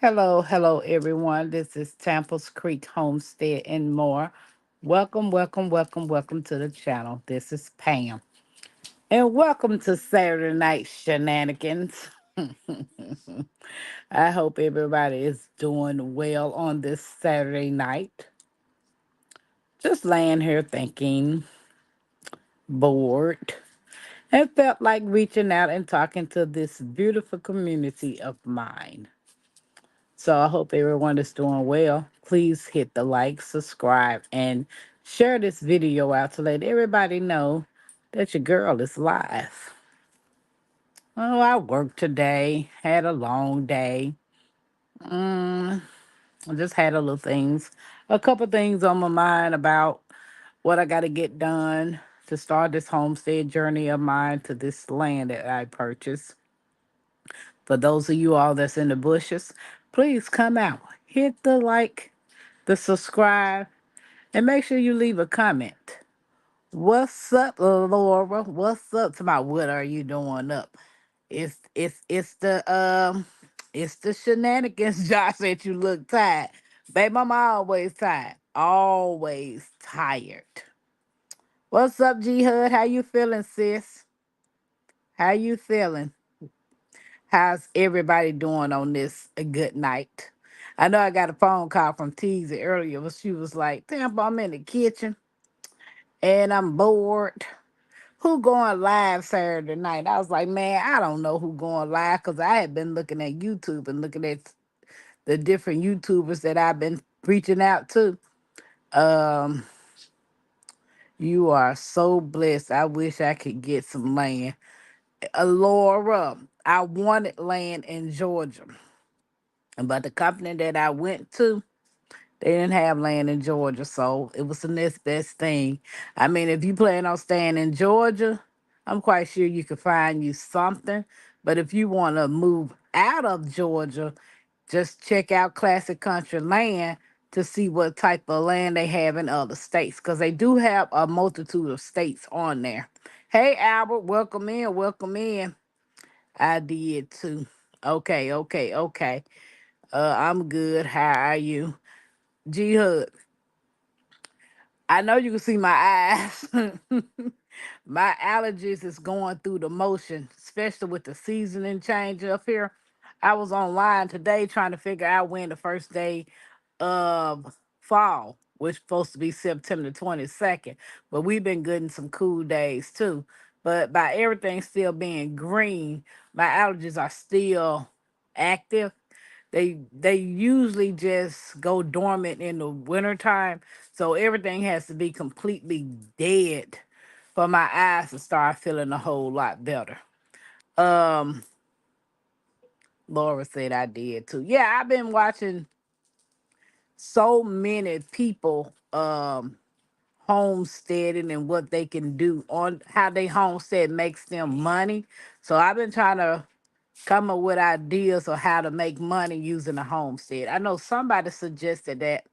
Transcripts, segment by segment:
Hello, everyone. This is Tampa's Creek Homestead and more. Welcome to the channel. This is Pam. And welcome to Saturday Night Shenanigans. I hope everybody is doing well on this Saturday night. Just laying here thinking, bored, and felt like reaching out and talking to this beautiful community of mine. So I hope everyone is doing well. Please hit the like, subscribe, and share this video out to let everybody know that your girl is live. Oh, I worked today, had a long day. Mm, I just had a couple things on my mind about what I got to get done to start this homestead journey of mine to this land that I purchased. For those of you all that's in the bushes, please come out, hit the like, the subscribe, and make sure you leave a comment. What's up, Laura? What's up? To my what are you doing up? It's the shenanigans. Josh said you look tired. Babe, I'm always tired. Always tired. What's up, G Hud? How you feeling, sis? How you feeling? How's everybody doing on this a good night? I know I got a phone call from Teasy earlier, but she was like, Tampa, I'm in the kitchen and I'm bored. Who going live Saturday night? I was like, man, I don't know who going live because I had been looking at YouTube and looking at the different YouTubers that I've been reaching out to. Um, you are so blessed. I wish I could get some land. Laura, I wanted land in Georgia, but the company that I went to, they didn't have land in Georgia, so it was the next best thing. I mean, if you plan on staying in Georgia, I'm quite sure you could find you something. But if you want to move out of Georgia, just check out Classic Country Land to see what type of land they have in other states, because they do have a multitude of states on there. Hey, Albert, welcome in, welcome in. I did too. Okay. I'm good. How are you? G Hud, I know you can see my eyes. My allergies is going through the motion, especially with the seasoning change up here. I was online today trying to figure out when the first day of fall, which supposed to be September the 22nd, but we've been getting some cool days too. But by everything still being green, my allergies are still active. They usually just go dormant in the wintertime, so everything has to be completely dead for my eyes to start feeling a whole lot better. Um, Laura said I did too. Yeah, I've been watching so many people homesteading and what they can do on how they homestead makes them money. So I've been trying to come up with ideas of how to make money using a homestead. I know somebody suggested that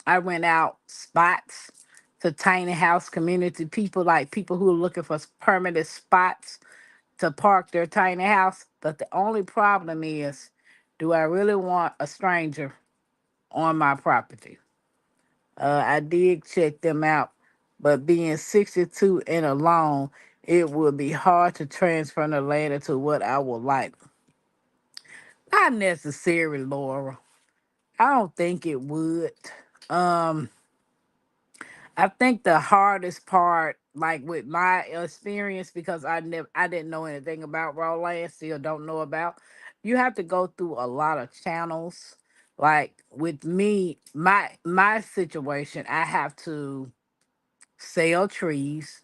I rent out spots to tiny house community people, like people who are looking for permanent spots to park their tiny house. But the only problem is, do I really want a stranger on my property? I did check them out, but being 62 and alone, it would be hard to transfer the land to what I would like. Not necessarily, Laura. I don't think it would. Um, I think the hardest part, like with my experience, because I didn't know anything about raw land, still don't know about. You have to go through a lot of channels. Like with me, my situation, I have to sell trees,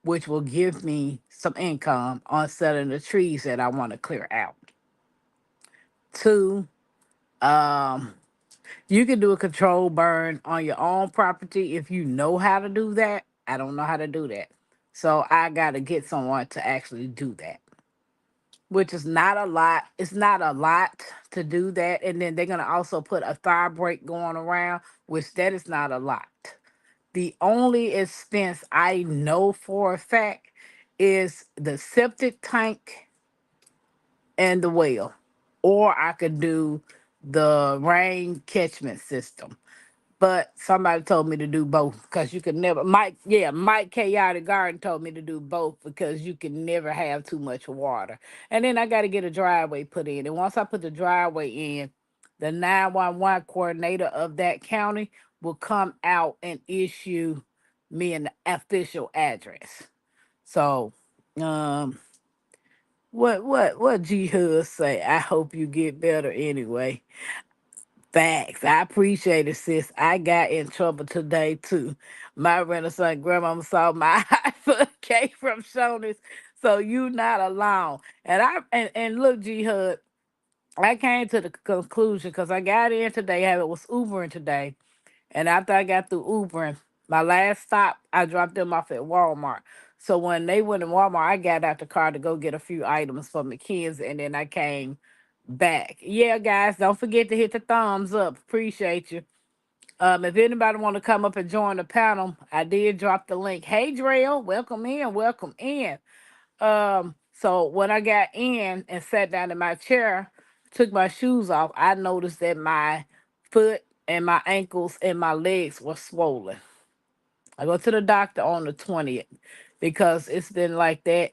which will give me some income on selling the trees that I want to clear out. Two, um, you can do a control burn on your own property if you know how to do that. I don't know how to do that. So I got to get someone to actually do that, which is not a lot. It's not a lot to do that. And then they're going to also put a fire break going around, which that is not a lot. The only expense I know for a fact is the septic tank and the well. or I could do the rain catchment system. But somebody told me to do both because you could never. Mike Chaotic Garden told me to do both because you can never have too much water. And then I got to get a driveway put in. And once I put the driveway in, the 911 coordinator of that county will come out and issue me an official address. So, um, what G Hud say? I hope you get better anyway. Facts. I appreciate it, sis. I got in trouble today too. My Renaissance grandmama saw my cake from Shoney's. So you not alone. And look, G Hud, I came to the conclusion because I got in today, I was Ubering today. And after I got through Ubering, my last stop, I dropped them off at Walmart. So when they went in Walmart, I got out the car to go get a few items for my kids, and then I came back. Yeah, guys, don't forget to hit the thumbs up. Appreciate you. If anybody want to come up and join the panel, I did drop the link. Hey, Drell, welcome in, welcome in. So when I got in and sat down in my chair, took my shoes off, I noticed that my foot and my ankles and my legs were swollen. I go to the doctor on the 20th because it's been like that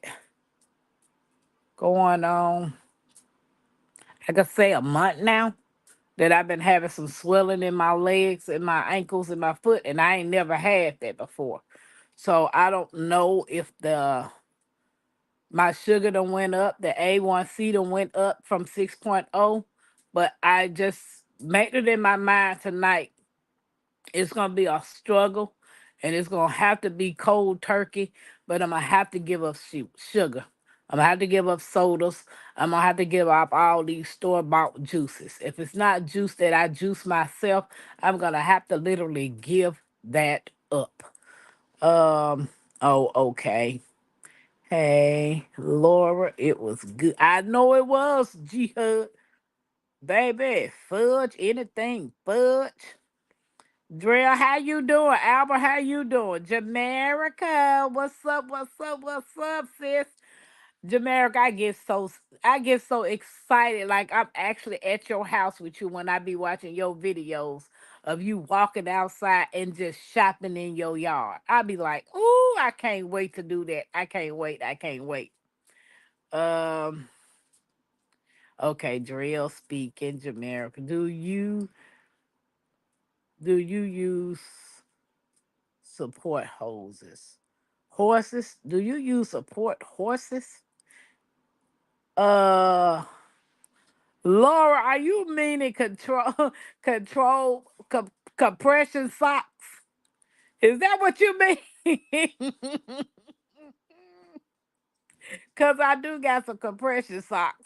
going on, I could say a month now that I've been having some swelling in my legs and my ankles and my foot, and I ain't never had that before. So I don't know if the my sugar done went up, the A1C done went up from 6.0, but I just made it in my mind tonight. It's gonna be a struggle, and it's gonna have to be cold turkey, but I'm gonna have to give up sugar. I'm gonna have to give up sodas. I'm gonna have to give up all these store-bought juices. If it's not juice that I juice myself, I'm gonna have to literally give that up. Um, oh, okay. Hey, Laura, it was good. I know it was, G Hud. Baby, fudge, anything, fudge. Drill, how you doing? Albert, how you doing? Jamaica, what's up? What's up? What's up, sis? Jamaica, I get so excited. Like I'm actually at your house with you when I be watching your videos of you walking outside and just shopping in your yard. I be like, ooh, I can't wait to do that. I can't wait. I can't wait. Um, okay, Drill speaking, Jamaica. Do you use support hoses? Horses? Do you use support horses? Uh, Laura, are you meaning control control compression socks? Is that what you mean? Cause I do got some compression socks.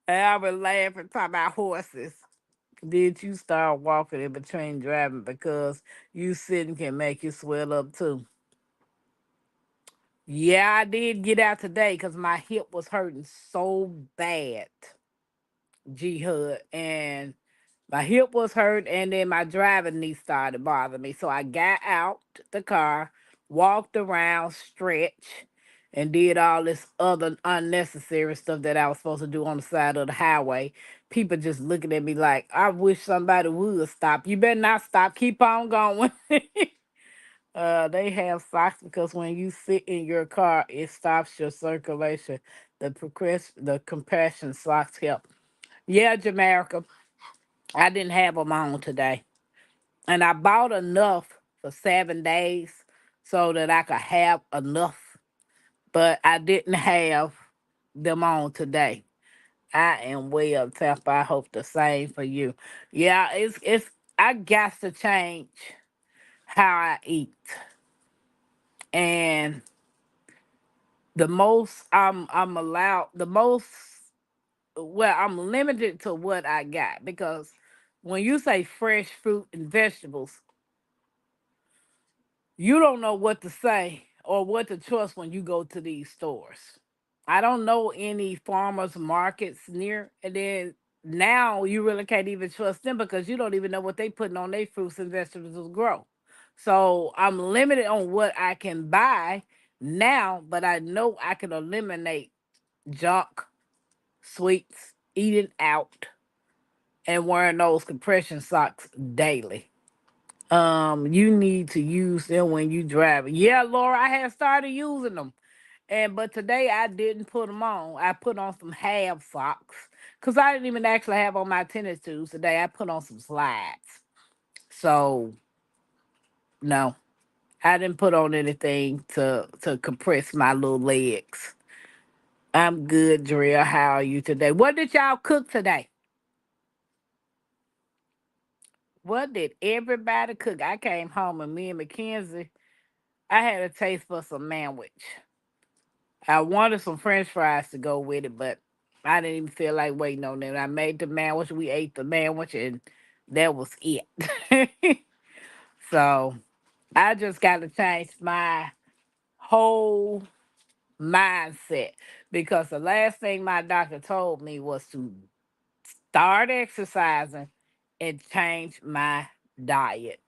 And I was laughing talking about horses. Did you start walking in between driving because you sitting can make you swell up too? Yeah, I did get out today because my hip was hurting so bad, G Hud, and my hip was hurt, and then my driving knee started bothering me. So I got out the car, walked around, stretched, and did all this other unnecessary stuff that I was supposed to do on the side of the highway. People just looking at me like, I wish somebody would stop. You better not stop. Keep on going. They have socks because when you sit in your car, it stops your circulation. The compression socks help. Yeah, Jamaica. I didn't have them on today, and I bought enough for 7 days so that I could have enough. But I didn't have them on today. I am way up Tampa. I hope the same for you. Yeah, it's. I got to change how I eat, and the most I'm allowed the most well I'm limited to what I got because when you say fresh fruit and vegetables, you don't know what to say or what to trust when you go to these stores. I don't know any farmers markets near, and then now you really can't even trust them because you don't even know what they putting on their fruits and vegetables to grow. So I'm limited on what I can buy now, but I know I can eliminate junk sweets, eating out, and wearing those compression socks daily. You need to use them when you drive. Yeah, Laura, I had started using them. But today I didn't put them on. I put on some half socks. Cause I didn't even actually have on my tennis shoes today. I put on some slides. So no. I didn't put on anything to compress my little legs. I'm good, Drea. How are you today? What did y'all cook today? What did everybody cook? I came home and me and Mackenzie, I had a taste for some sandwich. I wanted some French fries to go with it, but I didn't even feel like waiting on them. I made the sandwich. We ate the sandwich, and that was it. So I just got to change my whole mindset because the last thing my doctor told me was to start exercising and change my diet.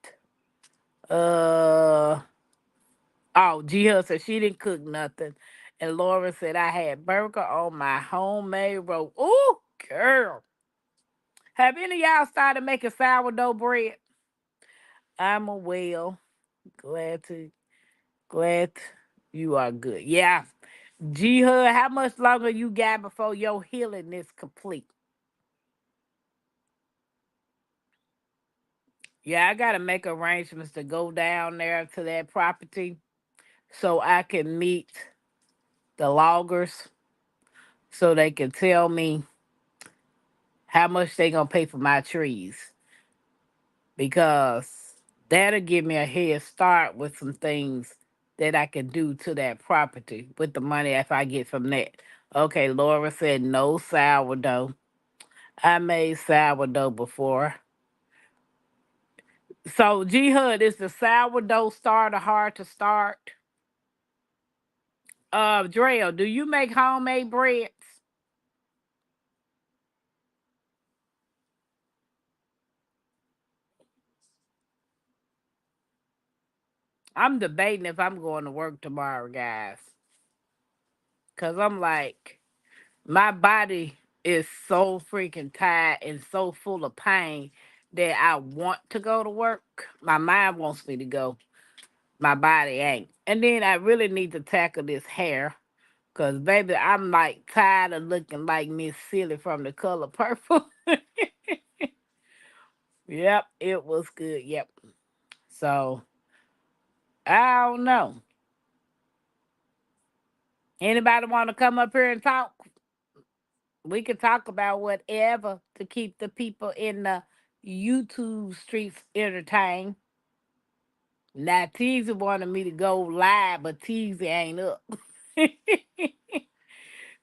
Uh oh, Gia said she didn't cook nothing. And Laura said I had burger on my homemade roast. Ooh, girl. Have any of y'all started making sourdough bread? I'm a well. Glad to glad you are good. Yeah. G Hud, how much longer you got before your healing is complete? Yeah, I gotta make arrangements to go down there to that property so I can meet the loggers so they can tell me how much they gonna pay for my trees because that'll give me a head start with some things that I can do to that property with the money if I get from that. Okay, Laura said no sourdough. I made sourdough before. So G Hud, is the sourdough starter hard to start? Drea, do you make homemade breads? I'm debating if I'm going to work tomorrow, guys. Cause I'm like, my body is so freaking tired and so full of pain that I want to go to work. My mind wants me to go. My body ain't. And then I really need to tackle this hair. Cause baby, I'm like tired of looking like Miss Silly from The Color Purple. Yep, it was good. Yep. So I don't know. Anybody want to come up here and talk? We can talk about whatever to keep the people in the YouTube streets entertained. Now Teasy wanted me to go live, but Teasy ain't up.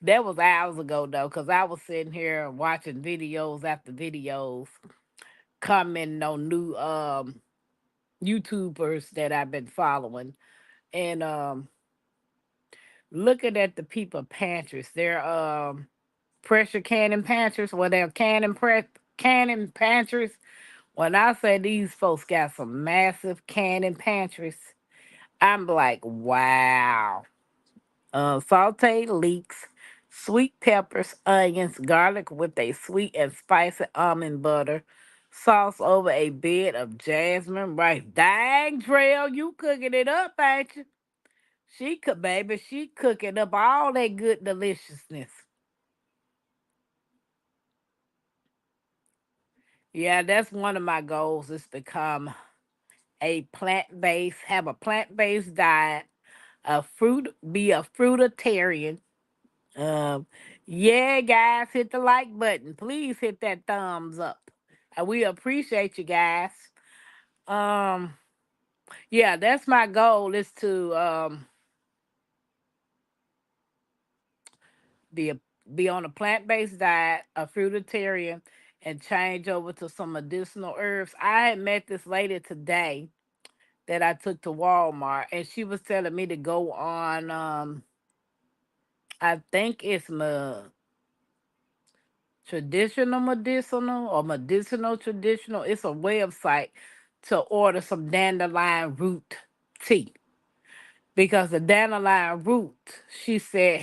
That was hours ago though, because I was sitting here watching videos after videos, commenting on new YouTubers that I've been following, and looking at the people pantries. They're pressure canning pantries, well they're canning pantries. When I say these folks got some massive canning pantries, I'm like, wow. Sauteed leeks, sweet peppers, onions, garlic with a sweet and spicy almond butter, sauce over a bed of jasmine rice. Dang, Trail, you cooking it up, ain't you? She could, baby, she cooking up all that good deliciousness. Yeah, that's one of my goals is to become a have a plant-based diet, be a fruitarian. Um, yeah, guys, hit the like button. Please hit that thumbs up. We appreciate you guys. Um, yeah, that's my goal is to be a be on a plant-based diet, a fruitarian, and change over to some medicinal herbs. I had met this lady today that I took to Walmart, and she was telling me to go on. I think it's traditional medicinal or medicinal traditional. It's a website to order some dandelion root tea because the dandelion root, she said,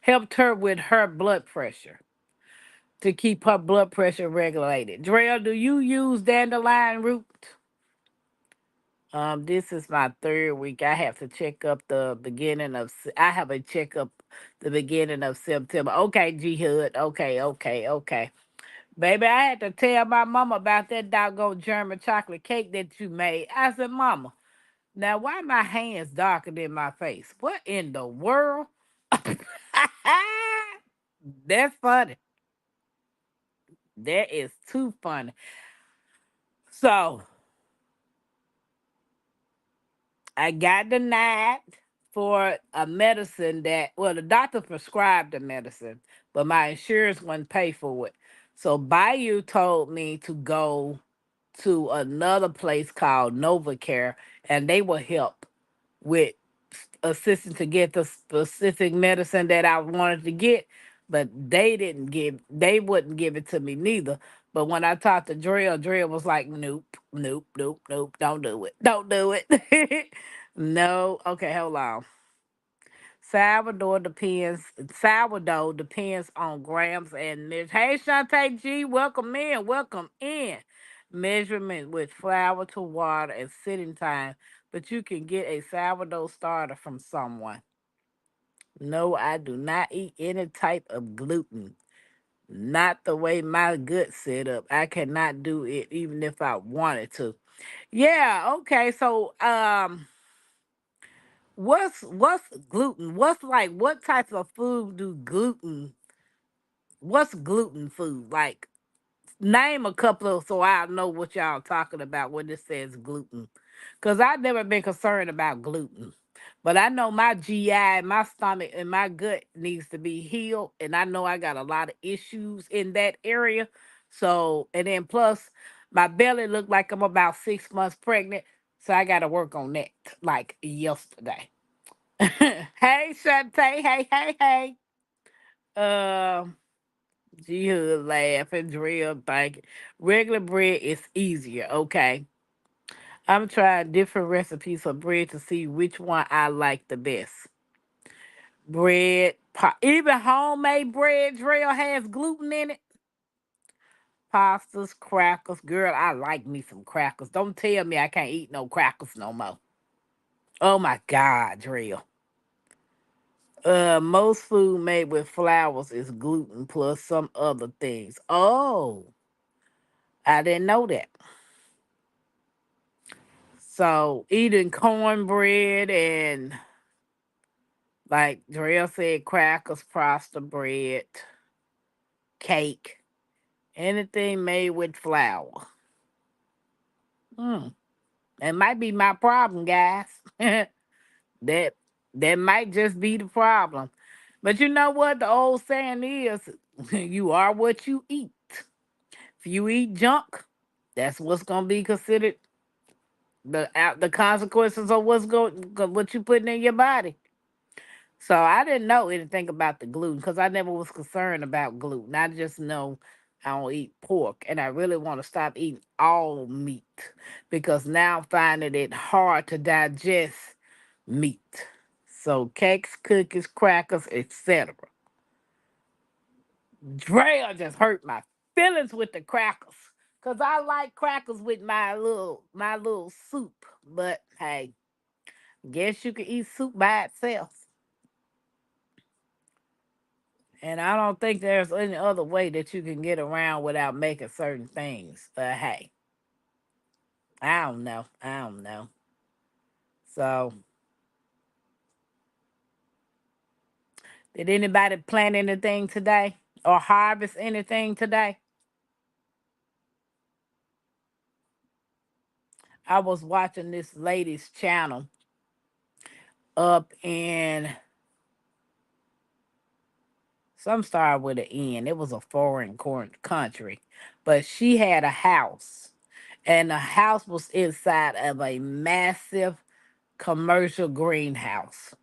helped her with her blood pressure to keep her blood pressure regulated. Drell, do you use dandelion root? This is my third week. I have to check up the beginning of. I have a checkup the beginning of September. Okay, G Hood. Okay, okay, okay. Baby, I had to tell my mama about that doggone German chocolate cake that you made. I said, Mama, now why my hands darker than my face? What in the world? That's funny. That is too funny. So I got denied for a medicine that, well, the doctor prescribed the medicine, but my insurance wouldn't pay for it. So Bayou told me to go to another place called NovaCare, and they will help with assisting to get the specific medicine that I wanted to get, but they wouldn't give it to me neither. But when I talked to Drill was like, nope, nope, nope, nope, don't do it. Don't do it. No. Okay, hold on. Sourdough depends on grams and measure. Hey Shantae G, welcome in, welcome in. Measurement with flour to water and sitting time, but you can get a sourdough starter from someone. No, I do not eat any type of gluten. Not the way my gut set up. I cannot do it even if I wanted to. Yeah, okay. So what's gluten? What's like what types of food do gluten what's gluten food? Like name a couple of so I know what y'all talking about when it says gluten. Cause I've never been concerned about gluten. But I know my GI, my stomach, and my gut needs to be healed. And I know I got a lot of issues in that area. So, and then plus, my belly looked like I'm about 6 months pregnant. So I got to work on that like yesterday. Hey, Shantae. Hey, hey, hey. Um, G Hood laughing, drill thinking. Regular bread is easier, okay? I'm trying different recipes for bread to see which one I like the best. Even homemade bread drill has gluten in it. Pastas, crackers. Girl, I like me some crackers. Don't tell me I can't eat no crackers no more. Oh my God, drill. Most food made with flours is gluten plus some other things. Oh, I didn't know that. So eating cornbread and like Darrell said, crackers, pasta bread, cake, anything made with flour. Hmm. That might be my problem, guys. that that might just be the problem. But you know what the old saying is, you are what you eat. If you eat junk, that's what's gonna be considered the consequences of what you putting in your body. So I didn't know anything about the gluten because I never was concerned about gluten. I just know I don't eat pork, and I really want to stop eating all meat because now I'm finding it hard to digest meat. So cakes, cookies, crackers, etc. Dre just hurt my feelings with the crackers. Cause I like crackers with my little soup. But hey, guess you can eat soup by itself. And I don't think there's any other way that you can get around without making certain things. But hey, I don't know. I don't know. So, did anybody plant anything today or harvest anything today? I was watching this lady's channel up in some started with an N. It was a foreign country, but she had a house, and the house was inside of a massive commercial greenhouse.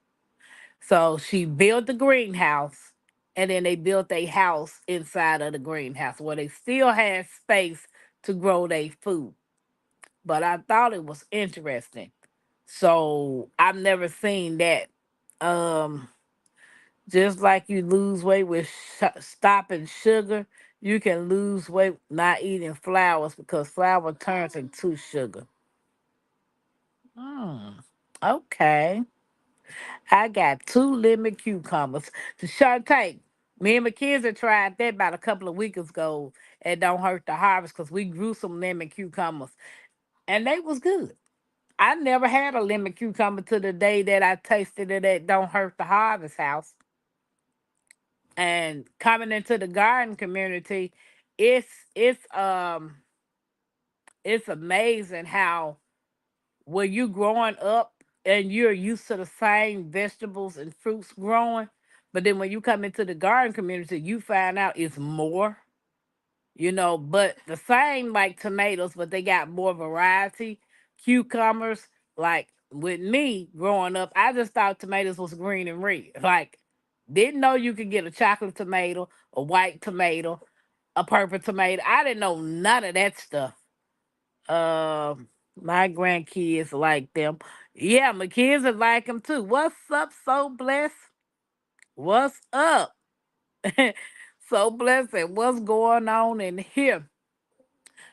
So she built the greenhouse, and then they built a house inside of the greenhouse where they still had space to grow their food. But I thought it was interesting. So I've never seen that. Um, Just like you lose weight with stopping sugar, you can lose weight not eating flowers because flour turns into sugar. Hmm. Okay. I got two lemon cucumbers. To Shantae, me and my kids had tried that about a couple of weeks ago. It don't hurt the harvest because we grew some lemon cucumbers and they was good. I never had a lemon cucumber to the day that I tasted it at Don't Hurt the Harvest House. And coming into the garden community, it's it's um it's amazing how when you growing up and you're used to the same vegetables and fruits growing, but then when you come into the garden community, you find out it's more, but the same like tomatoes, but they got more variety. Cucumbers, like with me growing up, I just thought tomatoes was green and red. Like, didn't know you could get a chocolate tomato, a white tomato, a purple tomato. I didn't know none of that stuff. My grandkids like them. Yeah, my kids would like them too. What's up, so blessed? What's up? So blessed, and what's going on in here?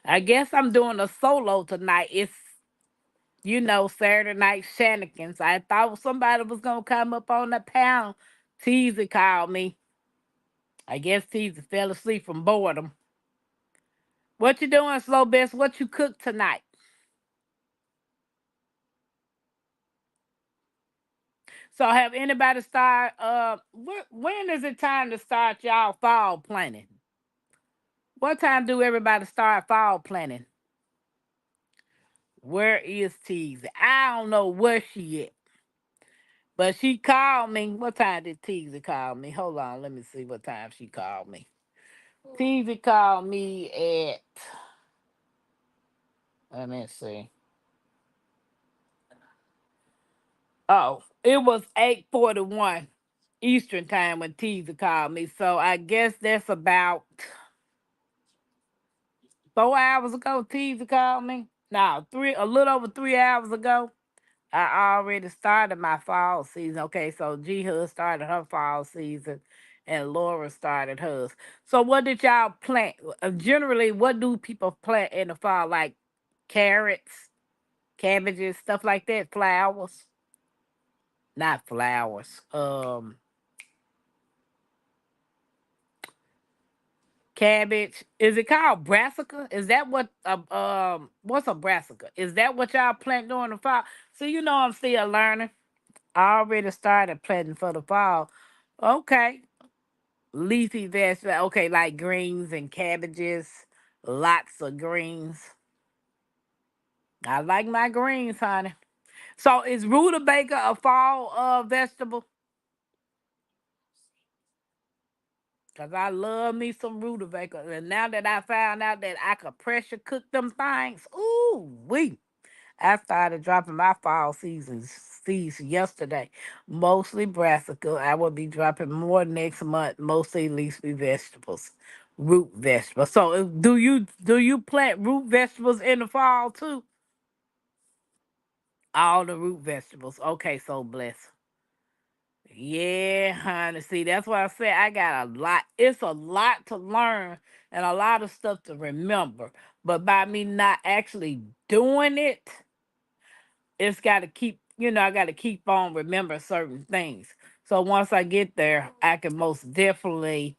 I guess I'm doing a solo tonight. It's, Saturday night shenanigans. I thought somebody was gonna come up on the panel. Teasy called me. I guess Teasy fell asleep from boredom. What you doing, Slow Best? What you cook tonight? So have anybody start when is it time to start y'all fall planning? What time do everybody start fall planning? Where is Teasy? I don't know where she at. But she called me. What time did Teasy call me? Hold on, let me see what time she called me. Teasy called me at, let me see. Oh, it was 8:41 Eastern time when Teasy called me. So I guess that's about 4 hours ago. Teasy called me. No, a little over 3 hours ago. I already started my fall season. Okay, so G Hood started her fall season and Laura started hers. So what did y'all plant? Generally, what do people plant in the fall? Like carrots, cabbages, stuff like that, flowers? Not flowers. Cabbage. Is it called brassica? Is that what what's a brassica? Is that what y'all plant during the fall? So I'm still learning. I already started planting for the fall. Okay. Leafy vegetables. Okay, like greens and cabbages. Lots of greens. I like my greens, honey. So is rutabaga a fall vegetable? Cause I love me some rutabaga. And now that I found out that I could pressure cook them things, ooh wee. I started dropping my fall seeds yesterday. Mostly brassica. I will be dropping more next month. Mostly leafy vegetables, root vegetables. So, do you plant root vegetables in the fall too? All the root vegetables. Okay, so bless. Yeah, honey. See, that's why I say I got a lot. It's a lot to learn and a lot of stuff to remember. But by me not actually doing it, it's got to I got to keep on remembering certain things. So once I get there, I can most definitely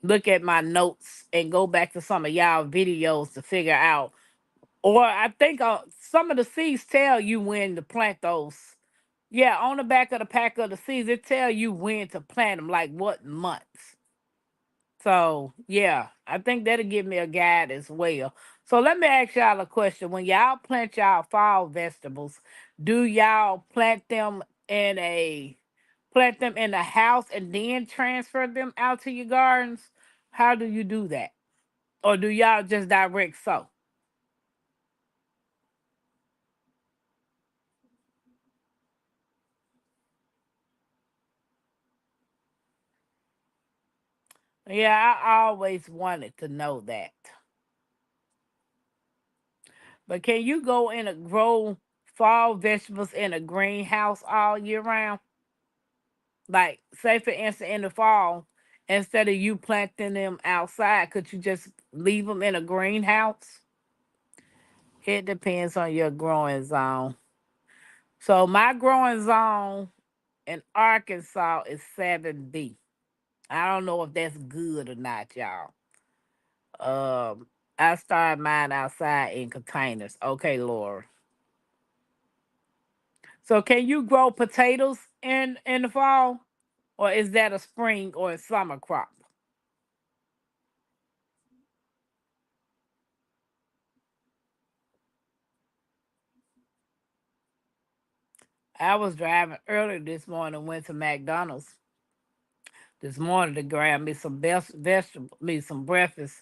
look at my notes and go back to some of y'all videos to figure out. Or I think some of the seeds tell you when to plant those. Yeah, on the back of the pack of the seeds, it tell you when to plant them, like what months. So yeah, I think that'll give me a guide as well. So let me ask y'all a question. When y'all plant y'all fall vegetables, do y'all plant them in the house and then transfer them out to your gardens? How do you do that? Or do y'all just direct sow? Yeah, I always wanted to know that. But can you go in a grow fall vegetables in a greenhouse all year round? Like, say for instance, in the fall, instead of you planting them outside, could you just leave them in a greenhouse? It depends on your growing zone. So my growing zone in Arkansas is 7B. I don't know if that's good or not, y'all. I started mine outside in containers. Okay, Laura. So can you grow potatoes in the fall, or is that a spring or a summer crop? I was driving earlier this morning, went to McDonald's this morning to grab me some best vegetable, me some breakfast,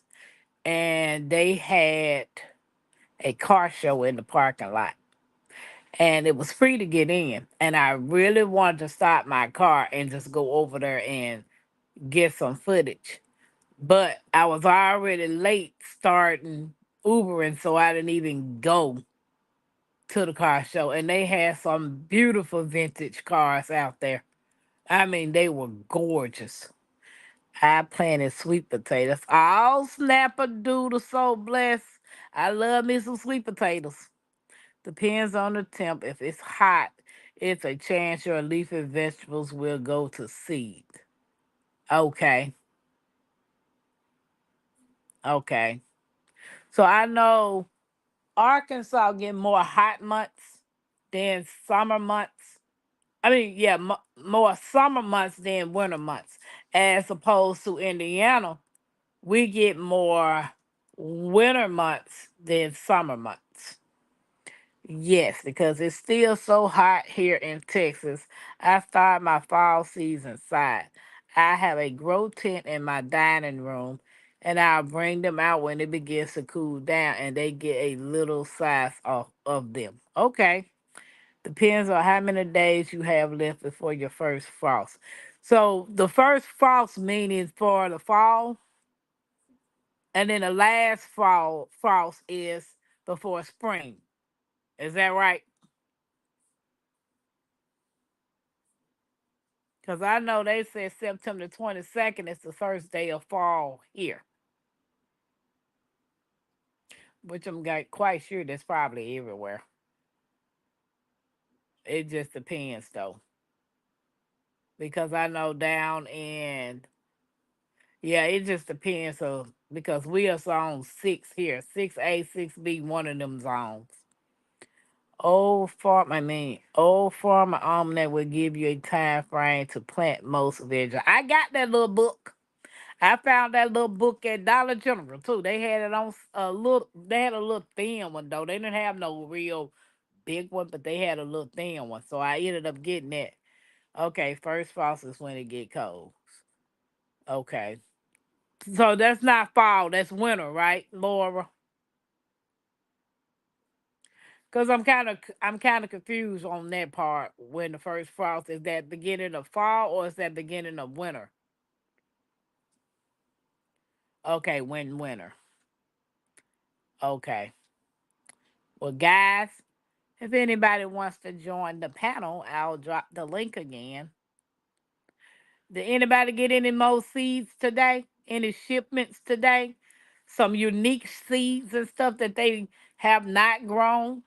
and they had a car show in the parking lot, and it was free to get in. And I really wanted to stop my car and just go over there and get some footage, but I was already late starting Ubering, so I didn't even go to the car show. And they had some beautiful vintage cars out there. I mean, they were gorgeous. I planted sweet potatoes. Oh, snapper doodle, so blessed. I love me some sweet potatoes. Depends on the temp. If it's hot, it's a chance your leafy vegetables will go to seed. Okay, okay. So I know Arkansas get more hot months than summer months. I mean, yeah, more summer months than winter months, as opposed to Indiana, we get more winter months than summer months. Yes, because it's still so hot here in Texas. I start my fall season side. I have a grow tent in my dining room, and I'll bring them out when it begins to cool down, and they get a little size of them. Okay. Depends on how many days you have left before your first frost. So the first frost meaning for the fall, and then the last fall frost is before spring. Is that right? Because I know they said September 22nd is the first day of fall here, which I'm quite sure that's probably everywhere. It just depends though. Because I know down in, yeah, it just depends. So, because we are zone 6 here, 6A, 6B, one of them zones. Old Farmer Almanac will give you a time frame to plant most vegetables. I got that little book. I found that little book at Dollar General too. They had it on a little. They had a little thin one though. They didn't have no real big one, but they had a little thin one. So I ended up getting that. Okay, first frost is when it get cold. Okay, so that's not fall. That's winter, right, Laura? Cause I'm kind of confused on that part. When the first frost is, that beginning of fall or is that beginning of winter? Okay, when winter. Okay. Well, guys, if anybody wants to join the panel, I'll drop the link again. Did anybody get any more seeds today? Any shipments today? Some unique seeds and stuff that they have not grown?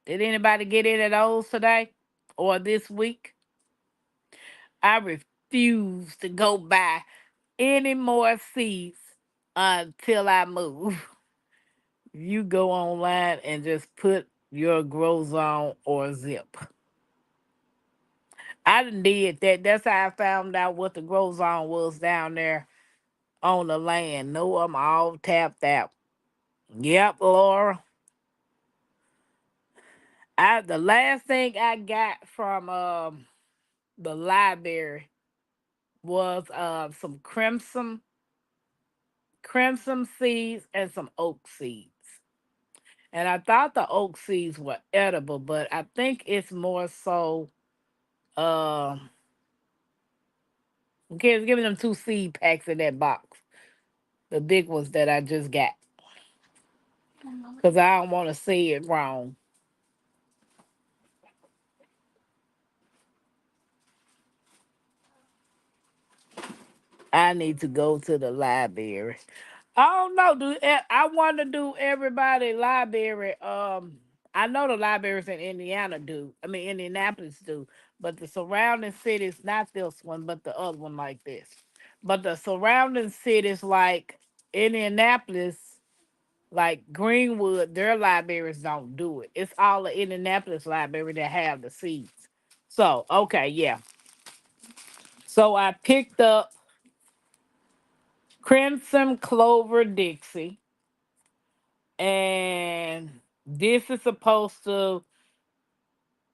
Did anybody get any of those today or this week? I refuse to go buy any more seeds until I move. You go online and just put your grow zone or zip. I done did that. That's how I found out what the grow zone was down there on the land. No, I'm all tapped out. Yep, Laura. The last thing I got from the library was some crimson seeds and some oak seeds. And I thought the oak seeds were edible, but I think it's more so okay, it's giving them 2 seed packs in that box. The big ones that I just got. Because I don't want to say it wrong. I need to go to the library. I don't know. I want to do everybody library? I know the libraries in Indiana do. I mean, Indianapolis do, but the surrounding cities, not this one, but the other one like this. But the surrounding cities like Indianapolis, like Greenwood, their libraries don't do it. It's all the Indianapolis library that have the seats. So okay, yeah. So I picked up Crimson Clover Dixie, and this is supposed to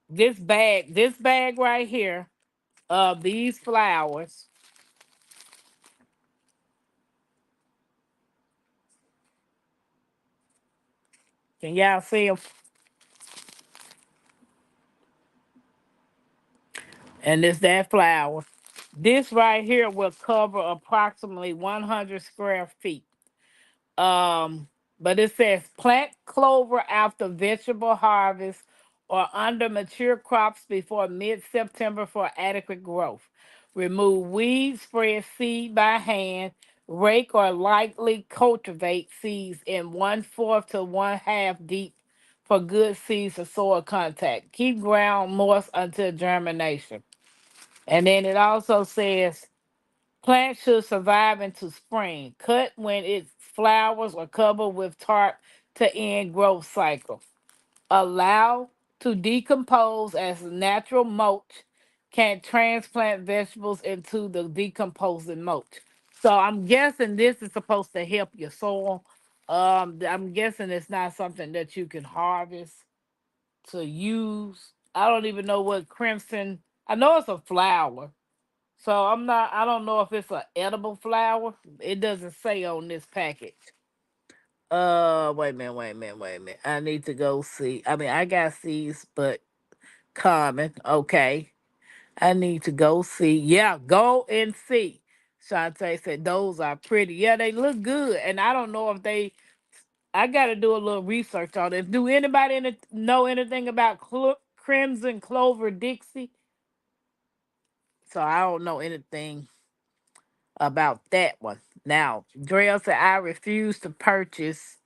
this bag right here of these flowers. Can y'all see them? And it's that flower. This right here will cover approximately 100 square feet. Um, but it says plant clover after vegetable harvest or under mature crops before mid-September for adequate growth. Remove weeds, spread seed by hand, rake or lightly cultivate seeds in 1/4 to 1/2 deep for good seeds to soil contact. Keep ground moist until germination. And then it also says plants should survive into spring. Cut when its flowers are covered with tarp to end growth cycle. Allow to decompose as natural mulch. Can transplant vegetables into the decomposing mulch. So I'm guessing this is supposed to help your soil. I'm guessing it's not something that you can harvest to use. I don't even know what crimson. I know it's a flower, so I don't know if it's an edible flower. It doesn't say on this package. Wait a minute, wait a minute, wait a minute. I need to go see. I mean, I got seeds, but common. Okay. I need to go see. Yeah, go and see. Shantae said those are pretty. Yeah, they look good. And I don't know if they I gotta do a little research on it. Do anybody know anything about Crimson Clover Dixie? So I don't know anything about that one. Now, Drell said, I refuse to purchase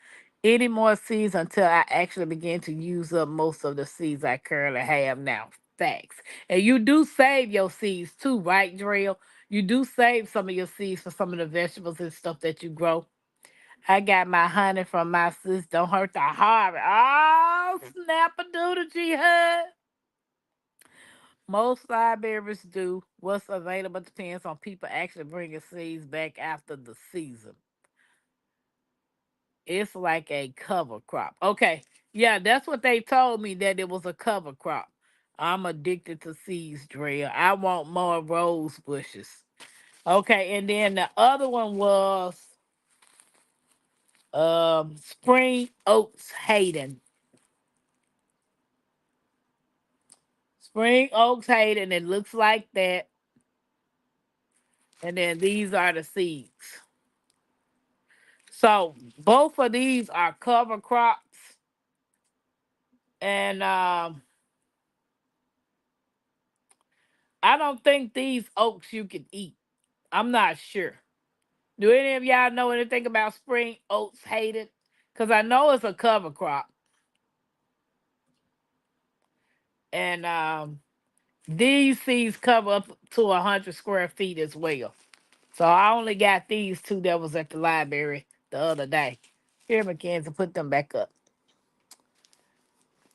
any more seeds until I actually begin to use up most of the seeds I currently have now. Facts. And you do save your seeds too, right, Drell? You do save some of your seeds for some of the vegetables and stuff that you grow. I got my honey from my sis. Don't hurt the harvest. Oh, snap a doodle G hug. Most libraries do. What's available depends on people actually bringing seeds back after the season. It's like a cover crop. Okay. Yeah, that's what they told me, that it was a cover crop. I'm addicted to seeds, Drea. I want more rose bushes. Okay, and then the other one was spring oats Hayden. Spring oaks Hayden. It looks like that. And then these are the seeds. So both of these are cover crops, and I don't think these oaks you can eat. I'm not sure. Do any of y'all know anything about spring oats Hayden? Because I know it's a cover crop, and these seeds cover up to 100 square feet as well. So I only got these two that was at the library the other day. Here, Mackenzie, put them back up.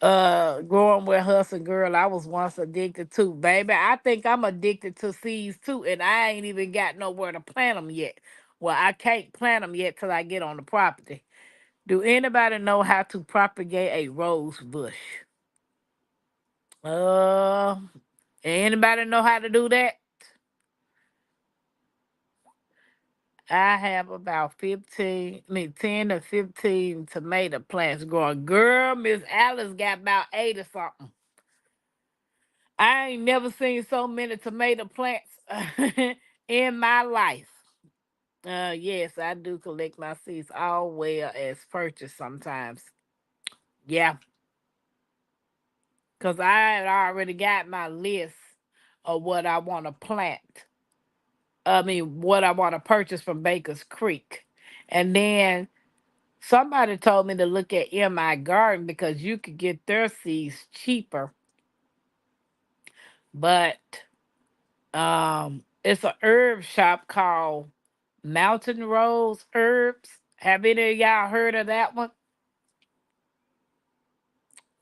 Growing with Hustle Girl, I was once addicted to. Baby, I think I'm addicted to seeds too, and I ain't even got nowhere to plant them yet. Well, I can't plant them yet till I get on the property. Do anybody know how to propagate a rose bush? Uh, anybody know how to do that? I have about 10 to 15 tomato plants growing. Girl, Miss Alice got about 80 something. I ain't never seen so many tomato plants in my life. Yes, I do collect my seeds all well as purchased sometimes. Yeah, because I had already got my list of what I want to plant. I mean, what I want to purchase from Baker's Creek. And then somebody told me to look at MI Garden because you could get their seeds cheaper, but it's a herb shop called Mountain Rose Herbs. Have any of y'all heard of that one?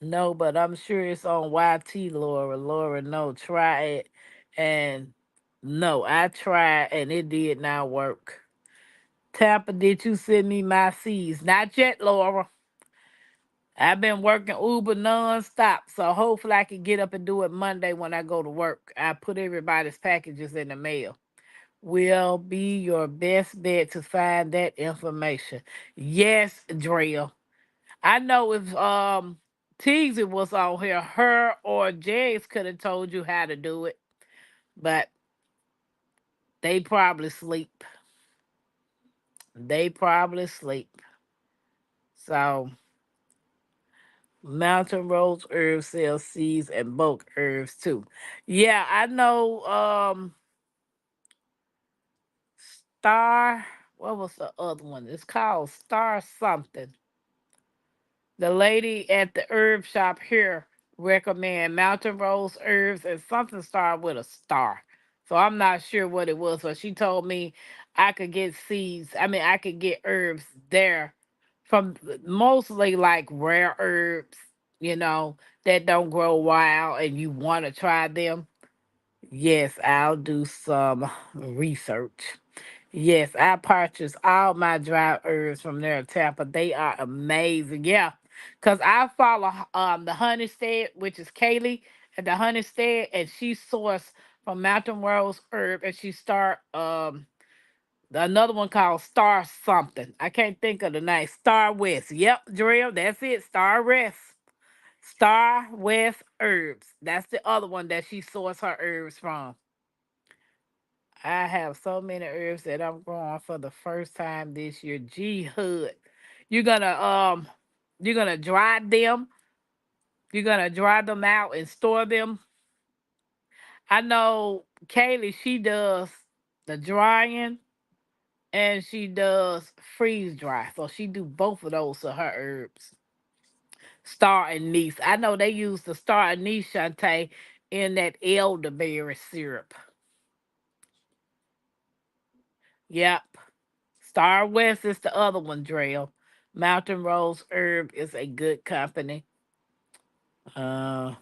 No, but I'm sure it's on YT, Laura. Laura, no, try it. And no, I tried and it did not work. Tampa, did you send me my seeds? Not yet, Laura. I've been working Uber nonstop, so hopefully I can get up and do it Monday when I go to work. I put everybody's packages in the mail. Will be your best bet to find that information. Yes, Drea. I know if Teasy was on here, her or James could have told you how to do it, but they probably sleep. They probably sleep. So Mountain Rose herbs sell seeds and bulk herbs too. Yeah, I know Star, what was the other one? It's called Star something. The lady at the herb shop here recommend Mountain Rose herbs and something started with a star. So I'm not sure what it was, but she told me I could get seeds. I mean, I could get herbs there from mostly like rare herbs, you know, that don't grow wild and you want to try them. Yes, I'll do some research. Yes, I purchased all my dry herbs from there in Tampa. They are amazing. Yeah. Cause I follow the Honeystead, which is Kaylee at the Honeystead, and she sourced from Mountain Rose Herb and she start another one called Star something. I can't think of the name. Star West. Yep, Drill, that's it. Star West. Star West Herbs. That's the other one that she sourced her herbs from. I have so many herbs that I'm growing for the first time this year. Gee hood. You're gonna you're gonna dry them. You're gonna dry them out and store them. I know Kaylee, she does the drying and she does freeze dry. So she do both of those to her herbs. Star anise. I know they use the star anise Shantae in that elderberry syrup. Yep. Star West is the other one, Drell. Mountain Rose Herb is a good company. Uh,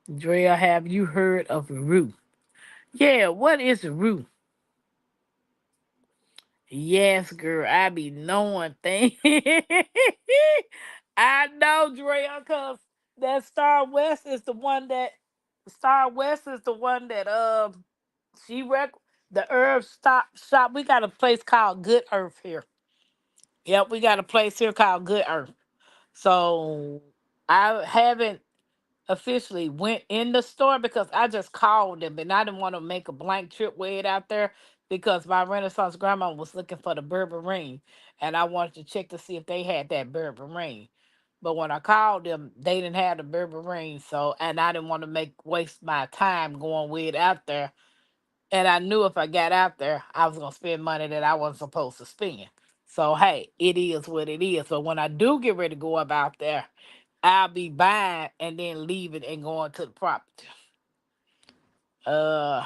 Drell, have you heard of Rue? Yeah, what is Rue? Yes, girl, I be knowing things. I know, Drell, cause that Star West is the one that she the herb stop shop. We got a place called Good Earth here. Yep, we got a place here called Good Earth. So I haven't officially went in the store because I just called them and I didn't want to make a blank trip way it out there because my Renaissance grandma was looking for the berberine and I wanted to check to see if they had that berberine. But when I called them, they didn't have the berberine, so and I didn't want to make waste my time going way it out there. And I knew if I got out there, I was gonna spend money that I wasn't supposed to spend. So hey, it is what it is. But when I do get ready to go up out there, I'll be buying and then leaving and going to the property. Uh,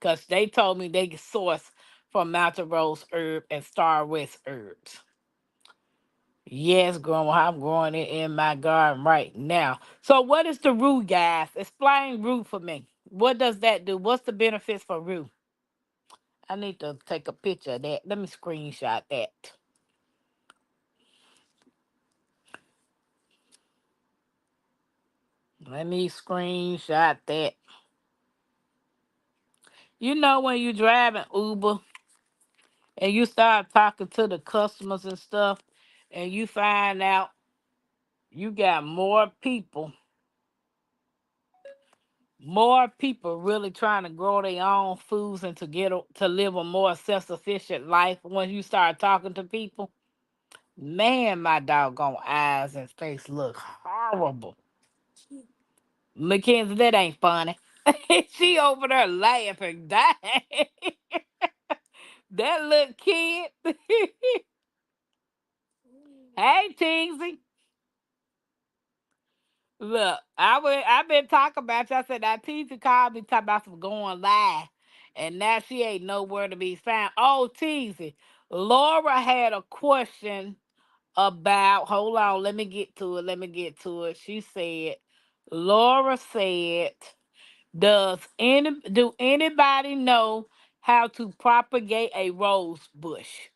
cause they told me they could source from Mountain Rose Herb and Star West Herbs. Yes, grandma, I'm growing it in my garden right now. So what is the root, guys? Explain root for me. What does that do? What's the benefits for root? I need to take a picture of that. Let me screenshot that. Let me screenshot that. You know when you driving Uber and you start talking to the customers and stuff, and you find out you got more people really trying to grow their own foods and to live a more self-sufficient life when you start talking to people. Man, my doggone eyes and face look horrible. Mackenzie, that ain't funny. She over there laughing, dying. That little kid. Hey, Teasy. Look, I've been talking about you. I said that Teasy called me talking about some going live. And now she ain't nowhere to be found. Oh, Teasy. Laura had a question about, hold on, let me get to it. Let me get to it. She said, Laura said, do anybody know how to propagate a rose bush?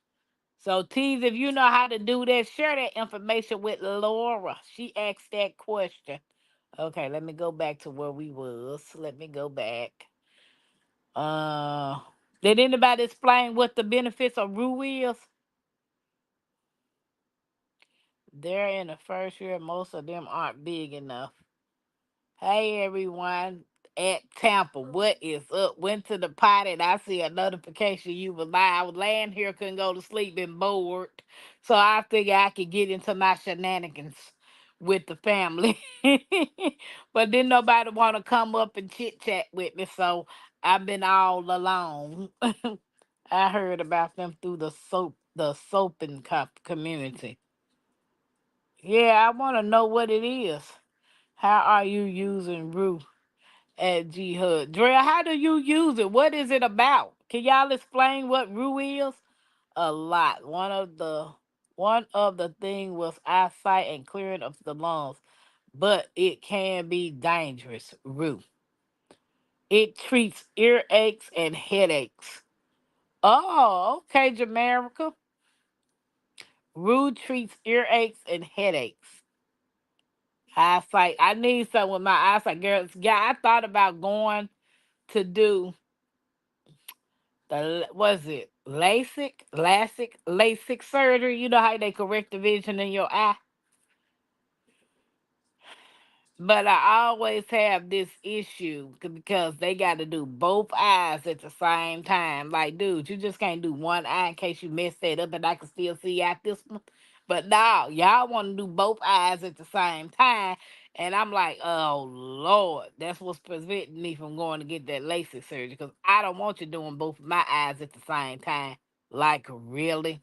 So, Tease, if you know how to do that, share that information with Laura. She asked that question. Okay, let me go back to where we was. Let me go back. Uh, did anybody explain what the benefits of Rue is? They're in the first year. Most of them aren't big enough. Hey everyone at Tampa, what is up? Went to the potty and I see a notification you were live. I was laying here, couldn't go to sleep, been bored. So I figured I could get into my shenanigans with the family. But then nobody want to come up and chit chat with me, so I've been all alone. I heard about them through the soaping community. Yeah, I want to know what it is. How are you using Rue at G Hud? Dre, how do you use it? What is it about? Can y'all explain what Rue is? A lot. One of the thing was eyesight and clearing of the lungs, but it can be dangerous. Rue. It treats earaches and headaches. Oh, okay, Jamaica. Rue treats earaches and headaches. Eyesight. I need something with my eyesight, girls. Yeah, I thought about going to do the was it LASIK surgery. You know how they correct the vision in your eye. But I always have this issue because they got to do both eyes at the same time. Like, dude, you just can't do one eye in case you mess that up and I can still see out this one. But no, y'all want to do both eyes at the same time. And I'm like, oh, Lord, that's what's preventing me from going to get that LASIK surgery because I don't want you doing both of my eyes at the same time. Like, really?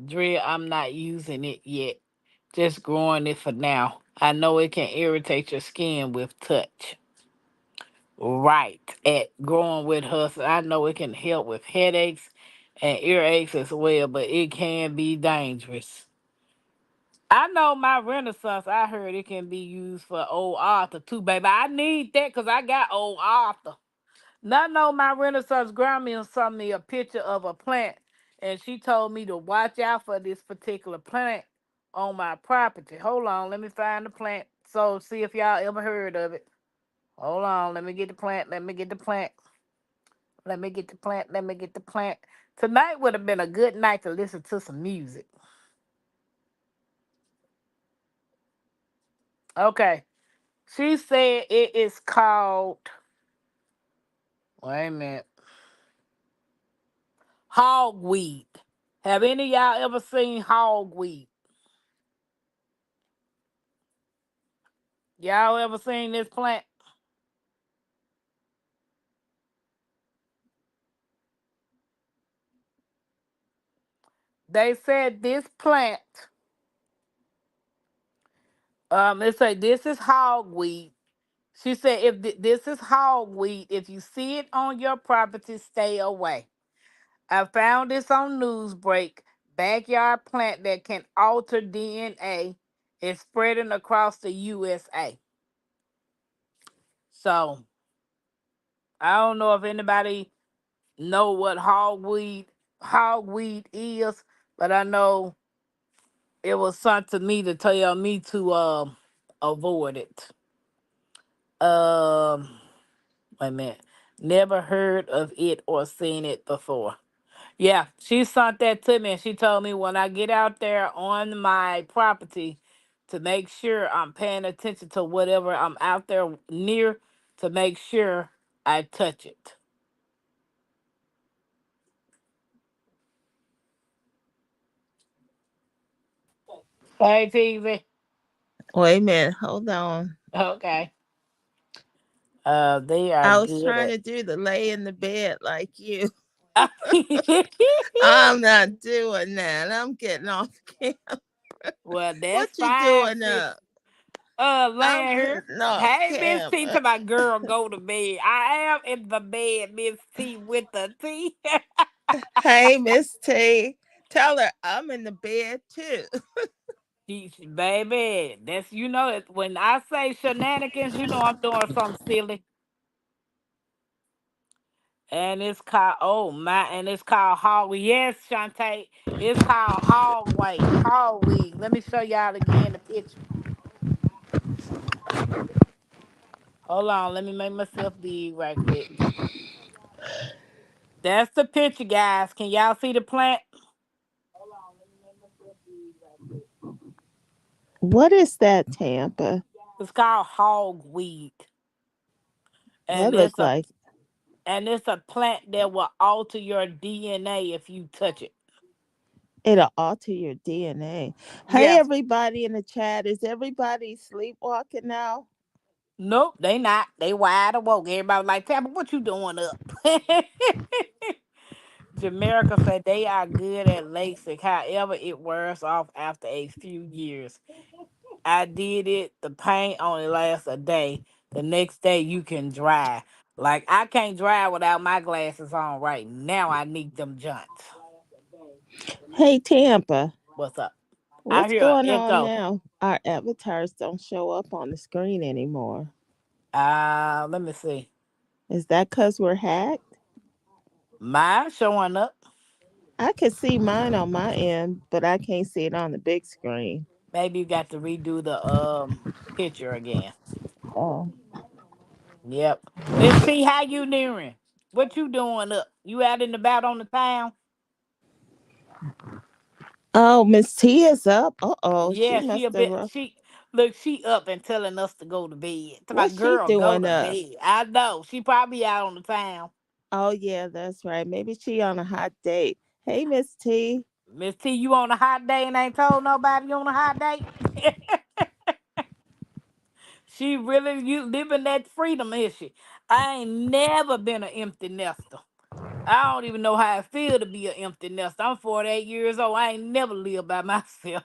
Dre, I'm not using it yet. Just growing it for now. I know it can irritate your skin with touch. Right. At growing with her, so I know it can help with headaches and earaches as well, but it can be dangerous. I know my Renaissance, I heard it can be used for old Arthur too, baby. I need that because I got old Arthur. Now I know my Renaissance grandma sent me a picture of a plant, and she told me to watch out for this particular plant on my property. Hold on, let me find the plant. So see if y'all ever heard of it. Hold on, let me get the plant. Let me get the plant. Let me get the plant. Let me get the plant. Tonight would have been a good night to listen to some music. Okay. She said it is called. Wait a minute. Hogweed. Have any of y'all ever seen hogweed? Y'all ever seen this plant? They said this plant, it said this is hogweed. She said if this is hogweed, if you see it on your property, stay away. I found this on Newsbreak. Backyard plant that can alter DNA is spreading across the USA. So I don't know if anybody know what hogweed is, but I know it was sent to me to tell me to avoid it. Um, wait a minute. Never heard of it or seen it before. Yeah, she sent that to me and she told me when I get out there on my property to make sure I'm paying attention to whatever I'm out there near to make sure I touch it. Hey, TV. Wait a minute, hold on. Okay. They are I was good trying at. to do the lay in the bed like you. I'm not doing that. I'm getting off camera. Well, that's What you fine, doing sis. up? I'm Laying here. getting off Hey, Miss T, to camera. my girl, go to bed. I am in the bed, Miss T, with the T. Hey, Miss T. Tell her I'm in the bed too. Baby, that's when I say shenanigans, I'm doing something silly, and it's called and it's called hog. Yes, Shantae, it's called hog wig. Let me show y'all again the picture. Hold on, let me make myself big right quick. That's the picture, guys. Can y'all see the plant? Hold on, let me make myself big right quick. What is that, Tampa? It's called hogweed, That and look it's a like plant that will alter your DNA if you touch it. it'll alter your DNA. Hey, Yes. everybody in the chat. Is everybody sleepwalking now? Nope, they not. They wide awoke. Everybody like, Tampa, what you doing up? Jamaica said they are good at LASIK. However, it wears off after a few years. I did it. The paint only lasts a day. The next day you can drive. Like I can't drive without my glasses on right now. I need them joints. Hey, Tampa. What's up? I What's hear an going on echo. now? Our avatars don't show up on the screen anymore. Let me see. Is that because we're hacked? Mine showing up. I can see mine on my end, but I can't see it on the big screen. Maybe you got to redo the picture again. Oh. Yep. Miss T, how you doing? What you doing up? You out and about on the town? Oh, Miss T is up. Uh oh, she Yeah, she a must have. bit. She up and telling us to go to bed. To my What's she girl, go doing to up? bed. I know she probably out on the town. Oh yeah, that's right. Maybe she on a hot date. Hey, Miss T. Miss T, you on a hot day and ain't told nobody you on a hot date? She really you living that freedom, is she? I ain't never been an empty nester. I don't even know how it feel to be an empty nester. I'm 48 years old. I ain't never lived by myself.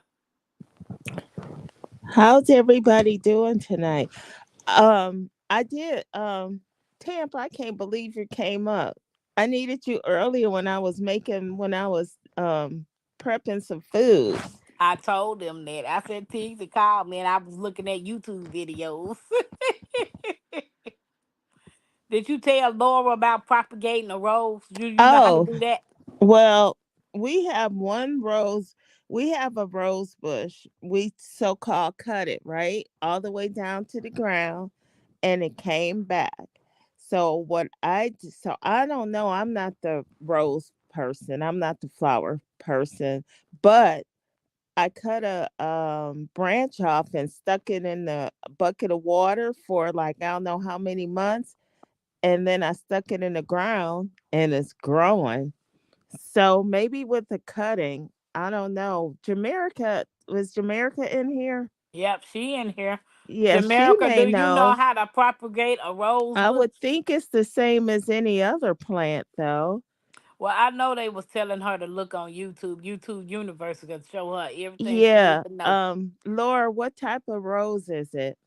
How's everybody doing tonight? I did. Tampa, I can't believe you came up. I needed you earlier when I was prepping some food. I told them that. I said T called me and I was looking at YouTube videos. Did you tell Laura about propagating a rose? You know how to Oh, do that? well, we have one rose. We have a rose bush. We so called cut it, right? All the way down to the ground, and it came back. So I don't know. I'm not the rose person. I'm not the flower person, but I cut a branch off and stuck it in the bucket of water for like I don't know how many months, and then I stuck it in the ground and it's growing. So maybe with the cutting, I don't know. Jamaica in here? Yep, she in here. Yeah, she Jamaica, may do you know know. how to propagate a rose I bush? would think it's the same as any other plant, though. Well, I know they was telling her to look on YouTube. YouTube University to show her everything she need Yeah. to know. Laura, what type of rose is it?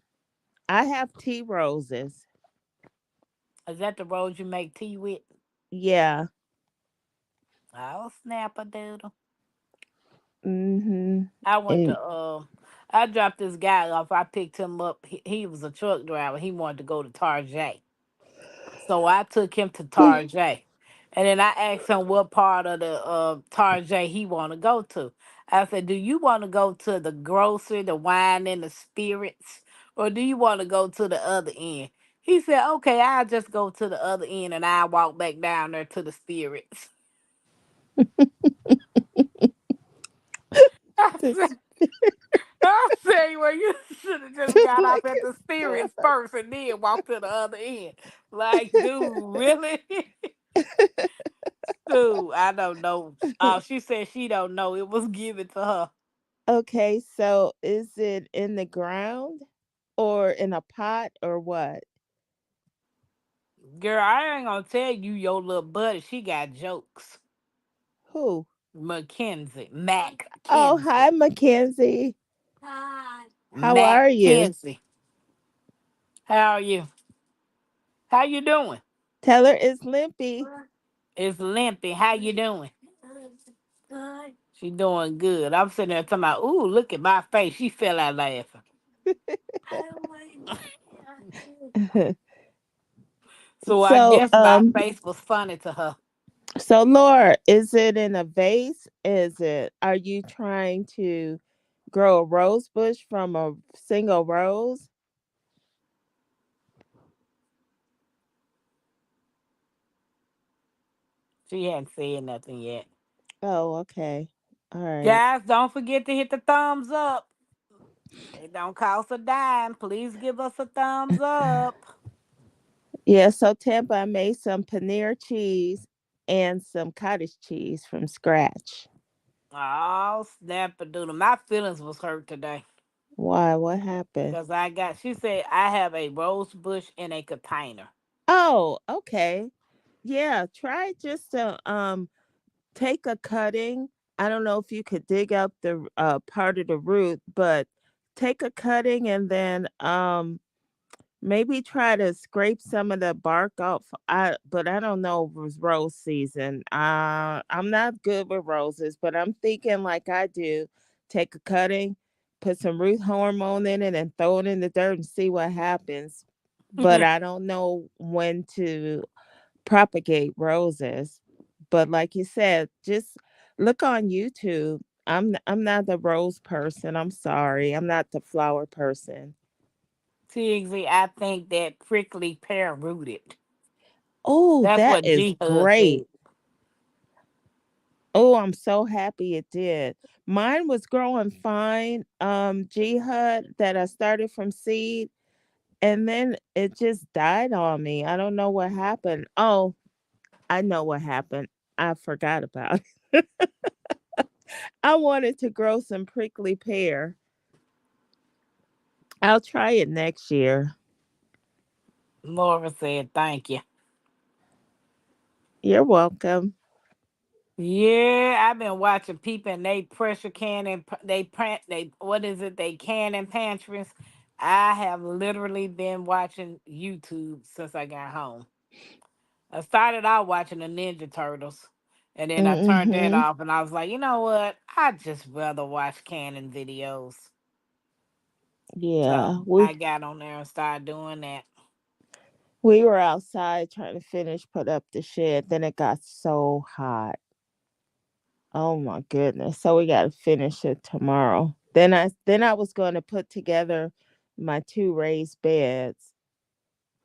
I have tea roses. Is that the rose you make tea with? Yeah. Oh, snap a doodle. Mm-hmm. I went And to I dropped this guy off. I picked him up. He was a truck driver. He wanted to go to Tarjay. So I took him to Tarjay. And then I asked him what part of the Tarjay he want to go to. I said, "Do you want to go to the grocery, the wine and the spirits, or do you want to go to the other end?" He said, "Okay, I'll just go to the other end and I'll walk back down there to the spirits." I said, this I say, well, you should have just got off like at the a spirits stripper. first and then walked to the other end. Like, dude, really? Dude, I don't know. She said she don't know. It was given to her. Okay, so is it in the ground or in a pot or what? Girl, I ain't gonna tell you your little buddy. She got jokes. Who? Mackenzie. Mackenzie. Oh, hi, Mackenzie. How are you? Mackenzie. How are you? How you doing? Tell her it's Limpy. It's Limpy. How you doing? She doing good. I'm sitting there talking about, ooh, look at my face. She fell out laughing. So I so, guess my face was funny to her. so Laura, is it in a vase? Is it? Are you trying to grow a rose bush from a single rose? She hadn't said nothing yet. Oh, okay. All right. Guys, don't forget to hit the thumbs up. It don't cost a dime. Please give us a thumbs up. Yeah. So Tampa, I made some paneer cheese and some cottage cheese from scratch. Oh, snap a doodle. My feelings was hurt today. Why? What happened? Because she said, I have a rose bush in a container. Oh, okay. Yeah. Try just to take a cutting. I don't know if you could dig up the part of the root, but take a cutting and then maybe try to scrape some of the bark off. But I don't know if it was rose season. I'm not good with roses, but I'm thinking like I do. Take a cutting, put some root hormone in it, and throw it in the dirt and see what happens. But I don't know when to propagate roses. But like you said, just look on YouTube. I'm not the rose person. I'm sorry. I'm not the flower person. Tixie, I think that prickly pear rooted. Oh, That's that what is G Hud great. said. Oh, I'm so happy it did. Mine was growing fine. G Hud that I started from seed and then it just died on me. I don't know what happened. Oh, I know what happened. I forgot about it. I wanted to grow some prickly pear. I'll try it next year. Laura said, thank you. You're welcome. Yeah, I've been watching people and they pressure can and they what is it? They can and pantries. I have literally been watching YouTube since I got home. I started out watching the Ninja Turtles, and then I turned that Hmm. off, and I was like, you know what? I just rather watch canon videos. So Yeah, I got on there and started doing that. we were outside trying to finish put up the shed. Then it got so hot. Oh my goodness! So we got to finish it tomorrow. Then I was going to put together my two raised beds,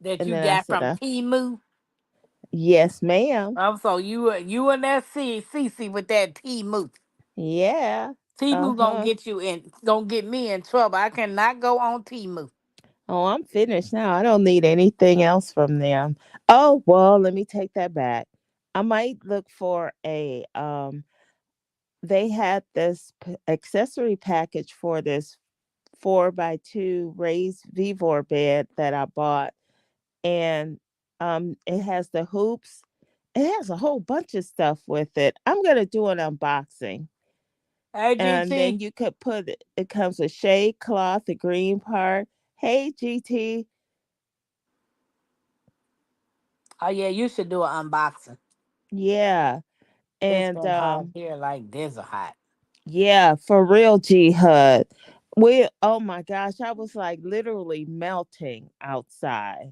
That and you then I got said, from Timu. "Yes, ma'am. So you and that CC with that Timu. Yeah, uh Timu gonna huh. get you in, gonna get me in trouble. I cannot go on Timu. Oh, I'm finished now. I don't need anything else from them. Oh well, let me take that back. I might look for a they had this accessory package for this 4x2 raised Vivor bed that I bought, and it has the hoops. It has a whole bunch of stuff with it. I'm gonna do an unboxing, Hey and then GT. you could put it. It comes with shade cloth, the green part. Hey GT, Oh yeah, you should do an unboxing. yeah, It's and been hot here like desert hot. yeah, for real, G Hud. We Oh my gosh, I was like literally melting outside.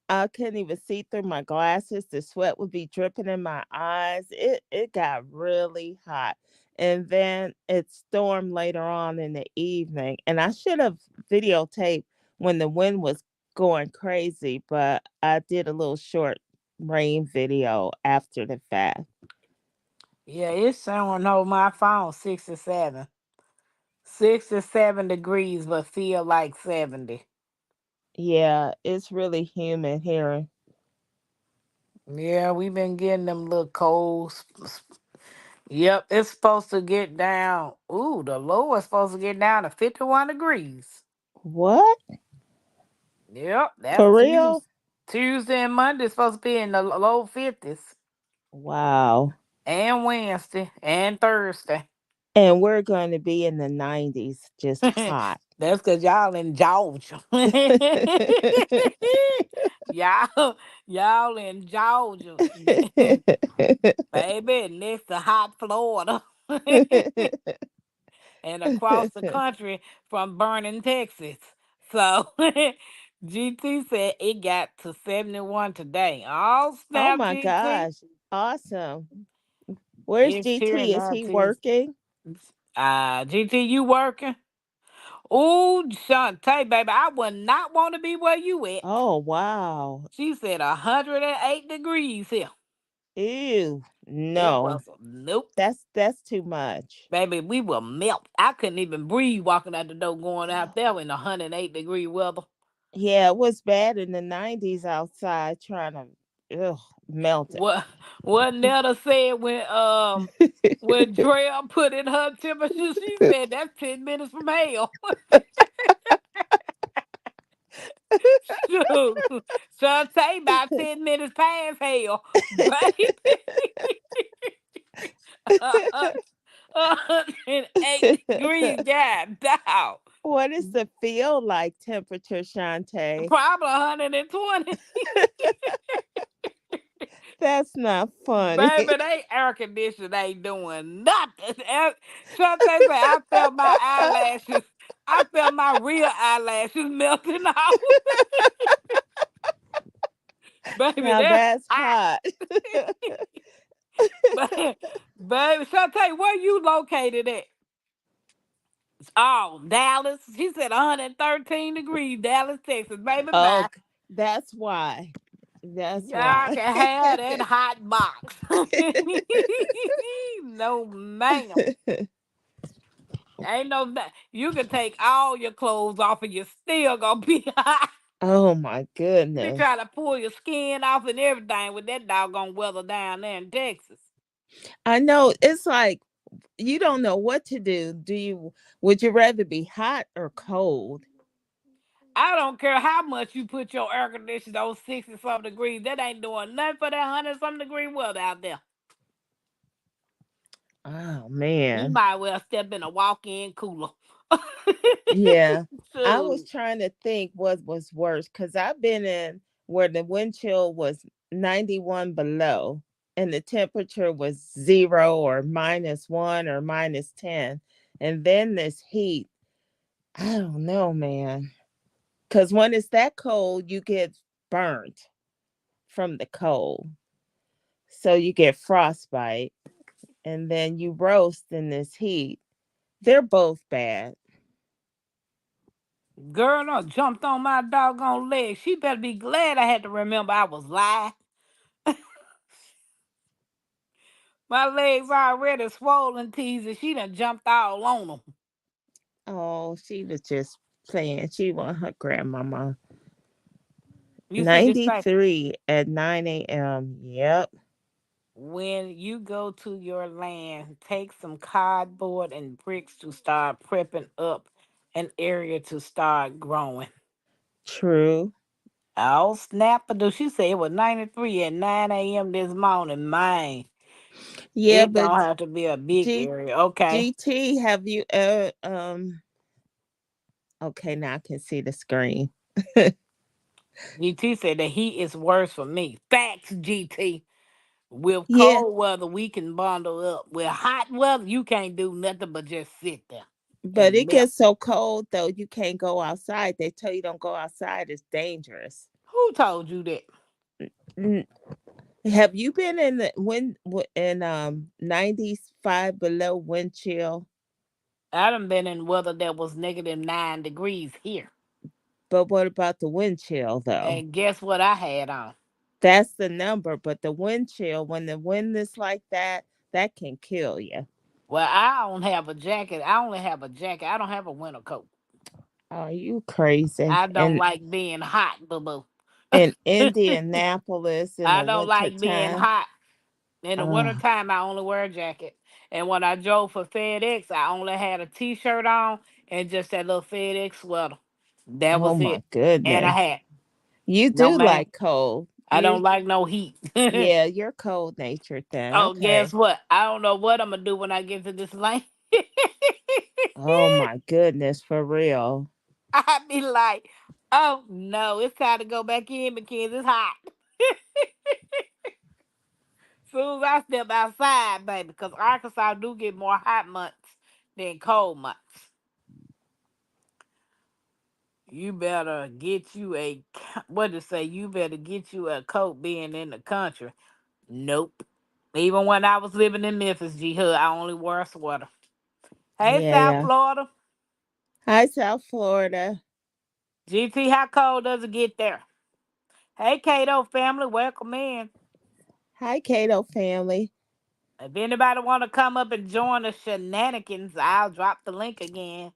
I couldn't even see through my glasses. The sweat would be dripping in my eyes. It got really hot. And then it stormed later on in the evening. And I should have videotaped when the wind was going crazy, but I did a little short rain video after the fact. Yeah, it's showing on my phone 67. 67 degrees, but feel like 70. Yeah, it's really humid here. Yeah, we've been getting them little colds. Yep, it's supposed to get down. Ooh, the low is supposed to get down to 51 degrees. What? Yep, that's For Timu. real? Tuesday and Monday supposed to be in the low 50s. Wow. And Wednesday and Thursday. And we're going to be in the 90s, just hot. That's because y'all in Georgia. y'all in Georgia. Baby, next to hot Florida. And across the country from burning Texas. So GT said it got to 71 today. Oh, Oh snap, my GT. gosh. Awesome. Where's It's here GT? Is now, he too. working? GT, you working? Oh, Shantae, baby, I would not want to be where you at. Oh, wow. She said 108 degrees here. Ew. It No. was nope. That's too much. Baby, we will melt. I couldn't even breathe walking out the door going out there in 108-degree weather. Yeah, it was bad in the 90s outside trying to melt it. What what Netta said when Drea put in her temperature, she said that's 10 minutes from hell. Shoot. Shantae about 10 minutes past hell. Baby. 108 degrees, God dog. What is the feel like temperature, Shantae? Probably 120. That's not funny. Baby, they air conditioning ain't doing nothing. Shantae said, I felt my eyelashes. I felt my real eyelashes melting off. Baby, Now that's that's hot. hot. Baby, Shantae, where you located at? Oh, Dallas. She said 113 degrees, Dallas, Texas. Baby, Oh, bye. that's why. That's Y'all why. can have that hot box. No, ma'am. Ain't no that. You can take all your clothes off and you still gonna be hot. Oh my They try goodness. to pull your skin off and everything with that doggone weather down there in Texas. I know it's like you don't know what to do. Would you rather be hot or cold? I don't care how much you put your air conditioner on 60 something degrees. That ain't doing nothing for that 100 something degree weather out there. Oh You man. might well step in a walk in cooler. Yeah. I was Shoot. trying to think what was worse cuz I've been in where the wind chill was 91 below and the temperature was 0 or -1 or -10. And then this heat, I don't know, man. Cuz when it's that cold, you get burnt from the cold. So you get frostbite and then you roast in this heat. They're both bad. Girl done jumped on my doggone leg. She better be glad I had to remember I was live. My legs already swollen teasing. She done jumped all on them. Oh, she was just playing. She want her grandmama. You see this thing? 93 at 9 a.m. Yep. When you go to your land, take some cardboard and bricks to start prepping up an area to start growing. True. Oh, snap! Do she say it was 93 at 9 a.m. this morning? Man, Yeah, it but don't have to be a big G area. Okay. GT, have you okay, now I can see the screen. GT said the heat is worse for me. Facts, GT. With Yeah, cold weather, we can bundle up. With hot weather, you can't do nothing but just sit there but and it melt. gets so cold though you can't go outside. They tell you don't go outside, it's dangerous. Who told you that? N- Have you been in the in 95 below wind chill? I done been in weather that was -9 degrees here. But what about the wind chill though? And guess what I had on? That's the number, but the wind chill, when the wind is like that, that can kill you. Well, I don't have a jacket. I only have a jacket. I don't have a winter coat. Are you crazy? I don't like being hot, boo boo. In Indianapolis in I the don't winter like being time. hot. In the Oh, wintertime, I only wear a jacket. And when I drove for FedEx, I only had a t-shirt on and just that little FedEx sweater. That oh was my it. And a goodness. hat. You No, do man. like cold. I don't You like no heat. Yeah, you're cold natured then. Oh, guess Okay. what? I don't know what I'm gonna do when I get to this lane. Oh my goodness, for real. I be like, oh no, it's time to go back in because it's hot. Soon as I step outside, baby, because Arkansas do get more hot months than cold months. You better get you a what to say? You better get you a coat being in the country. Nope. Even when I was living in Memphis, G Hood, I only wore a sweater. Hey, South Yeah. Florida. Hi, South Florida. GT, how cold does it get there? Hey, Cato family, welcome in. Hi, Cato family. If anybody want to come up and join the shenanigans, I'll drop the link again.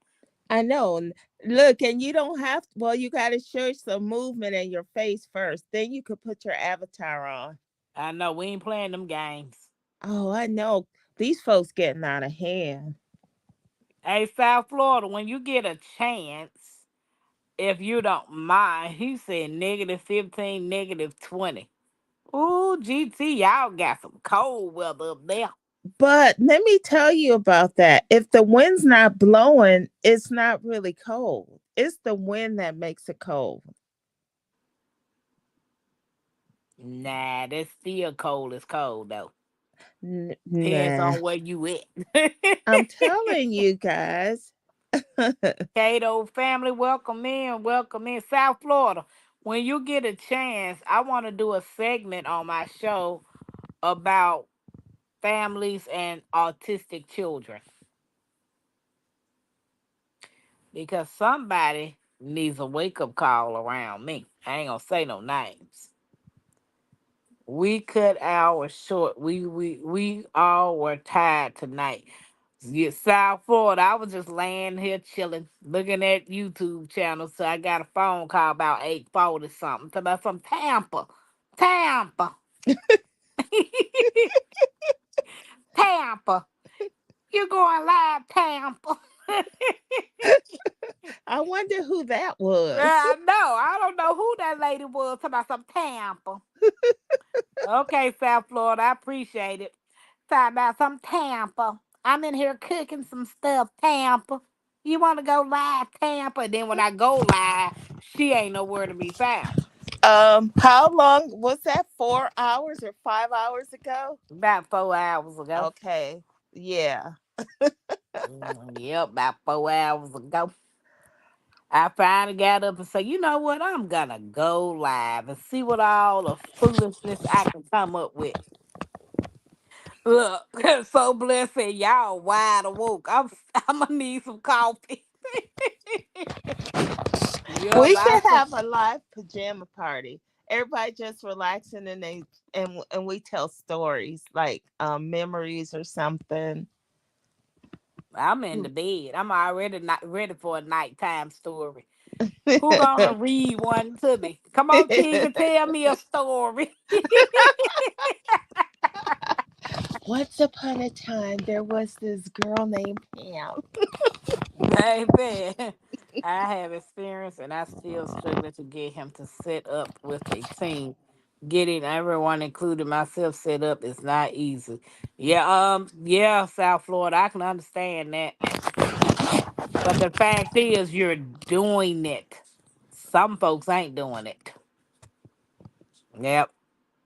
I know. Look, and you don't have well, you got to show some movement in your face first. Then you could put your avatar on. I know we ain't playing them games. Oh, I know. These folks getting out of hand. Hey, South Florida, when you get a chance, if you don't mind, he said -15, -20. Ooh, GT, y'all got some cold weather up there. But let me tell you about that. If the wind's not blowing, it's not really cold. It's the wind that makes it cold. Nah, that's still cold as cold, though. Depends Nah. on where you at. I'm telling you guys. Cato family, welcome in, welcome in. South Florida, when you get a chance, I want to do a segment on my show about families and autistic children because somebody needs a wake up call around me. I ain't gonna say no names. We cut hours short. We all were tired tonight. Yeah, South Florida. I was just laying here chilling, looking at YouTube channels. So I got a phone call about 8:40 something. Talking about from Tampa. Tampa. Tampa. You going live, Tampa. I wonder who that was. I know. I don't know who that lady was. Talking about some Tampa. Okay, South Florida. I appreciate it. Talking about some Tampa. I'm in here cooking some stuff, Tampa. You want to go live, Tampa? And then when I go live, she ain't nowhere to be found. How long was that? 4 hours or 5 hours ago? About 4 hours ago. Okay. Yeah. Yep, about 4 hours ago. I finally got up and said, you know what? I'm going to go live and see what all the foolishness I can come up with. Look, so blessed and y'all wide awoke. I'm gonna need some coffee. Yep, We should have a live pajama party. Everybody just relaxing and and we tell stories like memories or something. I'm in the bed. I'm already not ready for a nighttime story. Who gonna read one to me? Come on, Tigger, tell me a story. Once upon a time, there was this girl named Pam. Baby, I have experience and I still struggling to get him to set up with a team. Getting everyone, including myself, set up is not easy. Yeah, South Florida, I can understand that. But the fact is, you're doing it. Some folks ain't doing it. Yep,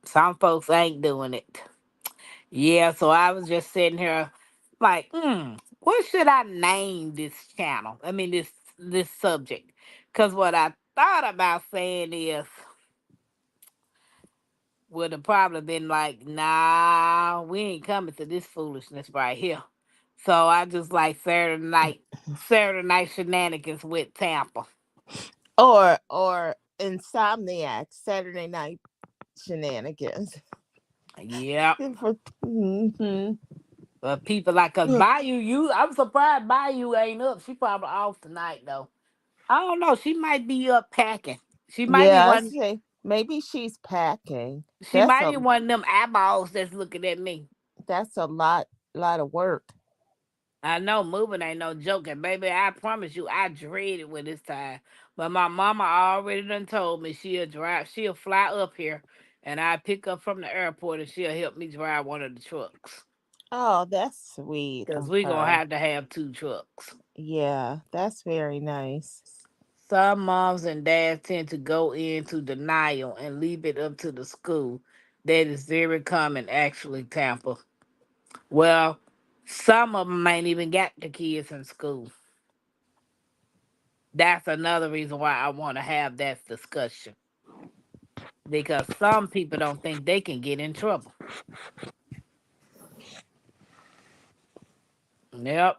some folks ain't doing it. Yeah, so I was just sitting here like, what should I name this channel? I mean, this subject. Because what I thought about saying is, would have probably been like, nah, we ain't coming to this foolishness right here. So I just like Saturday night shenanigans with Tampa. Or Insomniac Saturday Night Shenanigans. Yep. Mm-hmm. But people like us, Bayou, I'm surprised Bayou ain't up. She probably off tonight though. I don't know. She might be up packing. She might be Yeah, I one. say maybe she's packing. She That's might a be one of them eyeballs that's looking at me. that's a lot of work. I know moving ain't no joking, baby. I promise you, I dread it when it's time. But my mama already done told me she'll fly up here and I pick up from the airport and she'll help me drive one of the trucks. Oh, that's sweet Cause of we gonna her. have two trucks. Yeah, that's very nice. Some moms and dads tend to go into denial and leave it up to the school. That is very common, actually, Tampa. Well, some of them ain't even got the kids in school. That's another reason why I want to have that discussion because some people don't think they can get in trouble. Yep.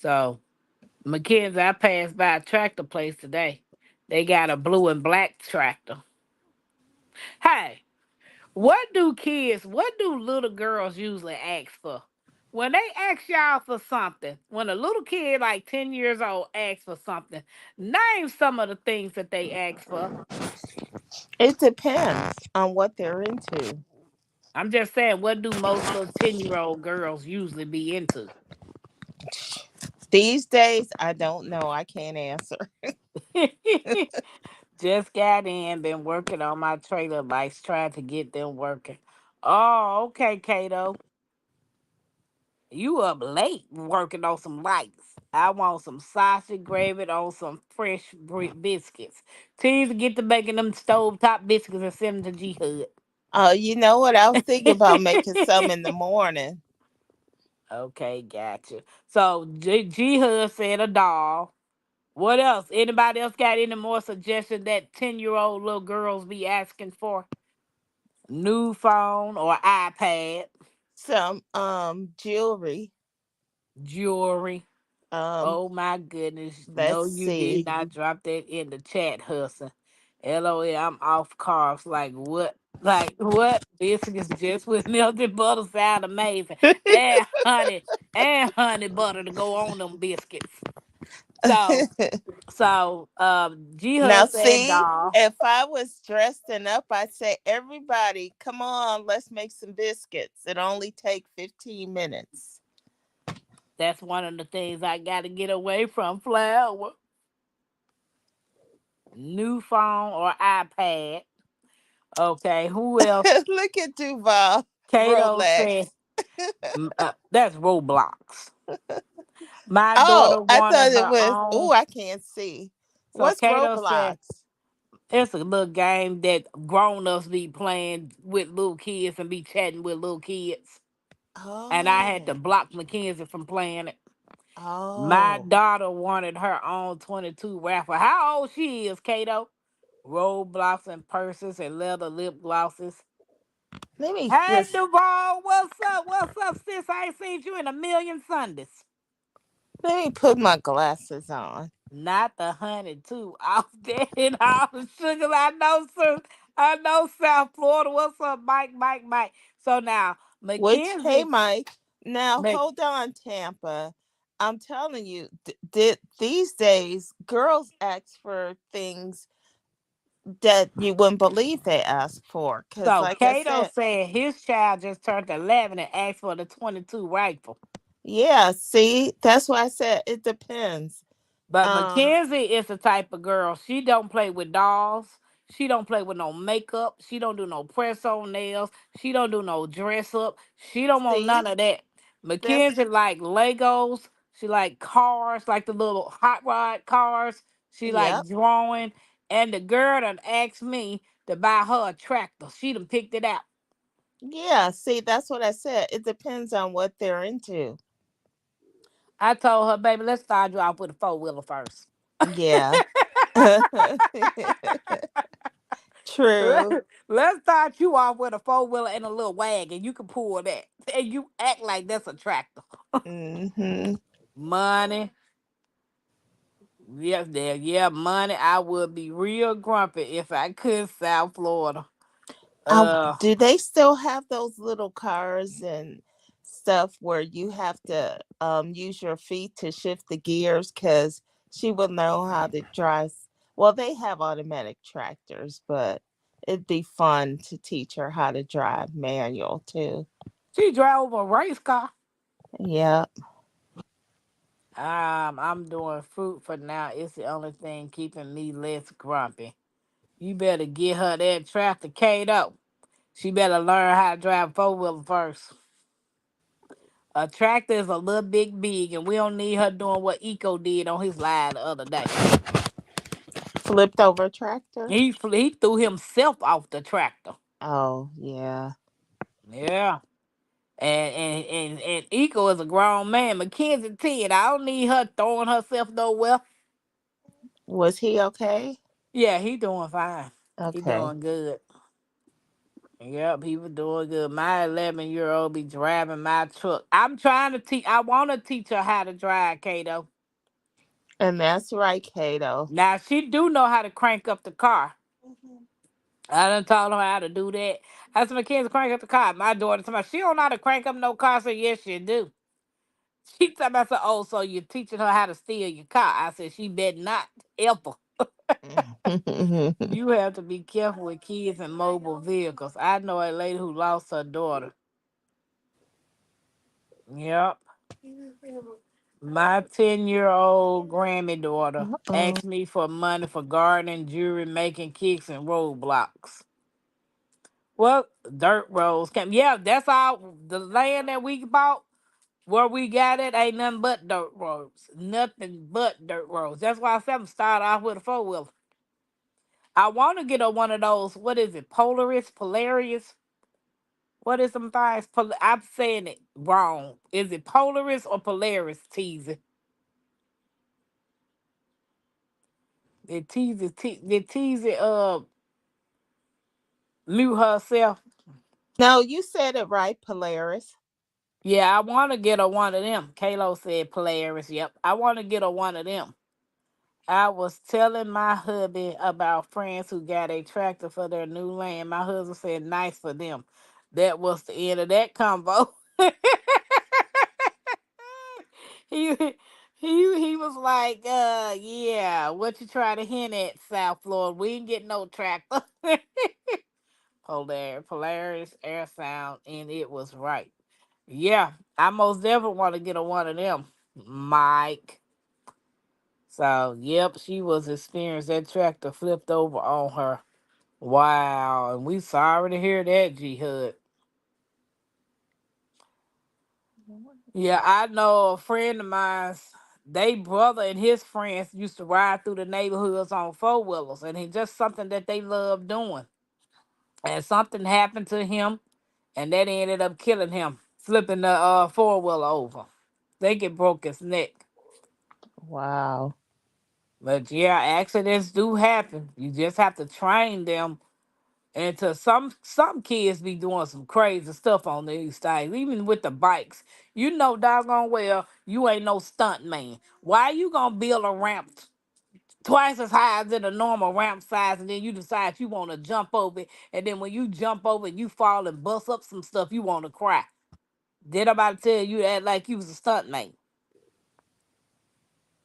So, Mackenzie, I passed by a tractor place today. They got a blue and black tractor. Hey, what do little girls usually ask for? When they ask y'all for something, when a little kid like 10 years old asks for something, name some of the things that they ask for. It depends on what they're into. I'm just saying, what do most little 10-year-old girls usually be into? These days, I don't know. I can't answer. Just got in, been working on my trailer lights, trying to get them working. Oh, okay, Kato. You up late working on some lights. I want some sausage gravy on some fresh biscuits. Tease to get to making them stovetop biscuits and send them to G Hud. You know what? I was thinking about making some in the morning. Okay, gotcha. So G Hud said a doll. What else? Anybody else got any more suggestions that 10-year-old little girls be asking for? New phone or iPad, Some jewelry. jewelry. Um, Oh my goodness. let's No, you did see. not drop that in the chat, Hustle. LOL, I'm off carbs. Like what? Like what? Biscuits just with melted butter sound amazing. And honey butter to go on them biscuits. So G Now, Hud said see, doll. if I was dressing up, I'd say, everybody, come on, let's make some biscuits. It only take 15 minutes. That's one of the things I gotta get away from. Flour. New phone or iPad. Okay, who else? Look at Duval. Kato said Rolex. that's Roblox. My Oh, daughter I wanted thought it her was. Oh, own. I can't see. So What's Kato Roblox? said it's a little game that grown ups be playing with little kids and be chatting with little kids. And I had to Oh, block Mackenzie from playing it. My oh. daughter wanted her own 22 raffle. How old she is, Kato? Roblox and purses and leather lip glosses. Let me Hey let's Duval, what's up? What's up, sis? I ain't seen you in a million Sundays. let me put my glasses on. Not the honey too. Off there and all the sugar. I know, sir. I know South Florida. What's up, Mike? Mike, Mike. So now, Which, hey, Mackenzie, Mike. Now Mc, hold on, Tampa. I'm telling you, these days girls ask for things that you wouldn't believe they ask for. Cause, so like I Kato said, said his child just turned 11 and asked for the 22 rifle. yeah. See, that's why I said it depends. But Um, Mackenzie is the type of girl. She don't play with dolls. She don't play with no makeup. She don't do no press on nails. She don't do no dress up. She don't want see, none of that. that's Mackenzie like Legos. She like cars, like the little hot rod cars. She yep. like drawing. And the girl done asked me to buy her a tractor. She done picked it out. Yeah, see, that's what I said. It depends on what they're into. I told her, baby, let's start you off with a four-wheeler first. Yeah. True. Let's start you off with a four-wheeler and a little wagon. You can pull that. And you act like that's a tractor. Hmm. Money. Yes, there. Yeah, money. I would be real grumpy if I could South Florida. Uh Do they still have those little cars and stuff where you have to use your feet to shift the gears? Because she will know how to drive. Well, they have automatic tractors, but it'd be fun to teach her how to drive manual too. she drove a race car. Yeah. I'm doing fruit for now. It's the only thing keeping me less grumpy. You better get her that tractor, Kato. She better learn how to drive four wheeler first. A tractor is a little big, and we don't need her doing what Eco did on his live the other day. Flipped over tractor. He threw himself off the tractor. Oh yeah. Yeah. And Eco is a grown man. Mackenzie 10. I don't need her throwing herself nowhere. Was he okay? Yeah, he doing fine. He Okay. doing good. Yep, he was doing good. My 11-year-old be driving my truck. I'm trying to teach. I want to teach her how to drive, Kato. And that's right, Kato. Now she do know how to crank up the car. I done taught her how to do that. I said, Mackenzie, crank up the car. My daughter told me, she don't know how to crank up no car. I said, yes, she do. She told me, I said, oh, so you're teaching her how to steal your car. I said, she better not, ever. You have to be careful with kids and mobile vehicles. I know a lady who lost her daughter. Yep. My 10-year-old granddaughter Uh-oh. asked me for money for gardening, jewelry, making kicks, and roadblocks. Well, dirt roads came. Yeah, that's all. The land that we bought, where we got it, ain't nothing but dirt roads. Nothing but dirt roads. That's why I said I'm start off with a four wheeler. I want to get a one of those. What is it? Polaris. What is some things? I'm saying it wrong. Is it Polaris or Polaris? Teasing. Did teasing mute herself? No, you said it right, Polaris. Yeah, I want to get a one of them. Kalo said Polaris. Yep, I want to get a one of them. I was telling my hubby about friends who got a tractor for their new land. My husband said, "Nice for them." That was the end of that convo. he he was like, yeah, what you trying to hint at, South Florida? We ain't get no tractor." Polaris air sound, and it was right. Yeah, I most definitely want to get a one of them, Mike. So, yep, she was experienced. That tractor flipped over on her. Wow, and we sorry to hear that, G Hud. Yeah, I know a friend of mine's. They brother and his friends used to ride through the neighborhoods on four wheelers, and it's just something that they love doing. And something happened to him, and that ended up killing him, flipping the four wheeler over. Think it broke his neck. Wow. But yeah, accidents do happen. You just have to train them. And to some kids be doing some crazy stuff on these things, even with the bikes. You know doggone well you ain't no stunt man. Why you gonna build a ramp twice as high as in a normal ramp size, and then you decide you want to jump over it, and then when you jump over and you fall and bust up some stuff, you want to cry. Did nobody tell you that like you was a stunt man?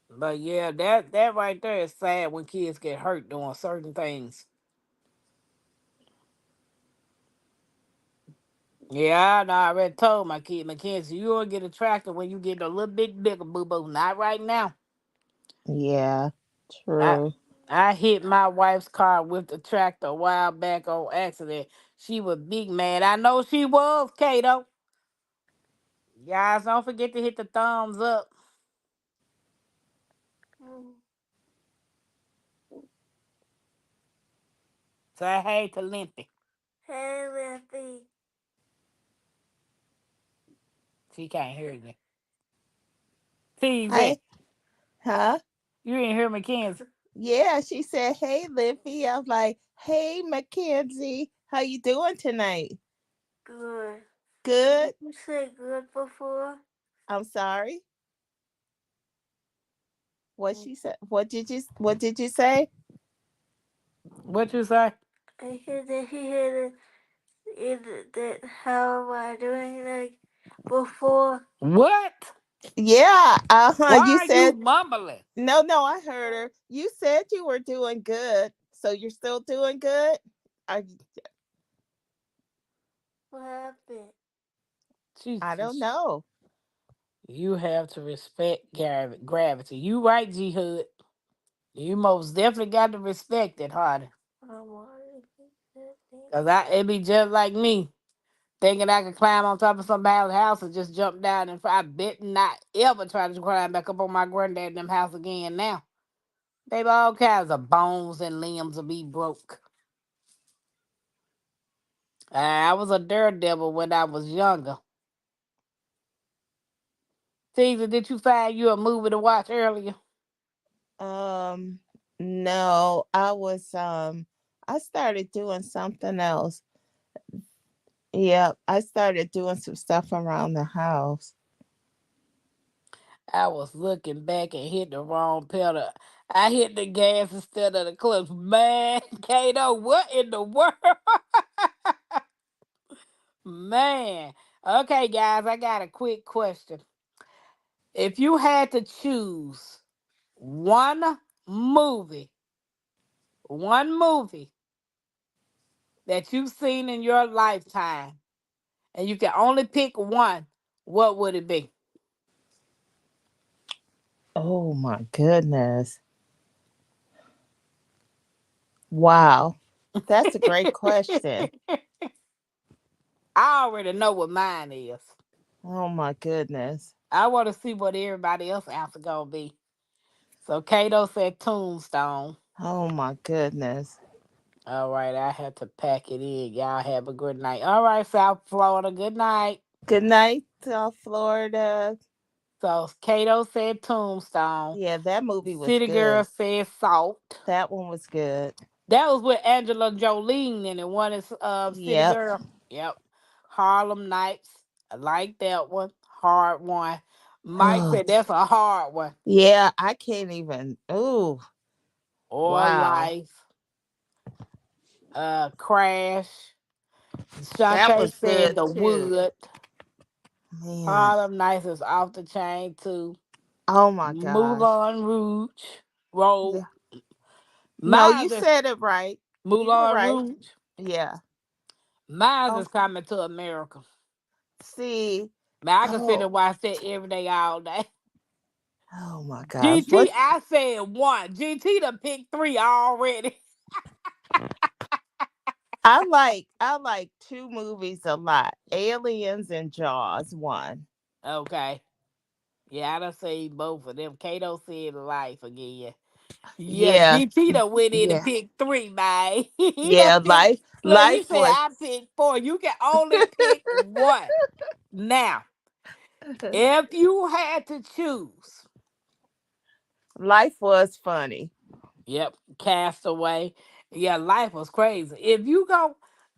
But yeah, that right there is sad when kids get hurt doing certain things. Yeah, I know. I already told my kid, Mackenzie, you gonna get a tractor when you get a little bit bigger, boo boo. Not right now. Yeah. I True. I hit my wife's car with the tractor a while back on accident. She was big mad. I know she was, Kato. Guys, don't forget to hit the thumbs up. Say hey to Limpy. Hey, Limpy. She can't hear you. Hi. TZ, Huh? you didn't hear Mackenzie. Yeah, she said, "Hey, Lippy." I was like, "Hey, Mackenzie, how you doing tonight?" Good. Good. You said good before? I'm sorry. What she said? What did you say? What you say? I hear that he had that how am I doing like before? What? Yeah. Why You are you said mumbling? no, no. I heard her. You said you were doing good, so you're still doing good. I What happened? I don't Jesus. know. You have to respect gravity. You right, G Hood. You most definitely got to respect it, harder. Cause it be just like me thinking I could climb on top of somebody's house and just jump down. And I bet not ever try to climb back up on my granddad and them house again. Now, baby, all kinds of bones and limbs will be broke. I was a daredevil when I was younger. Caesar, did you find you a movie to watch earlier? Um, no, I started doing something else. Yeah, I started doing some stuff around the house. I was looking back and hit the wrong pedal. I hit the gas instead of the clutch. Man, Kato, what in the world? Man. Okay, guys, I got a quick question. If you had to choose one movie, one movie that you've seen in your lifetime, and you can only pick one, what would it be? Oh my goodness. Wow. That's a great question. I already know what mine is. Oh my goodness. I want to see what everybody else answer gonna be. So Kato said Tombstone. Oh my goodness. All right, I had to pack it in. Y'all have a good night. All right, South Florida, good night. Good night, Florida. So Kato said Tombstone. Yeah, that movie was City Girl good. said Salt. That one was good. That was with Angela Jolene and it. One is City Yep. Girl. Yep. Harlem Nights. I like that one. Hard one. Mike Oh, said that's a hard one. yeah, I can't even. Ooh, Or wow. Life. Crash. That Shantae was said good The too. Wood. Man. Harlem Nights is off the chain too. Oh my gosh. Moulin Rouge. Road. Yeah. No, you Mine's is said it right. You were Moulin right. Rouge. Yeah. Mine's Oh, is Coming to America. see. Man, I can sit Oh, and watch that every day, all day. oh my gosh. GT, What? I said one. GT done picked three already. I like two movies a lot. Aliens and Jaws one. Okay. Yeah, I done seen both of them. Kato said Life again. Yeah, Yeah. GT done went in and Yeah. picked three, man. He done Yeah. picked, look, he Life said was I picked four. You can only pick one. Now, if you had to choose, life was funny. yep, Castaway. Yeah, Life was crazy.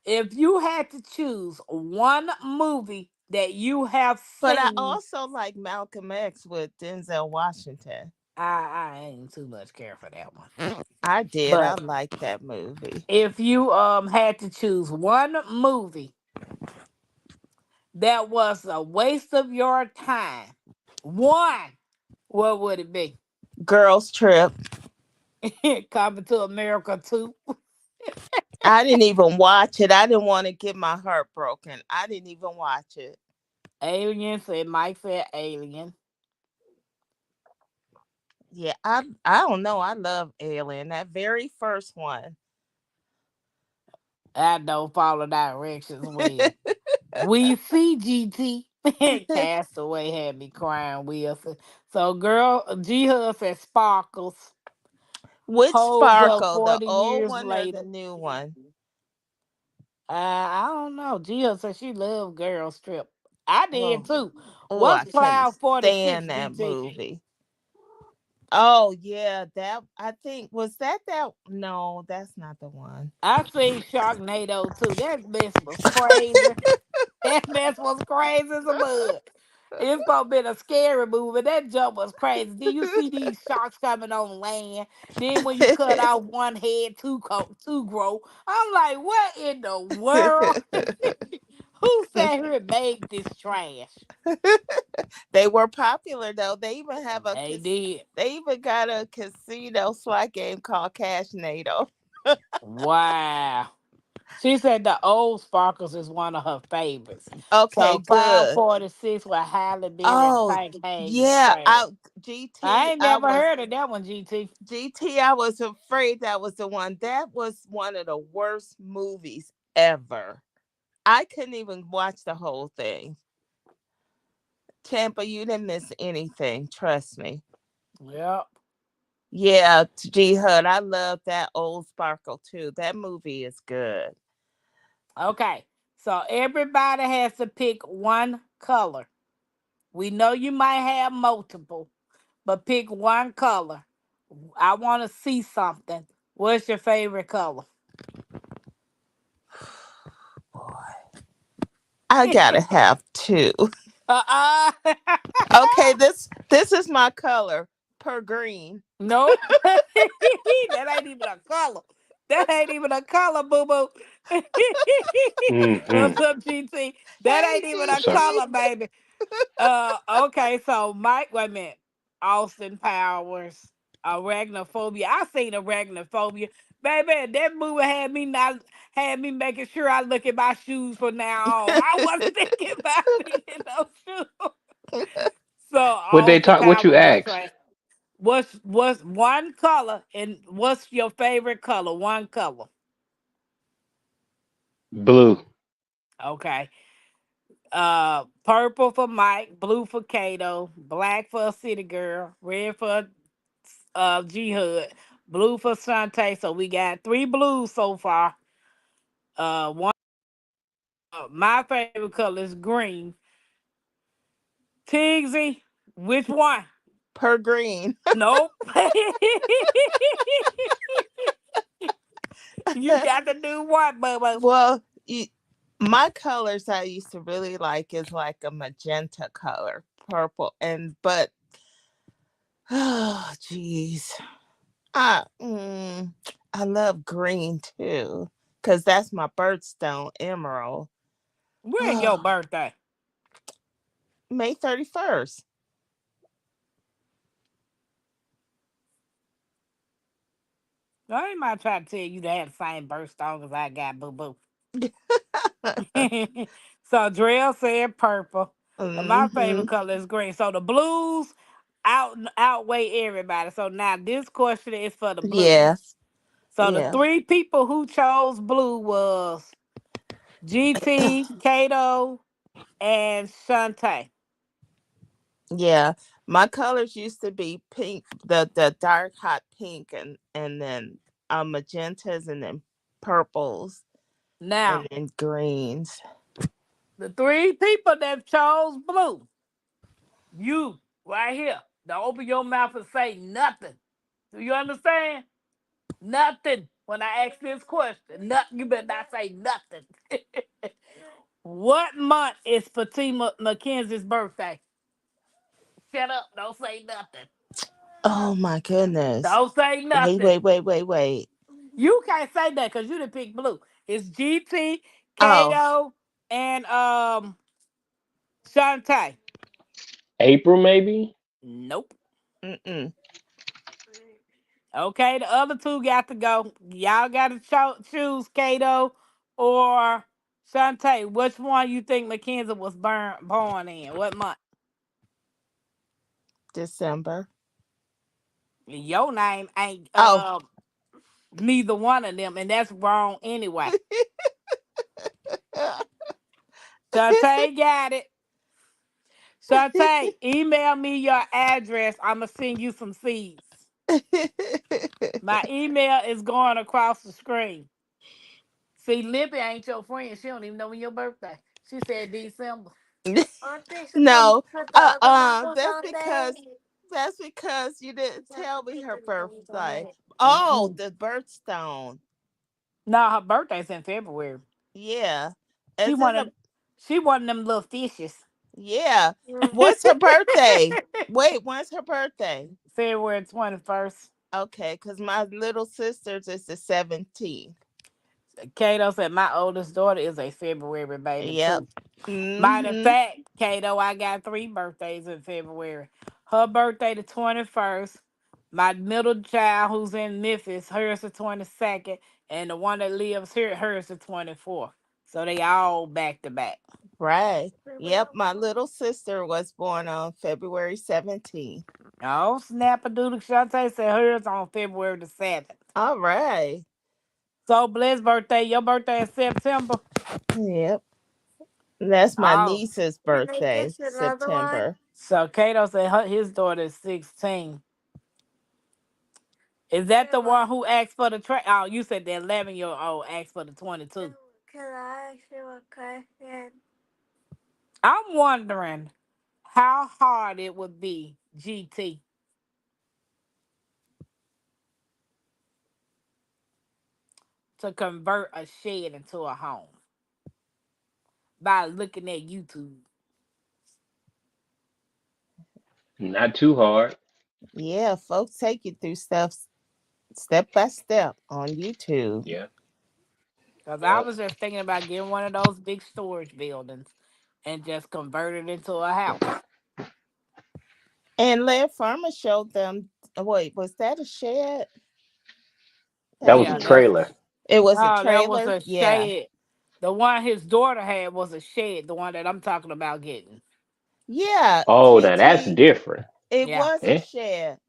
If you had to choose one movie that you have But I seen, also like Malcolm X with Denzel Washington. I ain't too much care for that one. I did. I But liked that movie. if you had to choose one movie that was a waste of your time, one, what would it be? Girls Trip. Coming to America 2. I didn't even watch it. I didn't want to get my heart broken. I didn't even watch it. Alien said Mike said Alien. Yeah, I don't know. I love Alien. That very first one. I don't follow directions well. We see GT. Castaway had me crying, Wilson. So, girl, G Hud said Sparkles. Which Holds up Sparkle, the 40 old years one or the later. new one? I don't know. G Hud said she loved Girl Strip. I did Oh, too. oh, What's I couldn't Cloud 46, stand that GT? movie. Oh yeah, that I think was that. No, that's not the one. I seen Sharknado too. That mess was crazy. That mess was crazy as a bug. It's supposed to be a scary movie. That jump was crazy. Then you see these sharks coming on land. Then when you cut off one head, two grow. I'm like, what in the world? Who sat here and made this trash? They were popular though. They did. They even got a casino slot game called Cash NATO. Wow. She said the old sparkles is one of her favorites. Okay, So good. 546 with Halle Berry and Oh, Frank Hayes yeah. trash. I GT, ain't never heard of that one, GT. I was afraid that was the one. That was one of the worst movies ever. I couldn't even watch the whole thing. Tampa, you didn't miss anything. Trust me. Yep. Yeah, G Hud. I love that old Sparkle too. That movie is good. Okay. So everybody has to pick one color. We know you might have multiple, but pick one color. I want to see something. What's your favorite color? Boy, I gotta have two. uh-uh. Okay, this is my color per green. Nope. That ain't even a color. That ain't even a color, boo boo. Mm-mm. What's up, GT? That Hey, ain't even a What's up? GT. color, baby. Okay, so Mike, wait a minute. Austin Powers, arachnophobia. I seen arachnophobia. Baby, that movie had me making sure I look at my shoes from now on. I wasn't thinking about picking those shoes. So What they Austin talk? What you Powers was asked? trash. What's one color and what's your favorite color? One color. Blue. Okay. Purple for Mike, blue for Kato, black for City Girl, red for G Hood, blue for Shantae. So we got three blues so far. One my favorite color is green. Tigsy, which one? Per green. Nope. You got to do what, Bubba? Well, my colors I used to really like is like a magenta color, purple, and but oh, jeez, I I love green too, cause that's my birthstone, emerald. When's your Oh, birthday? May 31st. I ain't might try to tell you to have the same birthstone as I got, boo boo. So Drell said purple. And my favorite Hmm. color is green. So the blues outweigh everybody. So now this question is for the blues. Yes. So the Yeah. three people who chose blue was GT, Kato, and Shantae. Yeah. My colors used to be pink, the dark hot pink, and then magentas, and then purples, and Now, then greens. the three people that chose blue, you right here. Don't open your mouth and say nothing. Do you understand? Nothing. When I ask this question, nothing. You better not say nothing. What month is Fatima McKenzie's birthday? Shut up. Don't say nothing. Oh my goodness. Don't say Wait, nothing. wait, wait, wait, wait. You can't say that because you didn't pick blue. It's GT, Oh, Kato, and Shantae. April maybe. Nope. mm-mm. Okay, the other two got to go. Y'all got to choose Kato or Shantae. Which one you think Mackenzie was born in? What month? December. Your name ain't Oh. neither one of them, and that's wrong anyway. Shantae got it. Shantae, email me your address. I'ma send you some seeds. My email is going across the screen. See, Lippy ain't your friend. She don't even know when your birthday. She said December. Aren't they supposed No. to talk about on That's Sunday? because you didn't tell me her birthday. Oh, the birthstone. No, her birthday's in February. Yeah. She Is it a wanted she one of them little fishes. yeah. What's her birthday? Wait, when's her birthday? February 21st. Okay, because my little sister's is the 17th. Kato said my oldest daughter is a February baby Yep. too. Matter of Mm-hmm. fact, Kato, I got three birthdays in February. Her birthday the 21st. My middle child who's in Memphis, hers the 22nd. and the one that lives here, hers the 24th. So they all back to back. Right. Yep. My little sister was born on February 17th. Oh, snap a doodle. Shantae said hers on February the 7th. All right. So, Bless birthday, your birthday is September. Yep. That's my Oh, niece's birthday, September. so Kato said his daughter is 16. Is that the one who asked for the Oh, you said the 11-year-old asked for the 22. Can I ask you a question? I'm wondering how hard it would be, GT, to convert a shed into a home by looking at YouTube. Not too hard. Yeah, folks take you through stuff step by step on YouTube. Yeah. Because I Yep. was just thinking about getting one of those big storage buildings and just convert it into a house. And Laird Farmer showed them. Wait, was that a shed That that was a Yeah, he? that's trailer. It was a no, that was trailer. a Yeah, shed. The one his daughter had was a shed, the one that I'm talking about getting. yeah. Oh, now that's GT. different. It Yeah. was a Eh? shed.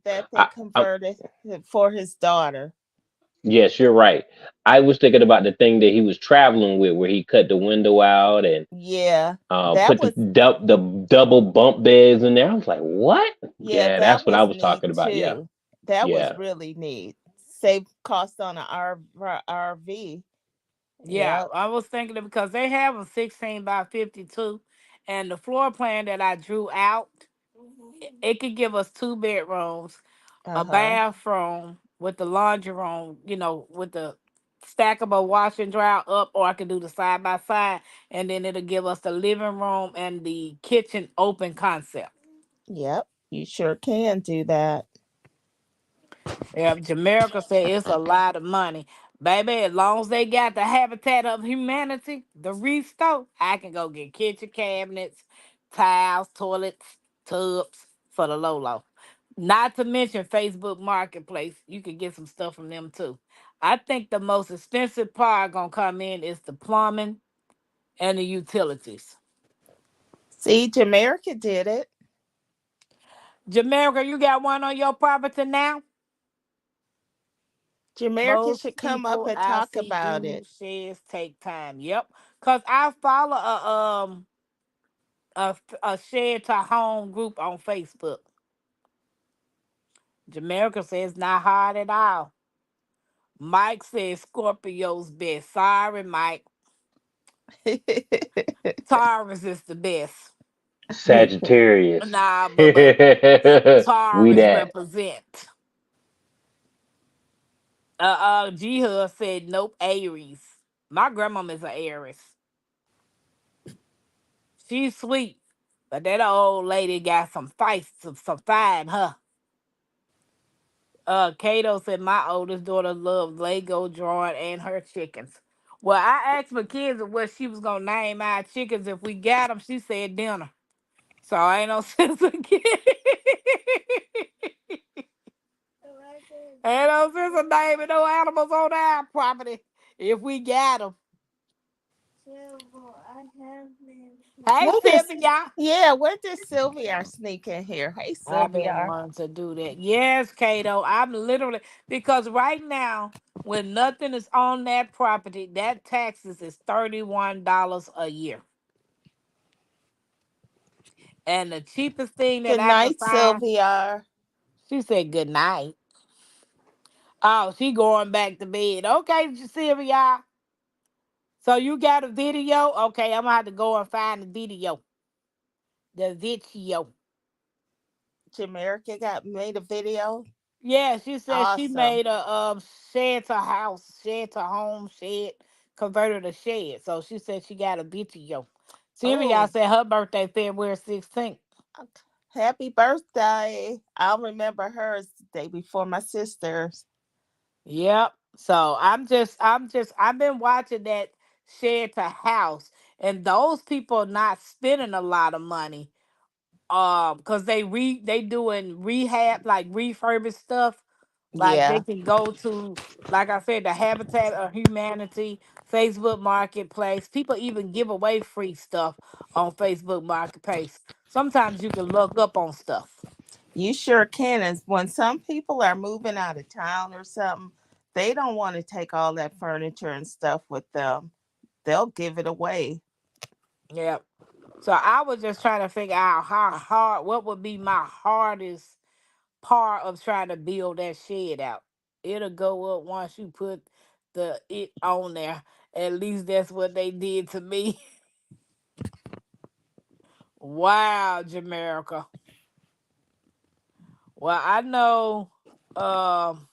That they I, converted for his daughter. yes, you're right. I was thinking about the thing that he was traveling with, where he cut the window out and Yeah, that put the was. the double bump beds in there. I was like, what? Yeah, Yeah, that that's what I was was neat talking about. Yeah, too. That was yeah. really neat. Save cost on an RV. Yeah. Yep. I was thinking it because they have a 16 by 52, and the floor plan that I drew out, it could give us 2 bedrooms, Uh a huh. bathroom with the laundry room, with the stackable wash and dry up, or I could do the side by side, and then it'll give us the living room and the kitchen open concept. Yep. You sure can do that. Yeah, Jamaica said it's a lot of money. Baby, as long as they got the Habitat of Humanity, the restore, I can go get kitchen cabinets, tiles, toilets, tubs for the low low. Not to mention Facebook Marketplace. You can get some stuff from them too. I think the most expensive part gonna come in is the plumbing and the utilities. See, Jamaica did it. Jamaica, you got one on your property now? Jamaica Most should come up people and I talk see about do it. shares take time. Yep, cause I follow a share to home group on Facebook. Jamaica says not hard at all. Mike says Scorpio's best. Sorry, Mike. Taurus is the best. Sagittarius. Nah, We but Taurus that. represent. Jihad said nope, Aries. My grandmama is an Aries. She's sweet, but that old lady got some fight, some fire in her. Kato said my oldest daughter loves Lego drawing and her chickens. Well, I asked my kids what she was gonna name our chickens if we got them. She said dinner. So I ain't no sense of kid. Ain't no sense of naming no animals on our property if we got them. Hey, What is? Sylvia. Yeah, where did Sylvia sneak in here? Hey, I've been Sylvia. wanting to do that. Yes, Kato. I'm literally because right now, when nothing is on that property, that taxes is $31 a year. And the cheapest thing that Good I could night, find, Sylvia. she said good night. Oh, she going back to bed. Okay, Sylvia. So you got a video? Okay, I'm gonna have to go and find the video. The video. Jamaica got made a video. Yeah, she said she Awesome. made a shed to house, shed to home, shed converted a shed. So she said she got a video. Sylvia Oh, said her birthday February 16th. happy birthday. I'll remember hers the day before my sister's. Yep. So I've been watching that shed to house, and those people not spending a lot of money. Because they doing rehab, like refurbished stuff Like they Yeah. can go to, like I said, the Habitat of Humanity, Facebook Marketplace. People even give away free stuff on Facebook Marketplace. Sometimes you can look up on stuff. You sure can. And when some people are moving out of town or something, they don't want to take all that furniture and stuff with them. They'll give it away. Yeah. So I was just trying to figure out how hard, what would be my hardest part of trying to build that shed out. It'll go up once you put the it on there. At least that's what they did to me. Wow, Jamaica. Well, I know. Um,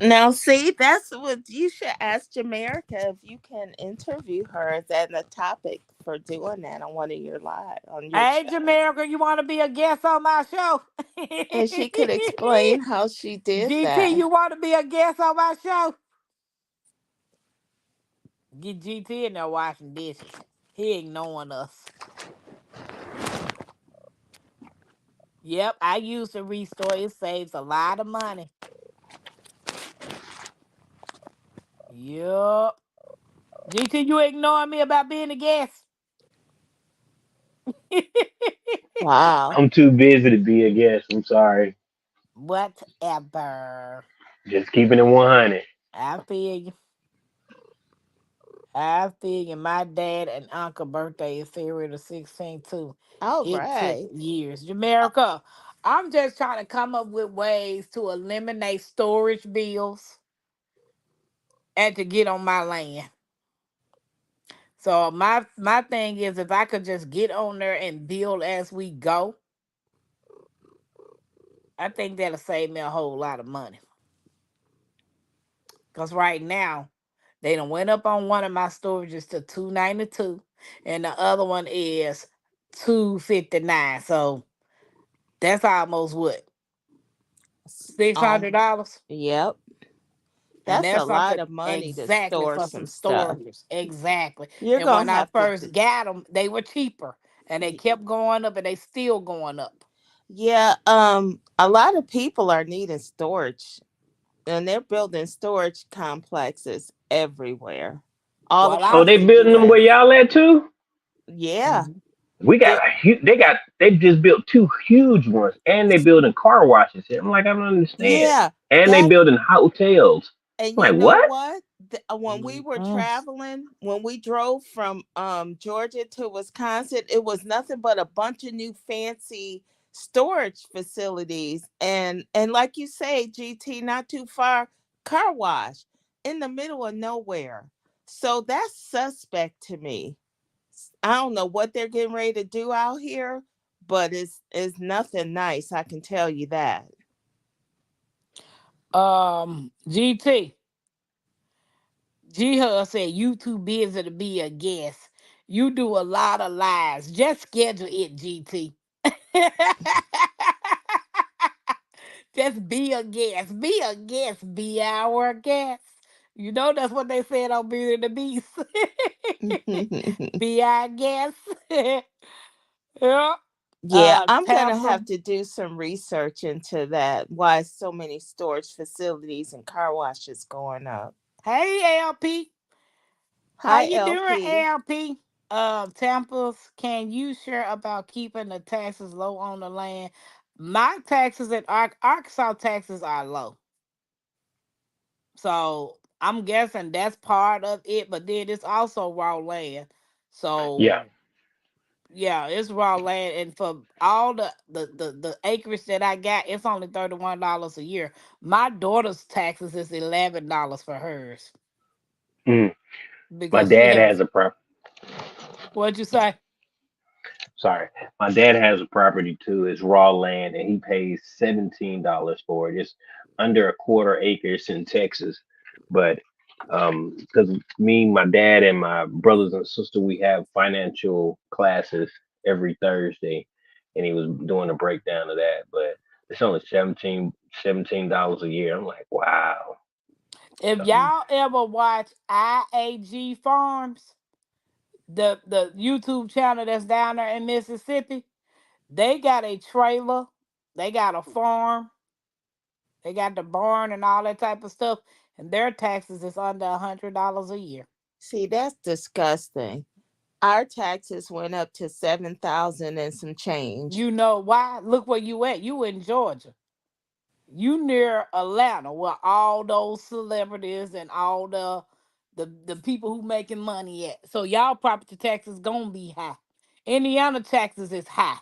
Now, see, that's what you should ask Jamaica if you can interview her as a topic for doing that on one of your live on your hey, show. Jamaica, you want to be a guest on my show? And she could explain how she did GT, that. you want to be a guest on my show? Get GT in there washing dishes. He ignoring us. Yep, I use the restore. It saves a lot of money. Yep. GT, you ignoring me about being a guest? Wow. I'm too busy to be a guest. I'm sorry. Whatever. Just keeping it 100. I feel you. I feel you. My dad and uncle birthday is February the 16th too. All It took right. years. Jamaica, I'm just trying to come up with ways to eliminate storage bills and to get on my land. So my thing is if I could just get on there and build as we go, I think that'll save me a whole lot of money. Cause right now, they done went up on one of my storages to 292, and the other one is 259. So that's almost what, six Um, hundred dollars, yep. and That's a that's lot something of money to exactly store for some some stuff. storage. Exactly. You're And when gonna I have to first got them, they were cheaper, and they kept going up, and they still going up. yeah, a lot of people are needing storage and they're building storage complexes everywhere all Well, I Oh, across they the building them where US. y'all at too? Yeah. Mhm. We got The, they just built two huge ones, and they building car washes here. I'm like, I don't understand. yeah, And they that building hotels. and I'm you like, know what? what? When we were Mhm. traveling, when we drove from Georgia to Wisconsin, it was nothing but a bunch of new fancy storage facilities and like you say, GT, not too far, car wash in the middle of nowhere. So that's suspect to me. I don't know what they're getting ready to do out here, but it's nothing nice, I can tell you that. GT. G Hub said you too busy to be a guest. You do a lot of lives. Just schedule it, GT. Just be a guest. Be a guest. Be our guest. You know that's what they said on Beauty and the Beast. Be our guest. Yeah. Yeah, I'm gonna Tampa. have to do some research into that. Why so many storage facilities and car washes going up? Hey LP. How Hi, you doing, LP. LP? Tampa's, can you share about keeping the taxes low on the land? My taxes in Arkansas taxes are low. So I'm guessing that's part of it, but then it's also raw land. Yeah. So yeah, it's raw land, and for all the acreage that I got, it's only $31 a year. My daughter's taxes is $11 for hers Mm. My because she dad has. has a prop. What'd you say? Sorry, my dad has a property too. It's raw land, and he pays $17 for it. It's under a quarter acres in Texas, but because me, my dad, and my brothers and sister, we have financial classes every Thursday, and he was doing a breakdown of that. But it's only $17 a year. I'm like, wow. If So y'all ever watch IAG Farms, the YouTube channel that's down there in Mississippi, they got a trailer, they got a farm, They got the barn and all that type of stuff, and their taxes is under $100 a year. See, that's disgusting. Our taxes went up to 7,000 and some change. You know why? Look where you at. You in Georgia. You near Atlanta, where all those celebrities and all the people who making money at. So y'all property taxes gonna be high. Indiana taxes is high.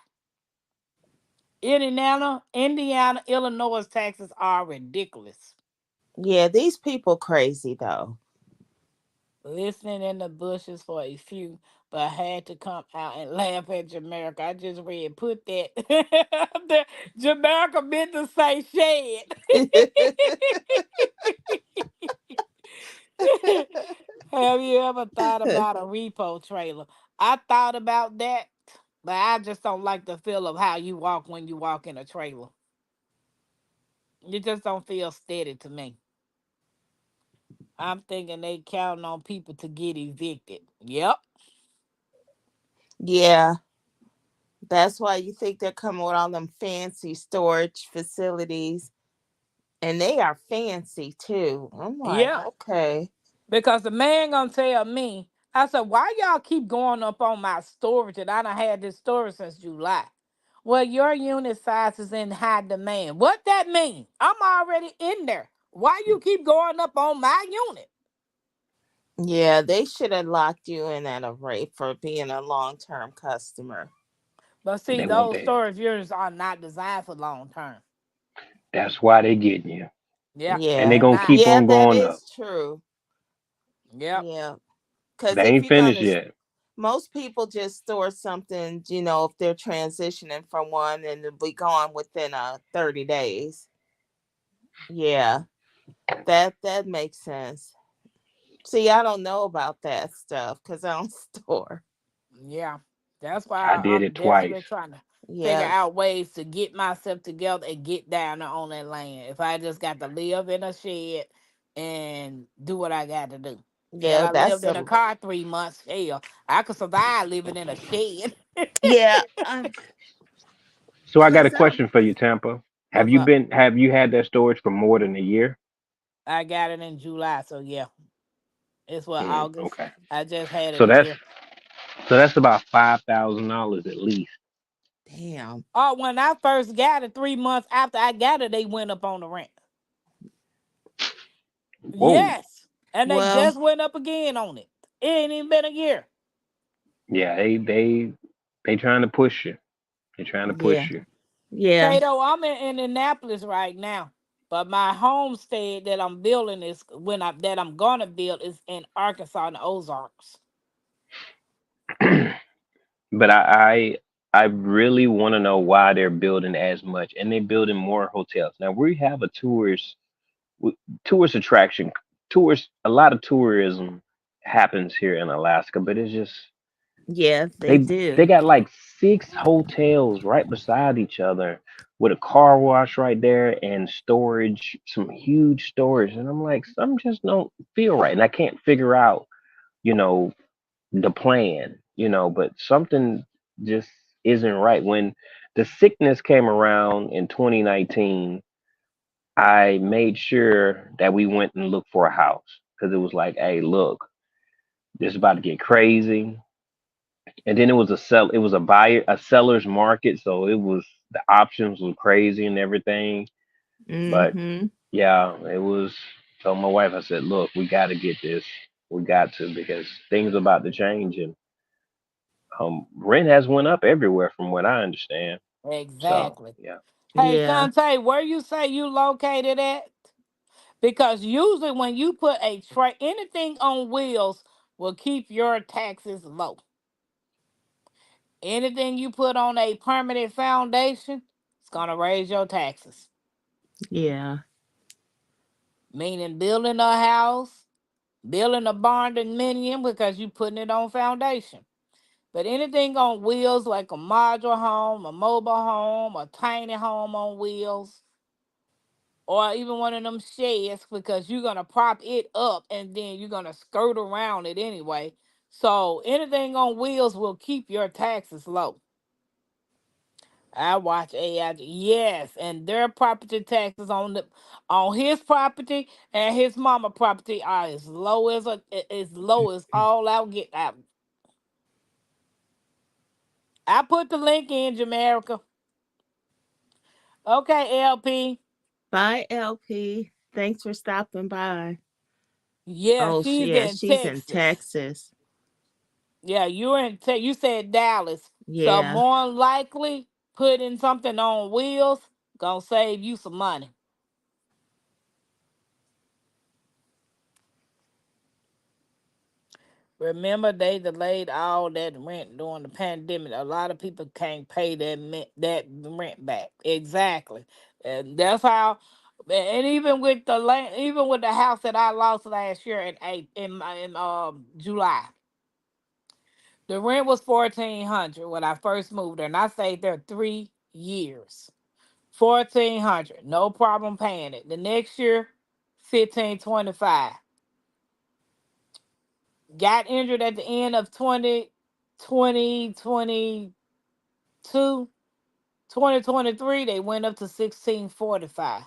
Indiana, Illinois taxes are ridiculous. Yeah, these people crazy though. Listening in the bushes for a few, but I had to come out and laugh at Jamaica. I just read, put that. the, Jamaica meant to say shed. Have you ever thought about a repo trailer? I thought about that, but I just don't like the feel of how you walk when you walk in a trailer. You just don't feel steady to me. I'm thinking they counting on people to get evicted. Yep. Yeah, that's why you think they're coming with all them fancy storage facilities. And they are fancy too. I'm like, Yep. okay. Because the man gonna tell me, I said, why y'all keep going up on my storage? And I done had this storage since July. Well, your unit size is in high demand. What that mean? I'm already in there. Why you keep going up on my unit? Yeah, they should have locked you in at a rate for being a long term customer. But see, They want those that. storage units are not designed for long term. That's why they getting you, Yeah, and they Yeah. they're gonna not. keep Yeah, on that going up. is true. Yep. Yeah. Because They if ain't you're finished going to, yet. most people just store something, if they're transitioning from one and it'll be gone within 30 days. Yeah, that makes sense. See, I don't know about that stuff because I don't store. Yeah. That's I why did I'm it twice. definitely trying to figure Yeah. out ways to get myself together and get down there on that land. If I just got to live in a shed and do what I got to do. If Yeah, I lived that's in a a, car 3 months, hell, I could survive living in a shed. yeah. So I got a Cause I'm, question for you, Tampa. what's up? Have you had that storage for more than a year? I got it in July, so yeah. It's what, August? Okay. I just had it So a that's year. so that's about $5,000 at least. Damn. Oh, when I first got it, 3 months after I got it, they went up on the rent. Whoa. Yes. And they Well, just went up again on it. It ain't even been a year. Yeah, they trying to push you. They trying to yeah. push you. Yeah. Kato, I'm in Indianapolis right now, but my homestead that I'm building is that I'm gonna build is in Arkansas in the Ozarks. But I really want to know why they're building as much, and they're building more hotels. Now we have a tourist attraction. Tourist A lot of tourism happens here in Alaska, but it's just Yeah, they they do. they got like 6 hotels right beside each other with a car wash right there and storage, some huge storage, and I'm like, some just don't feel right, and I can't figure out, you know, the plan, but something just isn't right. When the sickness came around in 2019, I made sure that we went and looked for a house because it was like, hey, look, this is about to get crazy. And then it was a seller's market, so it was the options were crazy and everything. But Mm-hmm. yeah, it was. Told my wife, I said, look, we got to get this. We got to because things are about to change, and rent has went up everywhere from what I understand. So Exactly. yeah. Hey, Yeah. Shantae, where you say you located at? Because usually when you put anything on wheels will keep your taxes low. Anything you put on a permanent foundation, it's gonna raise your taxes. Yeah. Meaning building a house, building a barn dominium because you putting it on foundation. But anything on wheels like a modular home, a mobile home, a tiny home on wheels, or even one of them sheds because you're gonna prop it up and then you're gonna skirt around it anyway. So anything on wheels will keep your taxes low. I watch AI. Yes, and their property taxes on his property and his mama property are as low as all out get out. I put the link in, Jamaica. Okay, LP. Bye, LP. Thanks for stopping by. Yeah, Oh, she's yeah, in she's in Texas. Texas. Yeah, you said Dallas. So Yeah. more than likely putting something on wheels gonna save you some money. Remember, they delayed all that rent during the pandemic. A lot of people can't pay that rent back. Exactly, and that's how. And even with the land, even with the house that I lost last year in July, the rent was 1,400 when I first moved there, and I stayed there 3 years. 1,400, no problem paying it. The next year, 1,525. Got injured at the end of 2022, 2023. They went up to 1,645.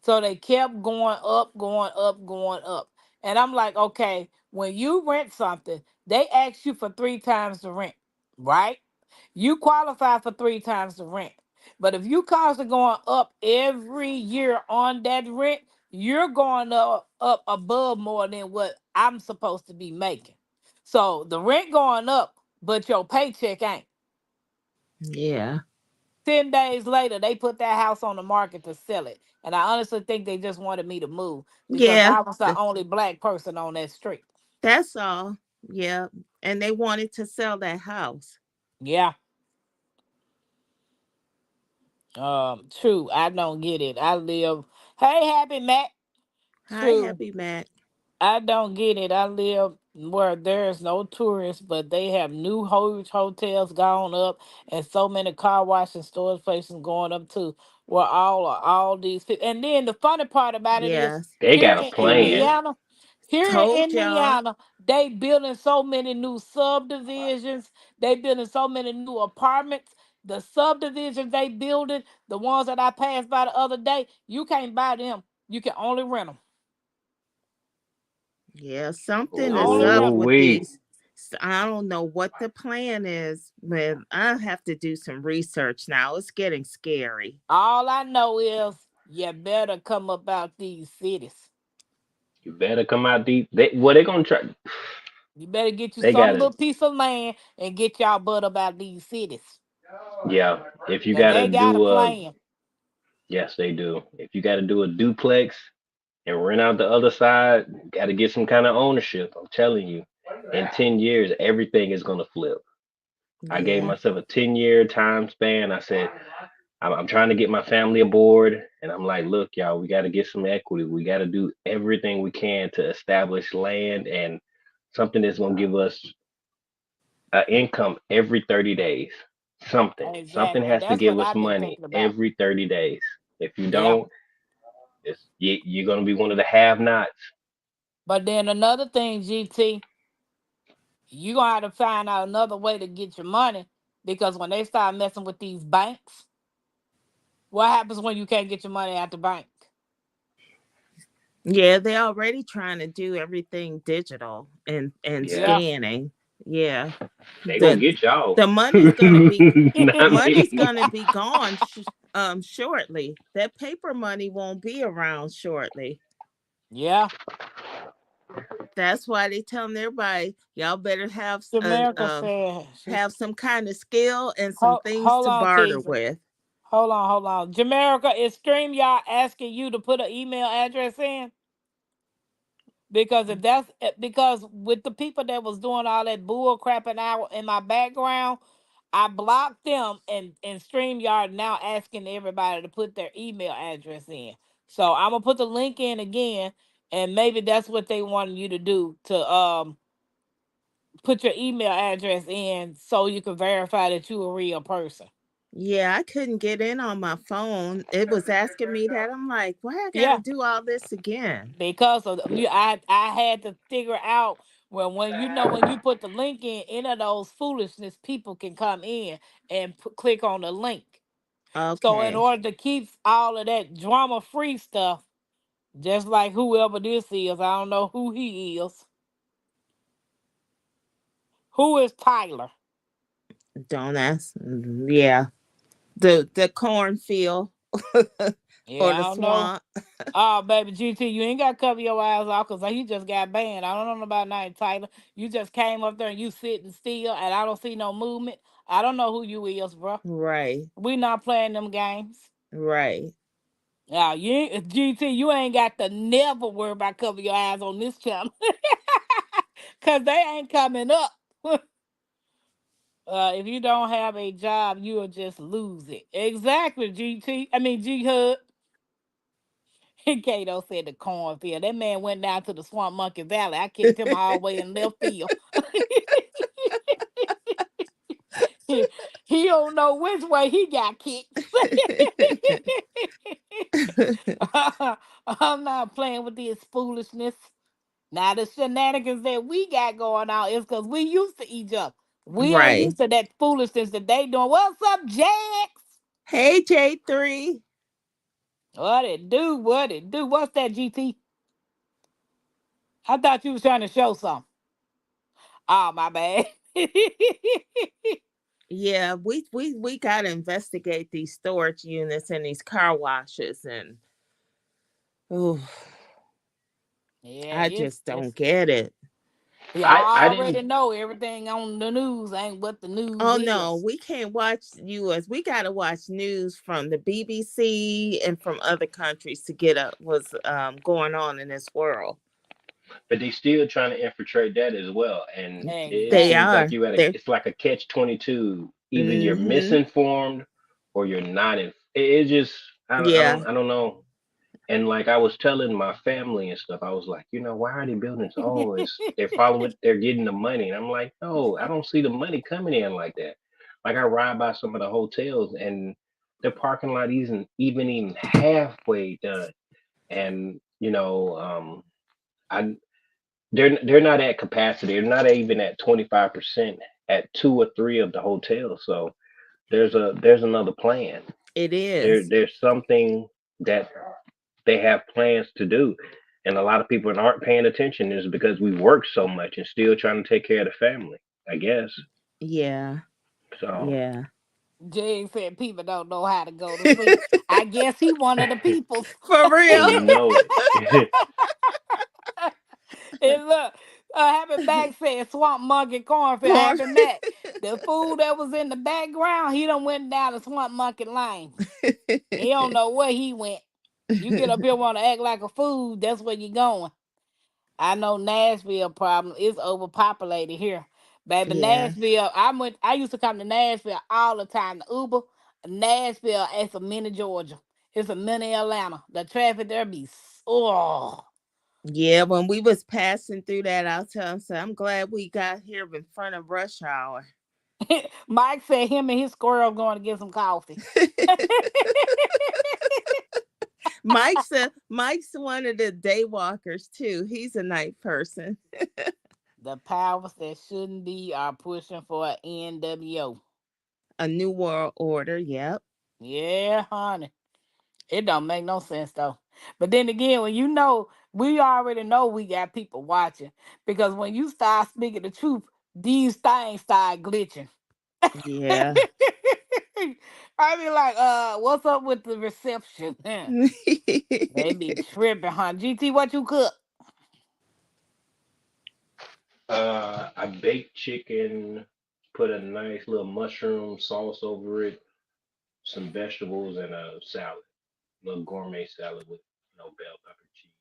So they kept going up, going up, going up. And I'm like, okay, when you rent something, they ask you for three times the rent, right? You qualify for three times the rent. But if you constantly going up every year on that rent, you're going up above more than what I'm supposed to be making. So the rent going up, but your paycheck ain't. Yeah. 10 days later, they put that house on the market to sell it. And I honestly think they just wanted me to move because Yeah. I was the only black person on that street. That's all. Yeah. And they wanted to sell that house. Yeah. True. I don't get it. I live. Hey, Happy Matt. Hi, True. Happy Mac. I don't get it. I live where there's no tourists, but they have new huge hotels gone up, and so many car wash and storage places going up too. Where all these people, and then the funny part about it is Yes. They here got a in plan. See? Indiana, here Told in y'all. Indiana, they building so many new subdivisions. They building so many new apartments. The subdivisions they building, the ones that I passed by the other day, you can't buy them. You can only rent them. Yeah, something is Only up rent 'em. Oh with wait, these. I don't know what the plan is, but I have to do some research now. It's getting scary. All I know is you better come about these cities. you better come out deep. They gonna try. You better get you They some gotta. little piece of land and get y'all butt about these cities. Yeah, if you And gotta they got a do a plan. yes, they do. If you gotta do a duplex and rent out the other side, gotta get some kind of ownership. I'm telling you, in 10 years, everything is gonna flip. I gave Yeah. myself a 10-year time span. I said, I'm trying to get my family aboard. And I'm like, look, y'all, we got to get some equity. We got to do everything we can to establish land and something that's going to give us an income every 30 days. Something Exactly. has to That's give what us I've been money thinking about. every 30 days. If you Yeah. don't, you're going to be one of the have nots. But then another thing, GT, you gonna have to find out another way to get your money because when they start messing with these banks, what happens when you can't get your money out the bank? Yeah, they're already trying to do everything digital and Yeah, Yeah. scanning. Yeah. they going The to get y'all. the Not money's me. gonna be gone shortly. That paper money won't be around shortly. Yeah. That's why they telling everybody y'all better Jamaica said have some kind of skill and some things hold to on, barter Keezy. with. Hold on. Jamaica, is StreamYard asking you to put an email address in? Because if that's because with the people that was doing all that bull crapping out in my background, I blocked them and StreamYard now asking everybody to put their email address in. So I'm gonna put the link in again, and maybe that's what they wanted you to do to put your email address in so you can verify that you a real person. Yeah, I couldn't get in on my phone. It was asking me that. I'm like, why I gotta Yeah, do all this again? because of I had to figure out Well, when you put the link in, any of those foolishness, people can come in and click on the link. So in Okay. order to keep all of that drama free stuff, just like whoever this is, I don't know who he is. Who is Tyler? Don't ask. Yeah. The cornfield or Yeah, the I don't know. swamp. Oh, baby GT, you ain't got to cover your eyes off because he just got banned. I don't know about nothing, Tyler. You just came up there and you sitting still, and I don't see no movement. I don't know who you is, bro. Right. We not playing them games. Right. Now, GT, you ain't got to never worry about cover your eyes on this channel. Because they ain't coming up. If you don't have a job, you'll just lose it. Exactly, GT. I mean, G Hud. Kato said the cornfield. That man went down to the Swamp Monkey Valley. I kicked him all the way in left field. He don't know which way he got kicked. I'm not playing with this foolishness. Now the shenanigans that we got going on is because we used to each other. We ain't Right. used to that foolishness that they doing. What's up, Jax? Hey, J3. What it do? What it do? What's that, GT? I thought you was trying to show something. Oh, my bad. Yeah, we gotta investigate these storage units and these car washes, and oh, Yeah, I it's just it's don't get it. yeah, I I already didn't, know everything on the news ain't what the news Oh no, is. we can't watch US. We gotta watch news from the BBC and from other countries to get up what's going on in this world. but they still trying to infiltrate that as well. And it They seems Exactly. like are. you at a, They're it's like a catch 22. Either you're mm-hmm. misinformed or you're not. It just, Yeah. I don't know. And like I was telling my family and stuff, I was like, why are they building this? Oh, they're following what they're getting the money. And I'm like, no, I don't see the money coming in like that. Like I ride by some of the hotels and the parking lot isn't even halfway done. And I they're not at capacity. They're not even at 25% at two or three of the hotels. So there's another plan. It There is. there's something that they have plans to do. And a lot of people aren't paying attention is because we work so much and still trying to take care of the family, I guess. Yeah. So Yeah. Jay said people don't know how to go to sleep. I guess he one of the peoples. For real. and you know it. And look, Happy Mac said Swamp Monkey Cornfield. Corn. Happy Mac, the fool that was in the background, he done went down the Swamp Monkey lane. He don't know where he went. You get up here want to act like a fool, that's where you going. I know Nashville problem is overpopulated here. Baby, Yeah. Nashville, I used to come to Nashville all the time. The Uber, Nashville, it's a mini Georgia. It's a mini Atlanta. The traffic there be oh. Yeah, when we was passing through that, I'll tell him, so I'm glad we got here in front of rush hour. Mike said him and his squirrel going to get some coffee. Mike's one of the day walkers too. He's a night person. The powers that shouldn't be are pushing for an NWO. A new world order. Yep. Yeah, honey. It don't make no sense though. But then again, when you know, we already know we got people watching. Because when you start speaking the truth, these things start glitching. Yeah. I be like, what's up with the reception? They be tripping, huh? GT, what you cook? I baked chicken, put a nice little mushroom sauce over it, some vegetables, and a salad, little gourmet salad with bell pepper, cheese,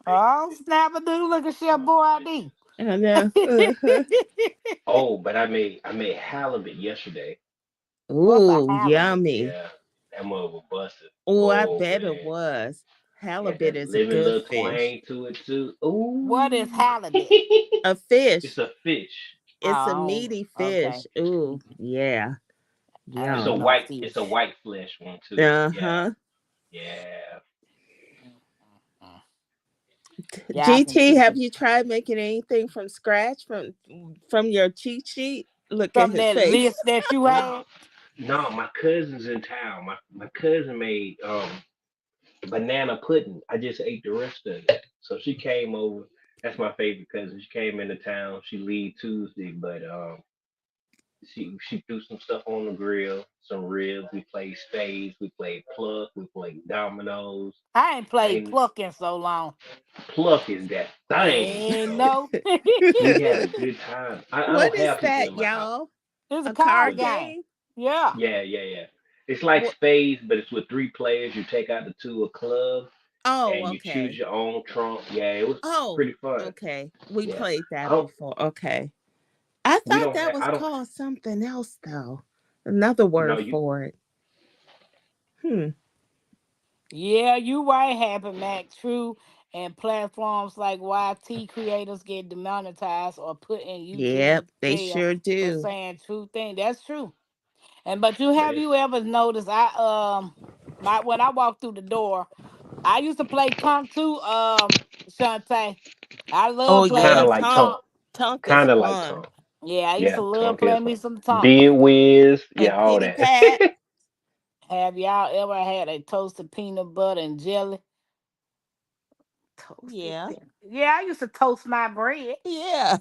bacon, Oh, snap a doodle, look at Chef oh, Boyardee. delicious. I know. Uh-huh. Oh, but I made halibut yesterday. What's a Ooh, halibut? yummy. Yeah, that mother was busted. Oh, I Oh bet it man, was. had Halibut that is a living good little fish. twang to it too. What is Ooh, halibut? A it's fish. a fish. It's a Oh, meaty okay. fish. Ooh, yeah. I It's a love Yum. no white, it's a fish. white flesh one too. Yeah, Uh-huh. yeah. Mm-mm-mm. Y'all can GT, keep have it. you tried making anything from scratch from your cheat sheet? Look at From his that face. list that you No, had. no, my cousin's in town. My cousin made banana pudding. I just ate the rest of it. So she came over. That's my favorite cousin. She came into town. She leave Tuesday, but she threw some stuff on the grill, some ribs. We played spades. We played pluck. We played dominoes. I ain't played And pluck in so long. pluck is that thing. And no. We had a good time. I What don't is have people in that, my house. y'all? It's a A card card What's game. game? Yeah. yeah. It's like What? spades, but it's with three players. You take out the two of clubs Oh, and you choose okay. your own trump. Yeah, it was Oh, pretty fun. okay. We Yeah. played I that don't before. Okay. I we thought don't that have was I don't called something else though. Another no word you for it. Hmm. Yeah, you right, Happy Mac. True. And platforms like YT creators get demonetized or put in YouTube Yep, in they jail sure for do. saying true thing. That's true. And but you but have it's you ever noticed my when I walked through the door, I used to play tonk too, Shantae. I Oh love playing kinda yeah, me some like tonk. tongue. tonk. Tonk is Kinda like fun. tongue. Yeah, I used to Yeah, love tongue is playing me fun. some tonk. Bid whiz, And yeah, all Pitty that. Pat. Have y'all ever had a toasted peanut butter and jelly? Toasted Yeah. peanut. Yeah, I used to toast my bread. Yeah.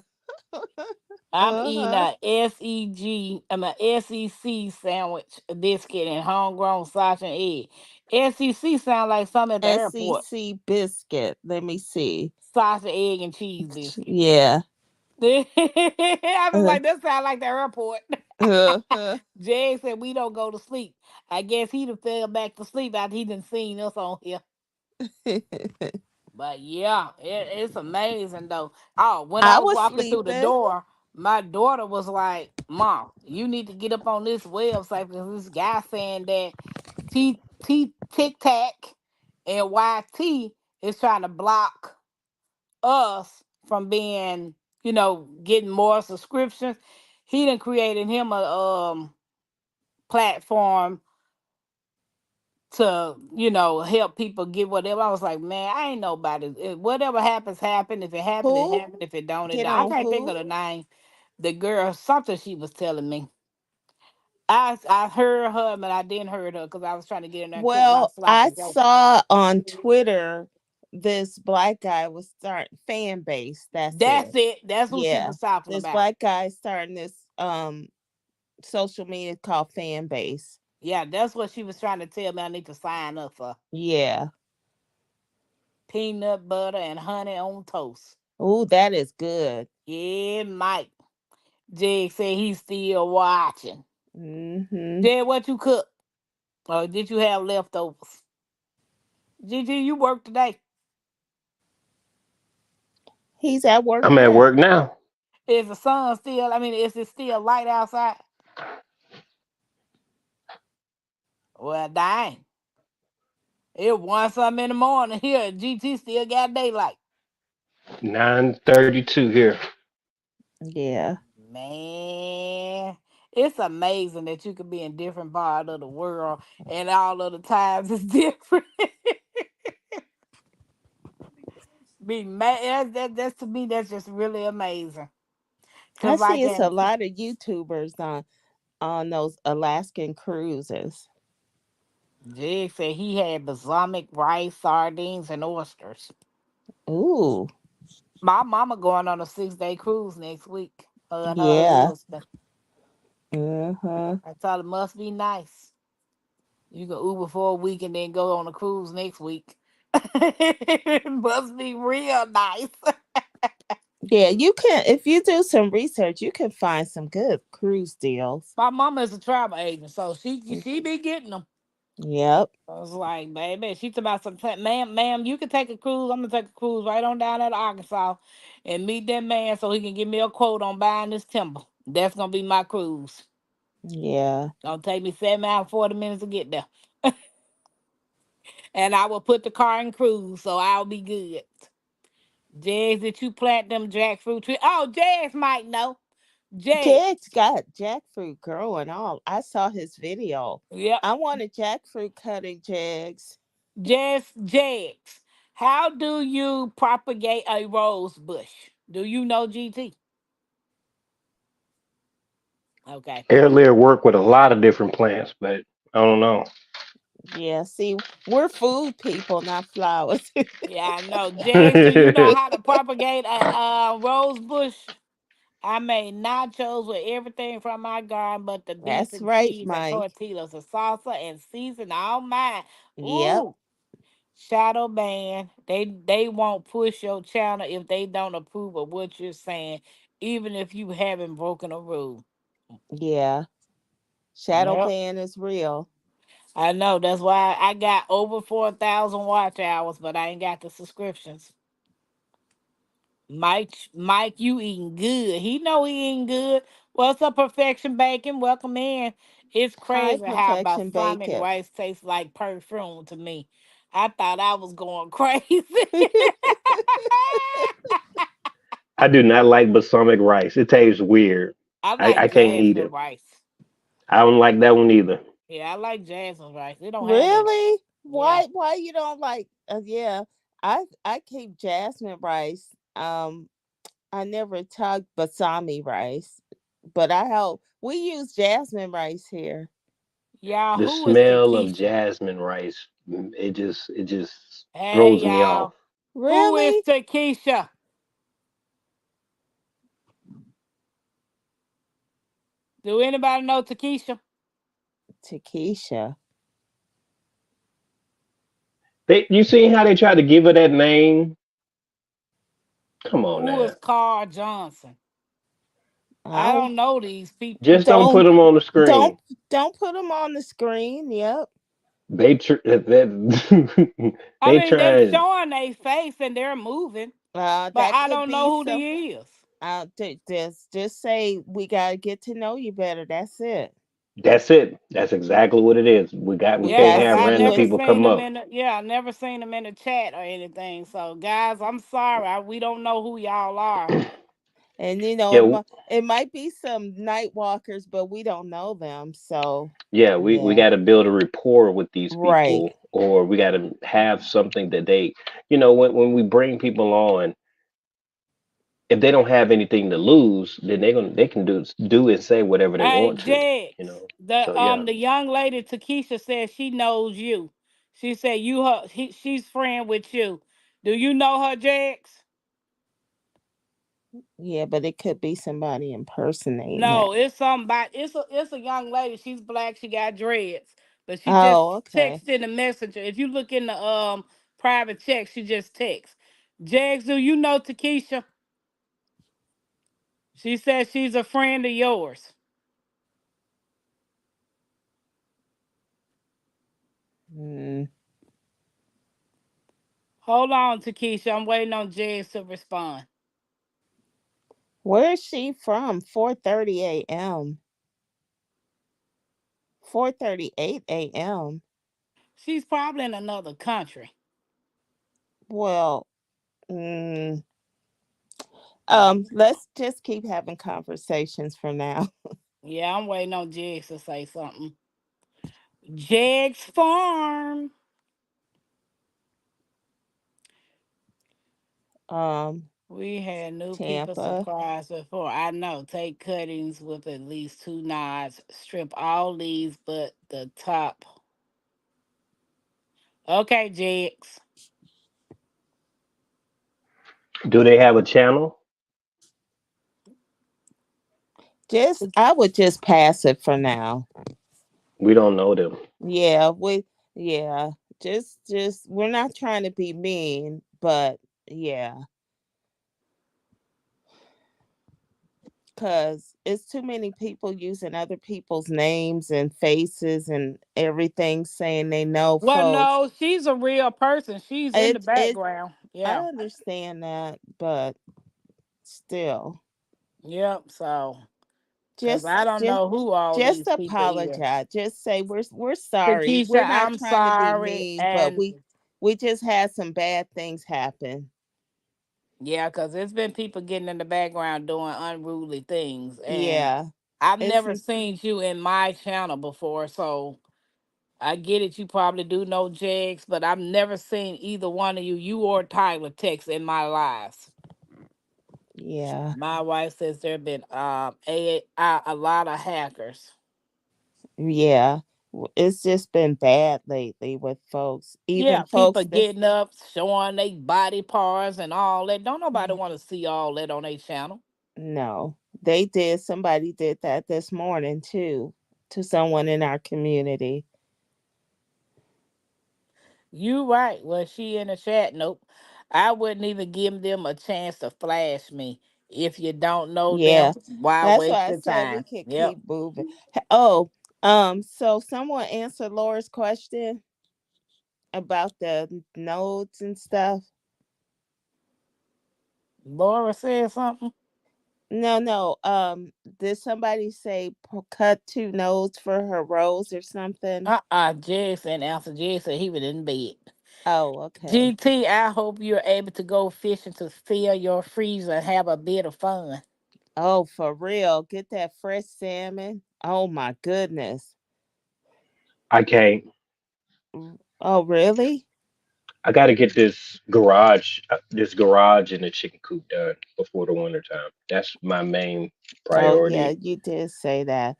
I'm eating Uh-huh. a SEC sandwich, a biscuit, and homegrown sausage and egg. SEC sound like something at the airport. SEC biscuit. Let me see. Sausage, egg, and cheese biscuit. Yeah. I was Uh, like, that sound like the airport. uh, Jay said we don't go to sleep. I guess he'd have fell back to sleep after he done seen us on here. But yeah, it's amazing though. Oh, when I I was was walking through the sleeping. door, my daughter was like, "Mom, you need to get up on this website because this guy saying that T Tic Tac and YT is trying to block us from being, getting more subscriptions. He done created him a platform to help people get whatever. I was like, man, I ain't nobody. Whatever happens, happen. If it happened, it Who? happened. If it don't, it Get don't. I on can't think of who? the name. The girl, something she was telling me. I heard her, but I didn't heard her because I was trying to get in there and cook my Well, sloppy I joe. saw on Twitter this black guy was starting fan base. That's That's it. it. That's who she Yeah. was talking This about. black guy starting this social media called fan base. Yeah, that's what she was trying to tell me. I need to sign up for Yeah. peanut butter and honey on toast. Oh, that is good. Yeah, Mike. Jig said he's still watching. Mm-hmm. Jig, what you cook? Or did you have leftovers? Gigi, you work today. He's at work I'm at now. work now. Is the sun still, is it still light outside? Well, dang. It was something in the morning here. GT still got daylight. 9:32 here. Yeah. Man, it's amazing that you could be in different part of the world and all of the times is different. Be mad. That's to me. That's just really amazing. I Cause see like it's a in lot of YouTubers on those Alaskan cruises. Jig said he had balsamic rice, sardines, and oysters. Ooh. My mama going on a 6-day cruise next week. And her Yeah. husband. Uh-huh. I thought it must be nice. You can Uber for a week and then go on a cruise next week. It must be real nice. Yeah, you can if you do some research, you can find some good cruise deals. My mama is a travel agent, so she be getting them. Yep. I was like, baby, she talking about some, ma'am, you can take a cruise. I'm gonna take a cruise right on down at Arkansas and meet that man so he can give me a quote on buying this timber. That's gonna be my cruise. Yeah. Gonna take me 7 hours, 40 minutes to get there. And I will put the car in cruise, so I'll be good. Jags, did you plant them jackfruit trees? Oh, Jags might know. Jags. Jack's got jackfruit growing all. I saw his video. Yep. I want a jackfruit cutting, Jags. Jags. How do you propagate a rose bush? Do you know, GT? Okay. Airlayer work with a lot of different plants, but I don't know. Yeah, see, we're food people, not flowers. Yeah, I know. Jags, do you know how to propagate a rose bush? I made nachos with everything from my garden but the beef That's and right, cheese and Mike. tortillas and salsa and season all mine. Yep, Ooh, shadow ban. They won't push your channel if they don't approve of what you're saying, even if you haven't broken a rule. yeah. Shadow Yep. ban is real. I know. That's why I got over 4,000 watch hours, but I ain't got the subscriptions. Mike, you eating good. He know he eating good. What's up, Perfection Bacon? Welcome in. It's High crazy how perfection balsamic bacon. rice tastes like perfume to me. I thought I was going crazy. I do not like balsamic rice. It tastes weird. I I like can't eat jasmine it. rice. I don't like that one either. Yeah, I like jasmine rice. They don't have that. Really? Yeah. Why you don't like yeah. I keep jasmine rice. I never touched basami rice, but I help we use jasmine rice here. Y'all, The who is smell of Takesha? jasmine rice, it just Hey, throws me off. y'all. Who is Really? Takesha? Do anybody know Takesha? Takesha. You seen how they tried to give her that name? Come on Who is now. Carl Johnson? I I don't don't know these people. Just don't put don't them on the don't screen. don't put them on the screen. Yep. That I they mean, they trying. showing their face and they're moving, but That I could don't be know who some. they is. Just say we gotta get to know you better. That's it. That's it. That's exactly what it is. We We Yeah, can't gotta cause have I see random what never people seen come them up. in. I never seen them in the chat or anything. So, guys, I'm sorry. We don't know who y'all are. and Yeah, it might be some night walkers, but we don't know them. So yeah. We yeah. got to build a rapport with these Right. people, or we got to have something that they, when we bring people on, if they don't have anything to lose, then they can do and say whatever they Hey, want to. Jex, So yeah, the young lady Takesha says she knows you. She said she's friend with you. Do you know her, Jex? Yeah, but it could be somebody impersonating her. No, it's somebody. It's a young lady. She's black. She got dreads, but she just Oh, okay. texted in the messenger. If you look in the private text, she just texts. Jags, do you know Takesha? She says she's a friend of yours. Mm. Hold on, Takesha. I'm waiting on Jags to respond. Where is she from? 4:30 a.m. 4:38 a.m. She's probably in another country. Well, mm, let's just keep having conversations for now. Yeah, I'm waiting on Jags to say something. Jags Farm. Um, We had new people Tampa. surprised before. I know. Take cuttings with at least two knives. Strip all leaves but the top. Okay, Jags. do they have a channel? Just I would just pass it for now. We don't know them. Yeah, yeah. Just we're not trying to be mean, but yeah, cuz it's too many people using other people's names and faces and everything saying they know Well, folks. no, she's a real person. She's in the It background. I Yeah. understand that, but still Yep. So, because just I don't just know who all just these people is. apologize. Just say we're sorry. Takesha, We're not I'm trying to be sorry. mean, but And we just had some bad things happen. yeah, because it's been people getting in the background doing unruly things. And Yeah. I've It's never seen you in my channel before. So I get it. You probably do know Jags, but I've never seen either one of you or Tyler text in my lives. Yeah. My wife says there have been a lot of hackers. Yeah. It's just been bad lately with folks. Even Yeah, people folks that's getting up, showing their body parts and all that. Don't nobody yeah, want to see all that on their channel. no. They did somebody did that this morning too to someone in our community. You right. Well, she in the chat. Nope. I wouldn't even give them a chance to flash me. If you don't know them, Yeah. why That's waste why I your said we time? could Yep. keep moving. Oh, so someone answered Laura's question about the nodes and stuff. Laura said something. No, no. Did somebody say cut two nodes for her rose or something? Jason answered. Jason, he was in bed. Oh, okay. GT, I hope you're able to go fishing to fill your freezer and have a bit of fun. Oh, for real. Get that fresh salmon. Oh my goodness. I can't. Oh, really? I got to get this garage and the chicken coop done before the winter time. That's my main Oh, yeah, priority. you did say that.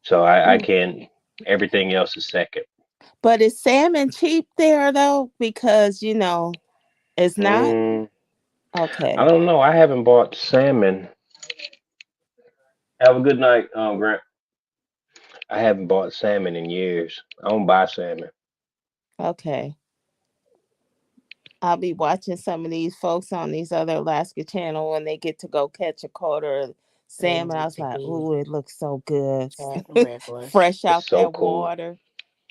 So I Mm. can. Everything else is second. But is salmon cheap there though? Because, it's not? Mm, I Okay. don't know. I haven't bought salmon. Have a good night, Grant. I haven't bought salmon in years. I don't buy salmon. Okay. I'll be watching some of these folks on these other Alaska channel when they get to go catch a quarter of They salmon. I need was to like, be ooh, it looks so good. reckless. Fresh It's out so that cool. water.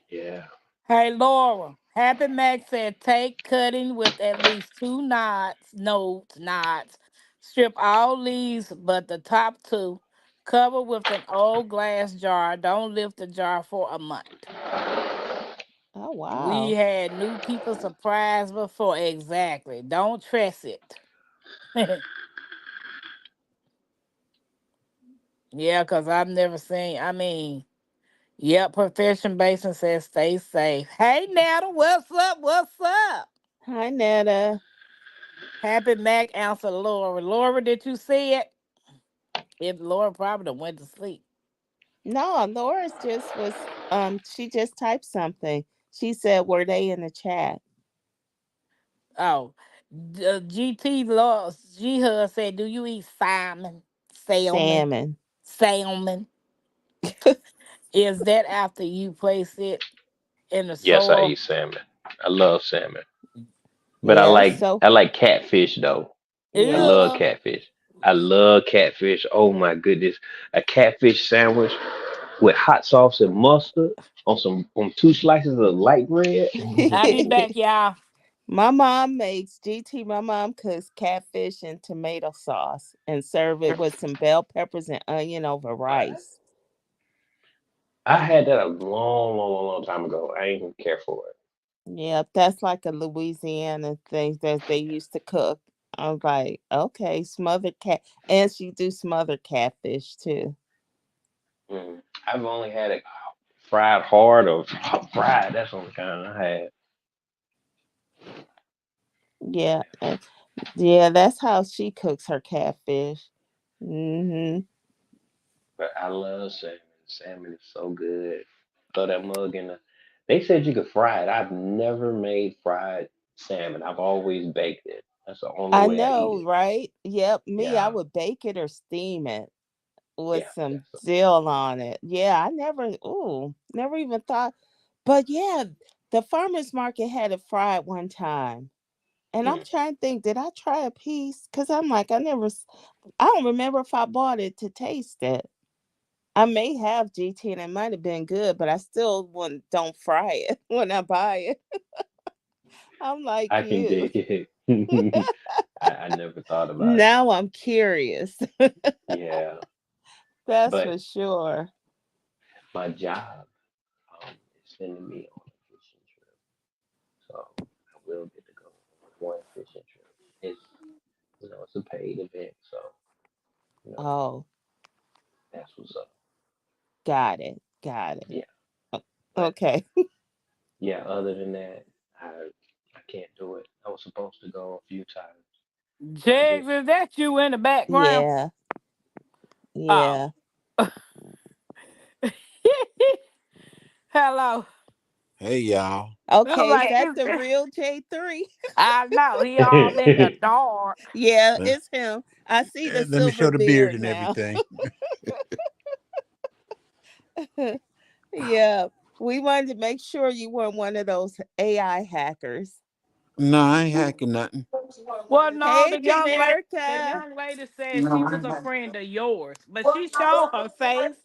Yeah. Hey Laura, Happy Mac said take cutting with at least two knots. Strip all leaves but the top two. Cover with an old glass jar. Don't lift the jar for a month. Oh, We wow. had new people surprised before. Exactly. Don't trust it. Yeah, because I've never seen, yep, Profession Basin says stay safe. Hey Nana, what's up? What's up? Hi, Netta. Happy Mac answered Laura. Laura, did you see it? If Laura probably done went to sleep. No, Laura's just she just typed something. She said, were they in the chat? Oh, GT Law G Hud said, "Do you eat salmon? Salmon, Salmon. salmon. Is that after you place it in the Yes, I soil? eat salmon. I love salmon. But I Yeah, like so I like catfish though. I yeah. love Ew. catfish. I love catfish. Oh my goodness. A catfish sandwich with hot sauce and mustard on two slices of light bread. I'll be back, y'all. My mom makes GT. My mom cooks catfish and tomato sauce and serve it with some bell peppers and onion over rice. I had that a long, long, long, long time ago. I ain't even care for it. Yeah, that's like a Louisiana thing that they used to cook. I was like, okay, smothered cat, and she do smothered catfish too. I've only had it fried hard or fried. That's the only kind I had. Yeah, yeah, that's how she cooks her catfish. Hmm. But I love salmon. Salmon is so good. Throw that mug in the. They said you could fry it. I've never made fried salmon. I've always baked it. That's the only I way I eat know, it. right? Yep, me, I Yeah, would bake it or steam it with yeah. some dill on it. Yeah, I never even thought. But yeah, the farmers market had it fried one time. And I'm Mm, trying to think, did I try a piece? Because I'm like, I don't remember if I bought it to taste it. I may have GT and it might have been good, but I still don't fry it when I buy it. I'm like I can you. dig it. I never thought about it. Now I'm curious. Yeah, That's but for sure. my job is sending me on a fishing trip, so I will get to go on one fishing trip. It's it's a paid event, so you know Oh, that's what's up. got it. Got it. Yeah, O- but Okay. Yeah, other than that, I can't do it. I was supposed to go a few times, but I Jigs, didn't. is that you in the background? Yeah, Oh. yeah. Hello. Hey y'all. I'm Okay, is like, that the real J3? I know he all in the dark. Yeah, Uh, it's him. I see the Let me silver show the beard beard and now. everything. Yeah, we wanted to make sure you weren't one of those AI hackers. No, I ain't hacking nothing. Well, no, Hey, the Jamerica. young lady said she was a friend of yours, but she showed her face.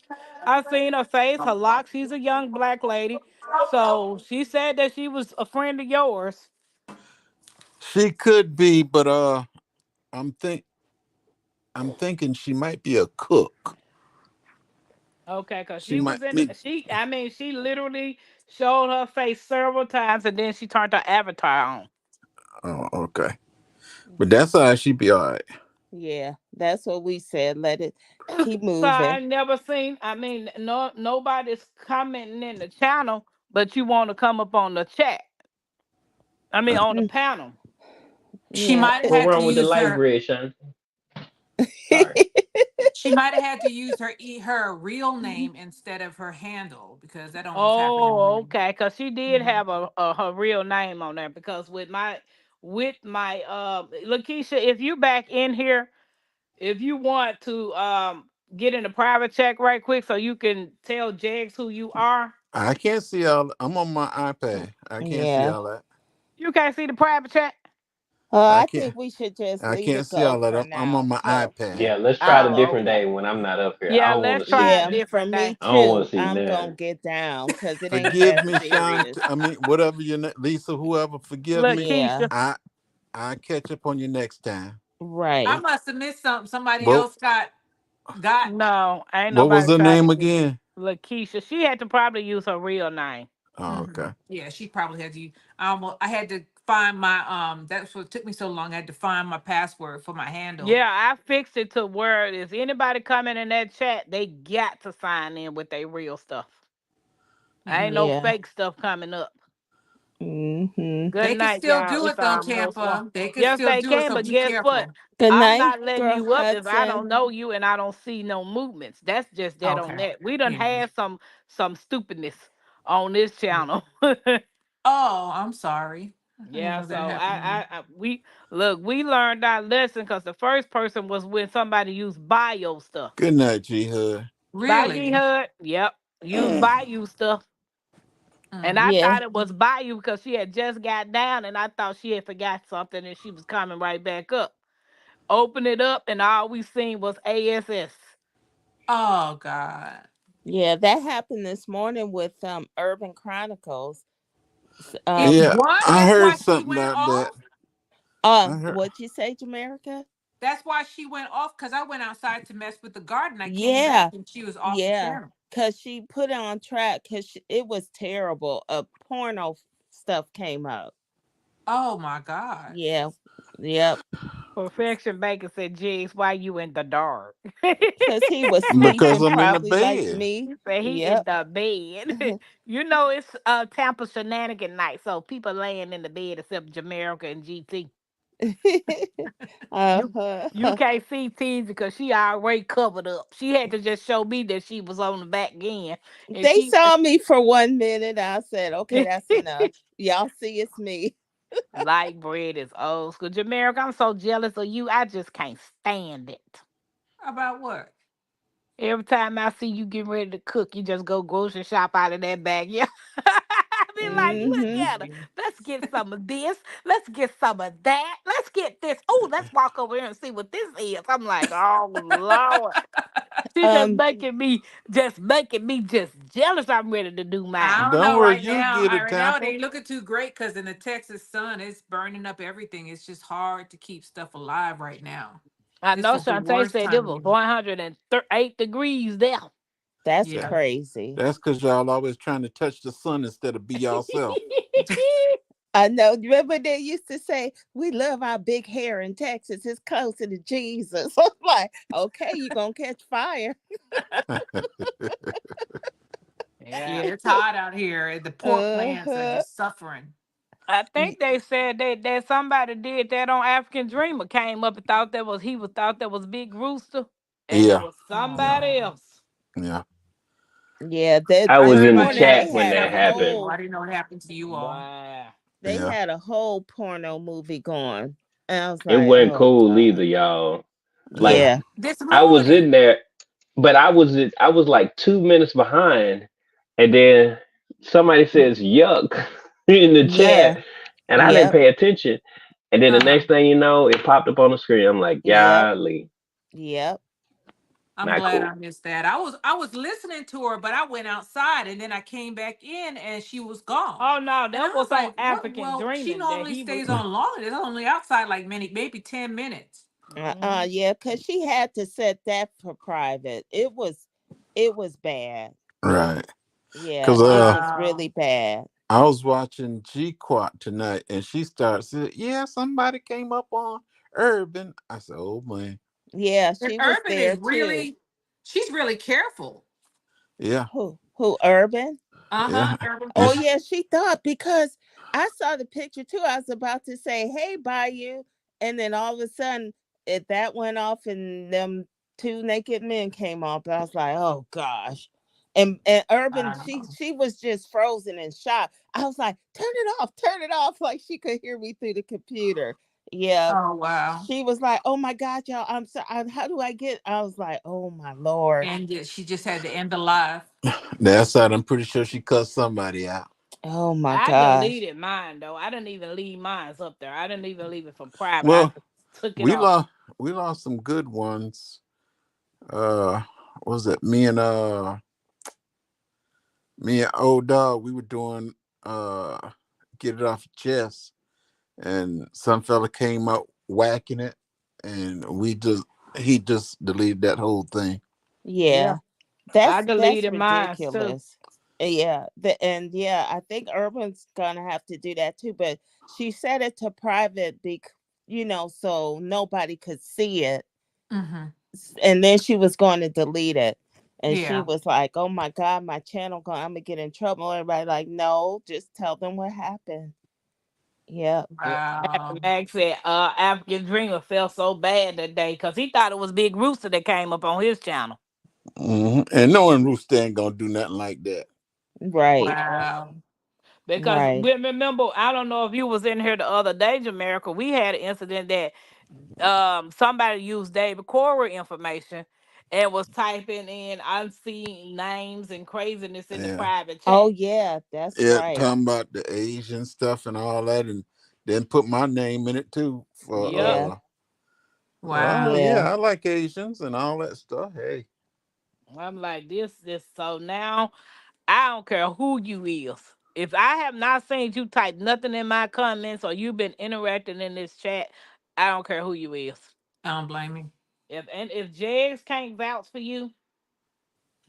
I seen her face, her locks. She's a young black lady, so she said that she was a friend of yours. She could be, but I'm think I'm thinking she might be a cook. Okay, cause She she might was in. be. I mean, she literally showed her face several times, and then she turned her avatar on. Oh, okay. But that's all right. She be all right. Yeah, that's what we said. Let it keep So I moving. never seen. I mean, nobody's commenting in the channel, but you want to come up on the chat. I mean, on the Mm, panel. She yeah. might have What had to wrong with the use light her. red, Sean? Sorry. She might have had to use her real name instead of her handle because that almost happened to Oh, me. okay. Cause she did Mhm. have a her real name on there. Because with my Lakeisha, if you back in here, if you want to get in a private check right quick, so you can tell Jags who you are. I can't see all. I'm on my iPad. I can't see Yeah. all that. You can't see the private chat. I I can't. think we should just I leave can't it see go all that. for I'm on now. my No. iPad. Yeah, let's try it a Oh, different okay. day when I'm not up here. I Yeah, don't want let's to see try a Yeah, nothing. for different day. me I don't too. want to see I'm gonna nothing. get down because it ain't Forgive that me, Sean. serious. I mean, whatever Lisa, whoever. Forgive me. Yeah, Lakeisha. I catch up on you next time. I right. must have missed something. Somebody Well, else got. No, ain't what was nobody her trying name to get you. again? Lakeisha. She had to probably use her real name. Oh, okay. Yeah, she probably had to. I had to find my That's what took me so long. I had to find my password for my handle. Yeah, I fixed it to where is anybody coming in that chat, they got to sign in with their real stuff. Ain't no Yeah. fake stuff coming up. Mm-hmm. Good They could night, still y'all. do It's it though, almost one. Tampa. They could Yes, still they do it. can, So but be guess what? careful. Good I'm night, not letting girl you up if I Hudson. don't know you and I don't see no movements. That's just that on Okay. that. We done Yeah. had some stupidness on this channel. Oh, I'm sorry. I didn't Yeah, know that so happened to you. we look, we learned our lesson because the first person was when somebody used bio stuff. Good night, G Hood. Bye, G Really? Hud. Yep, use Bayou stuff. And I Mm. Yeah. thought it was Bayou because she had just got down, and I thought she had forgot something, and she was coming right back up. Open it up, and all we seen was ASS. Oh God. Yeah, that happened this morning with Urban Chronicles. It Yeah, what? I That's heard why she something went about that. off. I heard. What'd you say, Jamerica? That's why she went off because I went outside to mess with the garden. I came back Yeah, and she was off the yeah. channel. Cause she put it on track because it was terrible. Porno stuff came up. Oh my gosh. Yeah, yep. Perfection Baker said, Jigs, why you in the dark? Cause he was Because sleeping, I'm in the probably like bed. me. He said he in Yep. the bed. You know it's Tampa Shenanigan night, so people laying in the bed except Jamaica and GT. You you uh-huh. can't see Teasy because she already covered up. She had to just show me that she was on the back end, and They she saw me for 1 minute. I said, okay, that's enough. Y'all see it's me. light bread is old school. Jamaica, I'm so jealous of you. I just can't stand it. About what? Every time I see you getting ready to cook, you just go grocery shop out of that bag. Yeah. I be like, look Mm-hmm. at her. Let's get some of this. Let's get some of that. Let's get this. Oh, let's walk over here and see what this is. I'm like, oh Lord. She Um, just making me just jealous. I'm ready to do I mine. don't Don't know worry, right you now. get it, Right now it Tampa. ain't looking too great because in the Texas sun, it's burning up everything. It's just hard to keep stuff alive right now. I This know is the Shantae worst said it time of was year. 108 degrees there. that's Yeah. crazy. That's because y'all always trying to touch the sun instead of be yourself. I know. Remember they used to say, we love our big hair in Texas. It's closer to Jesus. I'm like, okay, you're gonna catch fire. Yeah, Yeah. it's hot out here. The poor plants are Uh-huh. just suffering. I Y- think they said that somebody did that on African Dreamer. Came up and thought that was he was thought that was Big Rooster, and it Yeah, was Oh yeah, somebody no. else. yeah, Yeah, that I I was this in the everybody morning got to chat they be when had a that careful with it. happened. Well, I whole didn't know it happened to you all. Wow. they yeah. had a whole porno movie going. And I was It like, wasn't oh cool God. either, y'all. Like Yeah. This I was morning. in there, but I was like 2 minutes behind, and then somebody says "yuck" in the Yeah. chat, and I didn't Yep. pay attention. And then the Uh-huh. next thing you know, it popped up on the screen. I'm like, Yep. golly, Yep. I'm not glad cool. I missed that. I was listening to her, but I went outside and then I came back in and she was gone. Oh no, And I that was was on like, "What? African Well, she Dreaming that normally he was. stays on longer. It's only outside like maybe 10 minutes." Mhm. Yeah, because she had to set that for private. It was bad. Right. Yeah, Cause it was Wow. really bad. I was watching G Quat tonight, and she started saying, "Yeah, somebody came up on Urban." I said, "Oh man, Yeah, And she was Urban is there too. really, she's really careful. yeah, Who Urban? Uh-huh. yeah, Urban Oh it's, Fly. yeah, she thought because I saw the picture too. I was about to say, "Hey, Bayou," and then all of a sudden, that went off, and them two naked men came off. I was like, "Oh gosh!" And Urban, she Wow. she was just frozen in shock. I was like, turn it off!" Like she could hear me through the computer. Yeah, Oh wow. she was like, "Oh my God, y'all! I'm sorry. How do I get?" I was like, "Oh my Lord! And yet she just had to end the live. that's how I'm pretty sure she cussed somebody out. Oh my I gosh!" deleted mine though. I didn't even leave mine up there. I didn't even leave it from private. I Well, just took it we off. lost we lost some good ones. What was it? Me and old dog, we were doing get it off your chest, and some fella came up whacking it, and he just deleted that whole thing. Yeah. Yeah, I That's deleted mine too. ridiculous. Yeah, and yeah, I think Urban's gonna have to do that too. But she set it to private, so nobody could see it. Mm-hmm. And then she was going to delete it, and she Yeah. was like, "Oh my God, my channel, I'm gonna get in trouble." Everybody like, "No, just tell them what happened." Yeah, Yeah. Wow. Max said, African Dreamer felt so bad that day because he thought it was Big Rooster that came up on his channel. And knowing Rooster ain't gonna do nothing like that. right, Yeah. Wow. Because right. we remember, I don't know if you was in here the other day, Jamaica. We had an incident that somebody used David Corey information and was typing in unseen names and craziness in the Yeah, private Oh chat. yeah, that's yeah, right. talking about the Asian stuff and all that, and then put my name in it too Yep. Yeah, for well, Wow. yeah, yeah. I like Asians and all that stuff. Hey, I'm like this. So now I don't care who you is. If I have not seen you type nothing in my comments or you've been interacting in this chat, I don't care who you is. I don't blame you. If Jags can't vouch for you,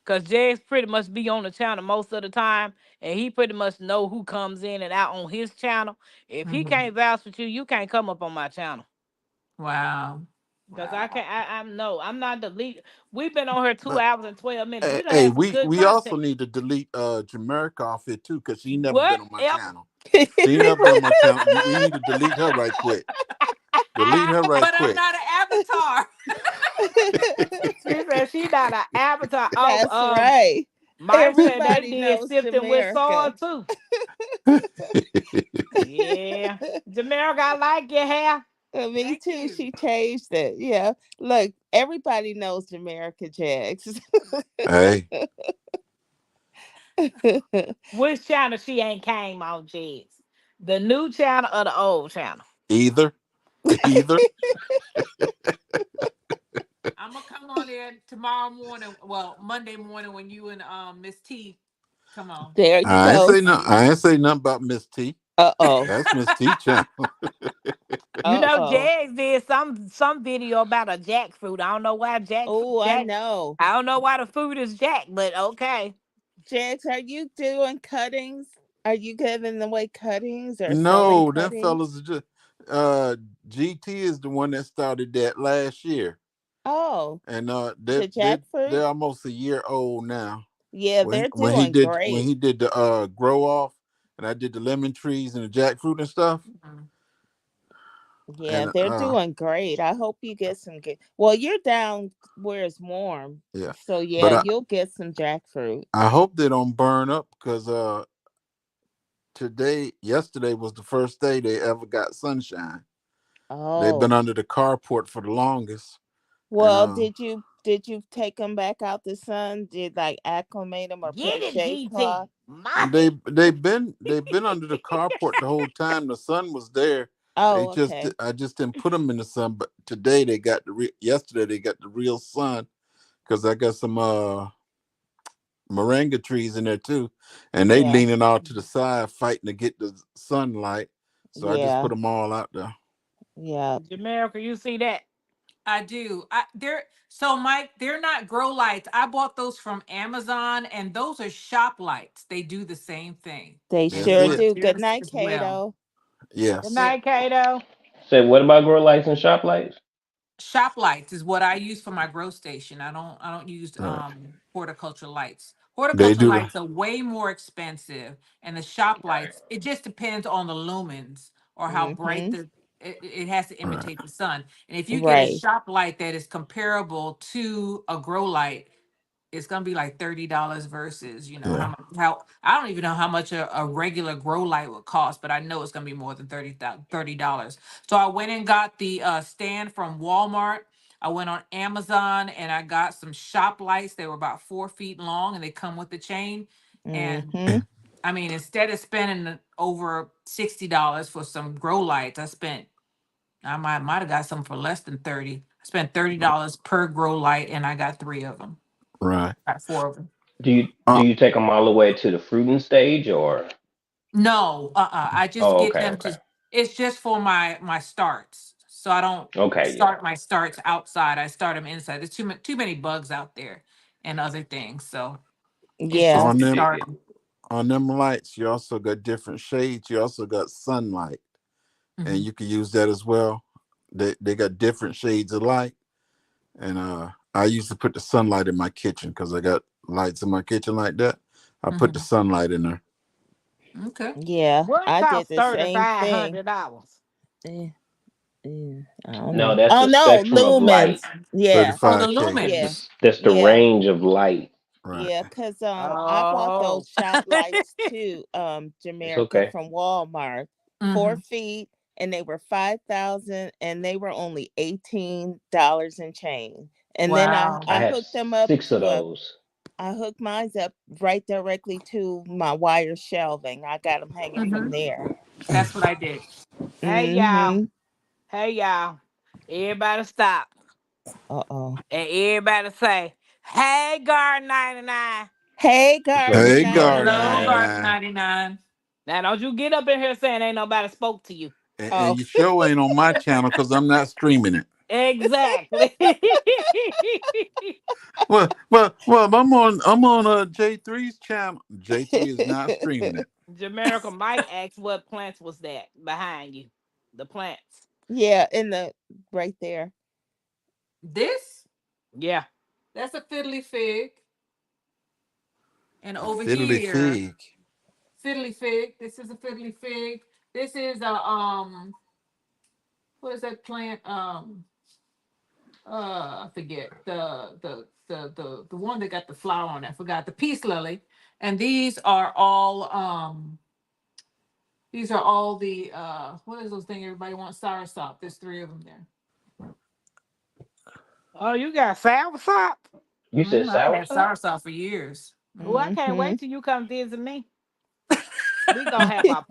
because Jags pretty much be on the channel most of the time, and he pretty much know who comes in and out on his channel. If he Mm-hmm. can't vouch for you, you can't come up on my channel. Wow. Cause I Wow. can't. I'm no. I'm not delete. We've been on here two but hours and 12 minutes. hey, We don't hey, have some we good we also content. need to delete Jamaica off it too, because she never been What? on my Yep. channel. She never been on my channel. We need to delete her right quick. Delete her right But I'm quick. not an avatar. She said she not an avatar. Oh, That's right. Mike said they Everybody did knows sifting with Jamaica. swords too. Yeah, Jamaica, I like your hair. Me Thank too. you. She changed it. Yeah. Look, everybody knows Jamaica Jags. Hey, Which channel she ain't came on, Jigs? The new channel or the old channel? either, either. I'm gonna come on there tomorrow morning. Well, Monday morning when you and Miss T come on. There you I ain't go. say no. I ain't say nothing about Miss T. Uh-oh. That's Miss T channel. You know, Uh-oh. Jags did some video about a jackfruit. I don't know why Oh, I Jack. know. I don't know why the food is Jack, but okay. Jags, are you doing cuttings? Are you giving away cuttings or selling No, them cuttings? fellas are just. Uh, GT is the one that started that last year, Oh, and the they're jackfruit? almost a year old now. Yeah, they're doing when great. he did the grow off, and I did the lemon trees and the jackfruit and stuff, Mhm. Yeah, and they're doing great. I hope you get some good. Well, you're down where it's warm, yeah, so yeah, but you'll get some jackfruit. I hope they don't burn up because yesterday was the first day they ever got sunshine. They've been Oh, under the carport for the longest, and well, did you take them back out the sun? Did like acclimate them or put Get a it, shade GT. cloth? Mop it. they've been under the carport the whole time. The sun was there. Oh, okay. I just didn't put them in the sun. But today they got yesterday they got the real sun because I got some moringa trees in there too, and they Yeah, leaning out to the side fighting to get the sunlight. So I just put yeah, them all out there. yeah. Jamaica, you see that? I do. They're so Mike, they're not grow lights. I bought those from Amazon and those are shop lights. They do the same thing. They They That's sure work it. do. Good just night, as well. Kato. Good Yes. Yeah. night, Kato. Say, what about grow lights and shop lights? Shop lights is what I use for my grow station. I don't use All right. horticulture lights. They Horticulture do the lights are way more expensive, and the shop lights, it just depends on the lumens or how bright Mm-hmm. it has to all right. imitate the sun. And if you get a Right. shop light that is comparable to a grow light, it's gonna be like $30 versus, how Yeah. much how I don't even know how much a regular grow light would cost, but I know it's gonna be more than $30. So I went and got the stand from Walmart. I went on Amazon and I got some shop lights. They were about 4 feet long and they come with the chain. And Mm-hmm. I mean, instead of spending over $60 for some grow lights, I might have got some for less than 30. I spent $30 per grow light and I got three of them. Right. Got four of them. Do Uh, you take them all the way to the fruiting stage, or? No, I just Oh, get okay, them okay, to. It's just for my starts, so I don't okay, yeah. start my starts outside. I start them inside. There's too many bugs out there and other things, so it's just Yeah. on to them start Yeah. 'em. on them lights, you also got different shades. You also got sunlight, and Mhm, you can use that as well. They got different shades of light, and I used to put the sunlight in my kitchen because I got lights in my kitchen like that. I put the mhm. sunlight in there. Okay. Yeah. What I did cost the same thing. $3,500? Eh, I don't No, know. that's Oh the no, spectrum of light. lumens. Yeah. Oh, the 35K. Yeah. lumens. That's the Yeah. range of light. Right. Yeah, cause I bought those Oh. shop lights too, It's Jamaica okay. from Walmart, four Hmm. feet, and they were 5,000, and they were only $18 and change. And then I Wow. I I have hooked them up 6 of to a those. I hooked mine up right directly to my wire shelving. I got them hanging from Hmm. there. That's what I did. Hey, y'all. Mm-hmm. Hey, y'all. Everybody stop. Uh-oh. And everybody say, hey, Guard 99. Hey, What's up Garden with Hey, you, Guard Guard 'Hello, 99. Garden 99. 99. Now, don't you get up in here saying ain't nobody spoke to you. Oh. And your show ain't on my channel because I'm not streaming it. Exactly. Well, I'm on J3's channel. J3 is not streaming it. Jamaica Mike asked what plants was that behind you. The plants. Yeah, in the right there. This, Yeah. that's a fiddly fig. And A over fiddly here, fig. fiddly fig. This is a fiddly fig. This is a what is that plant? I forget the one that got the flower on it. I forgot the peace lily. And these are all the what is those things everybody wants? Soursop. There's three of them there. Oh, you got soursop? You said I've had soursop? soursop for years. Oh, I can't Mm-hmm. wait till you come visit me. We gonna have a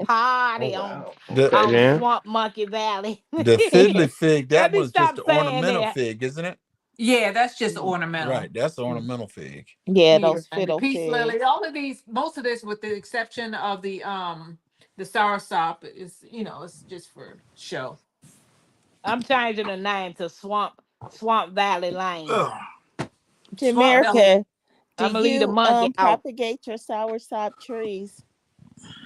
Oh party on wow. The Okay on then. Swamp Monkey Valley. the fiddly fig, Let that me one's just stop the saying ornamental that. fig, isn't it? Yeah, that's just Mm. ornamental. Right, that's the Mm. ornamental fig. Yeah, Yeah, those and the fiddle peace lily, figs. all of these, most of this, with the exception of the soursop, is it's just for show. I'm changing the name to Swamp Valley Lane. Ugh. Swamp Valley. Jamaica, do I'm gonna leave the you monkey out. propagate your soursop trees?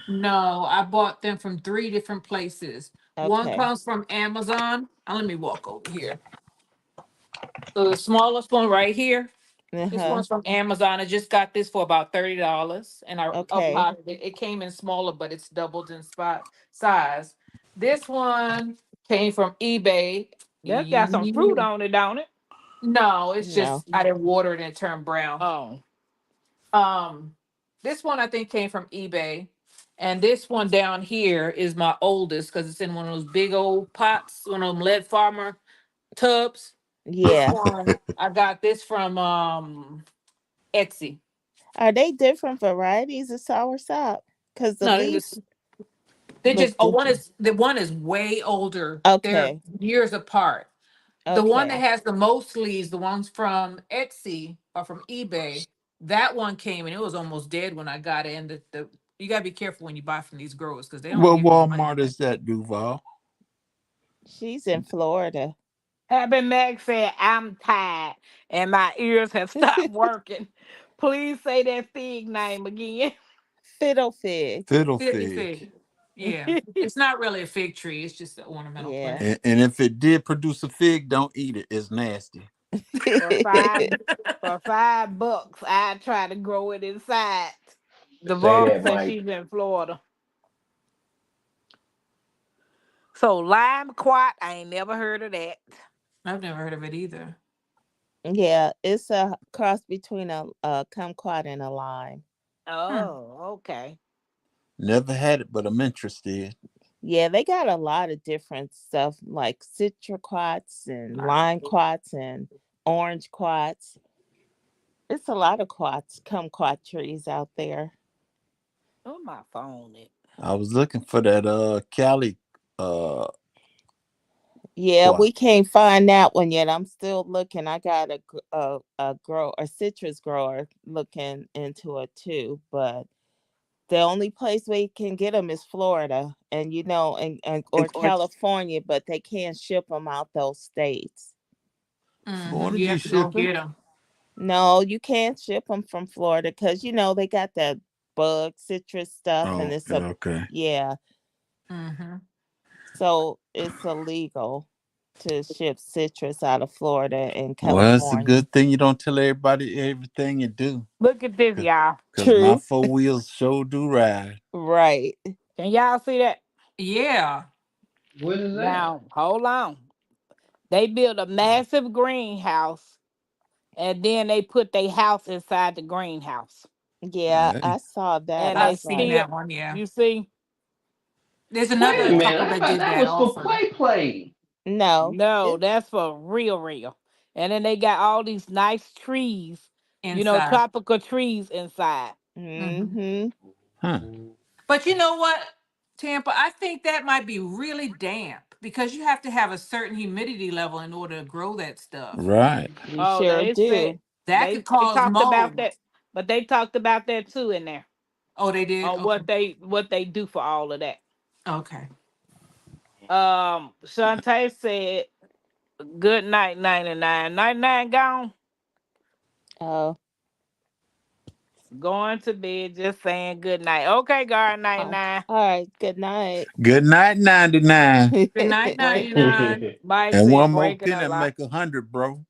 No, I bought them from three different places. One Okay. comes from Amazon. Let me walk over here. So the smallest one right here. This Uh-huh. one's from Amazon. I just got this for about $30, and I Okay. uploaded it. It came in smaller, but it's doubled in spot size. This one came from eBay. That got some fruit on it, don't it? No, it's No. just I didn't water it and it turned brown. Oh. Um, this one I think came from eBay, and this one down here is my oldest because it's in one of those big old pots, one of them lead farmer tubs. This Yeah. one I got this from Etsy. Are they different varieties of soursop? Because the No, leaves they look just different. the one is way older. They're Okay. years apart. The one that Okay. has the most leaves, the ones from Etsy or from eBay, that one came and it was almost dead when I got it. And the you gotta be careful when you buy from these growers because they don't What give you money. Walmart is that, Duval? She's in Florida. Happy Mac said, I'm tired and my ears have stopped working. Please say that fig name again. Fiddle fig. Fiddle Fig fig. fig. Yeah, it's not really a fig tree. It's just an ornamental Yeah. plant. And if it did produce a fig, don't eat it. It's nasty. for five for $5, I try to grow it inside. Say Devorah that, says Mike. she's in Florida. So lime quat, I ain't never heard of that. I've never heard of it either. Yeah, it's a cross between a kumquat and a lime. Hmm. Oh, okay. Never had it, but I'm interested. Yeah, they got a lot of different stuff like citriquats and lime quats and orange quats. It's a lot of quats, kumquat trees out there. Oh, my phone it. I was looking for that Cali uh Yeah, quat. we can't find that one yet. I'm still looking. I got a citrus grower looking into it too, but the only place we can get them is Florida, and and or California, but they can't ship them out those states. You Florida be have to go shipping. get them. No, you can't ship them from Florida because they got that bug citrus stuff, and Oh, it's a okay. yeah, Hmm. so it's illegal to ship citrus out of Florida and Well, it's a California. good thing you don't tell everybody everything you do. Look at this, y'all. Cause my True. four wheels sure do ride. Right. Can y'all see that? Yeah. What is that? Now, hold on. They built a massive greenhouse and then they put their house inside the greenhouse. Yeah, Hey, I saw that. And I they I've was seen like, still, that one. Yeah. you see, There's Wait another a minute. couple I that thought did that that was for also play play. no, no, it. that's for real, real. And then they got all these nice trees, inside. tropical trees inside. Hmm. Mm-hmm. huh? But you know what, Tampa? I think that might be really damp because you have to have a certain humidity level in order to grow that stuff. Right. You Oh, sure they said do. That could they cause talked about mold. that, but they talked about that too in there Oh, they did? on Okay. what they do for all of that. Okay. Shantae said, "Good night, 99. 99 gone, Oh, going to bed, just saying good night. Okay, guard Oh. 99. all right. Good night. Good night, 99. Good night, Break. 99. Mike And said one more breaking a penny lot. make 100, bro.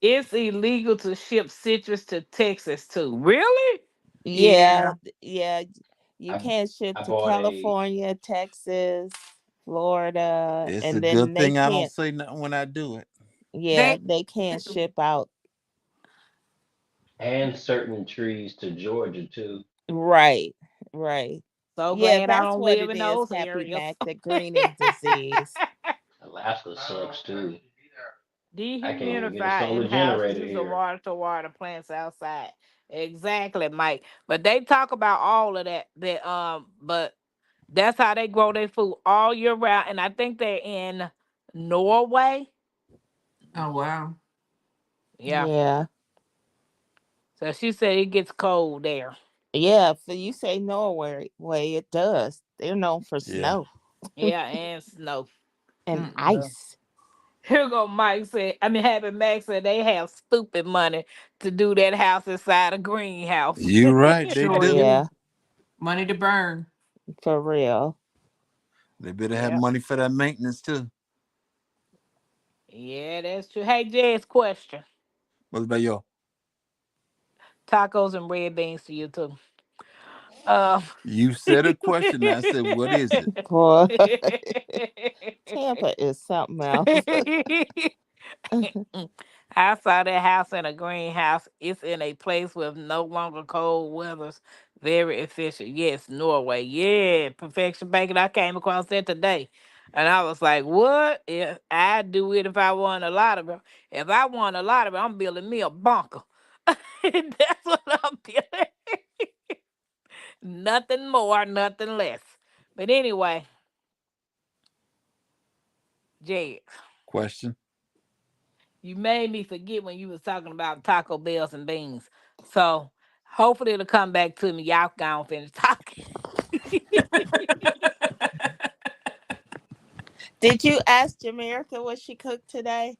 It's illegal to ship citrus to Texas too. Really? Yeah, Yeah. yeah. You I can't ship I to bought a California, Texas, Florida, It's a and then good they thing I don't can't. say nothing when I do it. Yeah, They they can't ship out. and certain trees to Georgia too. Right, right. So Yeah, glad I that's don't what live it in is. those Happy areas. Mac, the greening disease. Alaska sucks too. I can't even get a Dehumidify solar in house, generator use the here. water to water plants outside. Exactly, Mike. But they talk about all of that. But that's how they grow their food all year round. And I think they're in Norway. Oh wow. Yeah. Yeah. So she said it gets cold there. Yeah, if you say Norway, way it does. They're known for Yeah. snow Yeah, and snow. and Mm-mm. Yeah. ice. Here go Mike said, Happy Max said they have stupid money to do that house inside a greenhouse. You right, they Sure do. do. Yeah, Money to burn. for real. They better have Yeah. money for that maintenance too. Yeah, that's true. Hey, Jazz, question. What about y'all? Tacos and red beans to you too. Um, You said a question. I said, what is it? Boy, Tampa is something else. I saw that house in a greenhouse. It's in a place with no longer cold weathers. Very efficient. Yes, Norway. Yeah, perfection bacon. I came across that today. And I was like, what? Yeah, I'd do it if I won a lottery. If I won a lottery, I'm building me a bunker. That's what I'm building. Nothing more, nothing less. But anyway, Jed, Question. you made me forget when you was talking about Taco Bells and beans. So hopefully it'll come back to me. Y'all gonna finish talking. Did you ask Jamaica what she cooked today?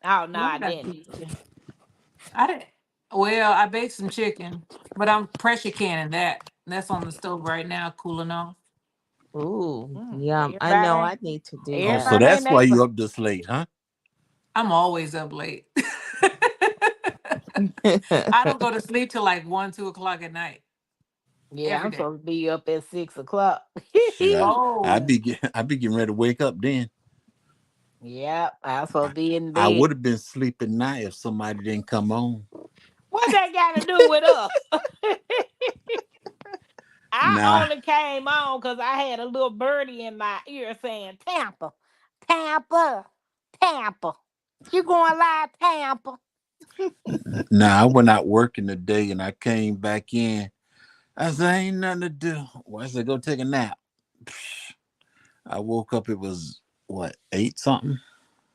Oh no, What I did I didn't. teach you? I didn't. Well, I baked some chicken, but I'm pressure canning that. That's on the stove right now, cooling off. Ooh, yum. I know Everybody, I need to do Oh, so that. everybody ain't that's why neighbor. you up this late, huh? I'm always up late. I don't go to sleep till like 1, 2 o'clock at night Yeah, every I'm day. supposed to be up at 6 o'clock. Shoot, Oh, I be getting ready to wake up then. Yep, I'm supposed to be in I bed. would have been sleeping now if somebody didn't come on. What that got to do with us? I Nah, only came on because I had a little birdie in my ear saying Tampa, Tampa, Tampa. You going live, Tampa? nah, I went out working today and I came back in. I said, ain't nothing to do. Well, I said, go take a nap. Psh, I woke up, it was what, 8 something?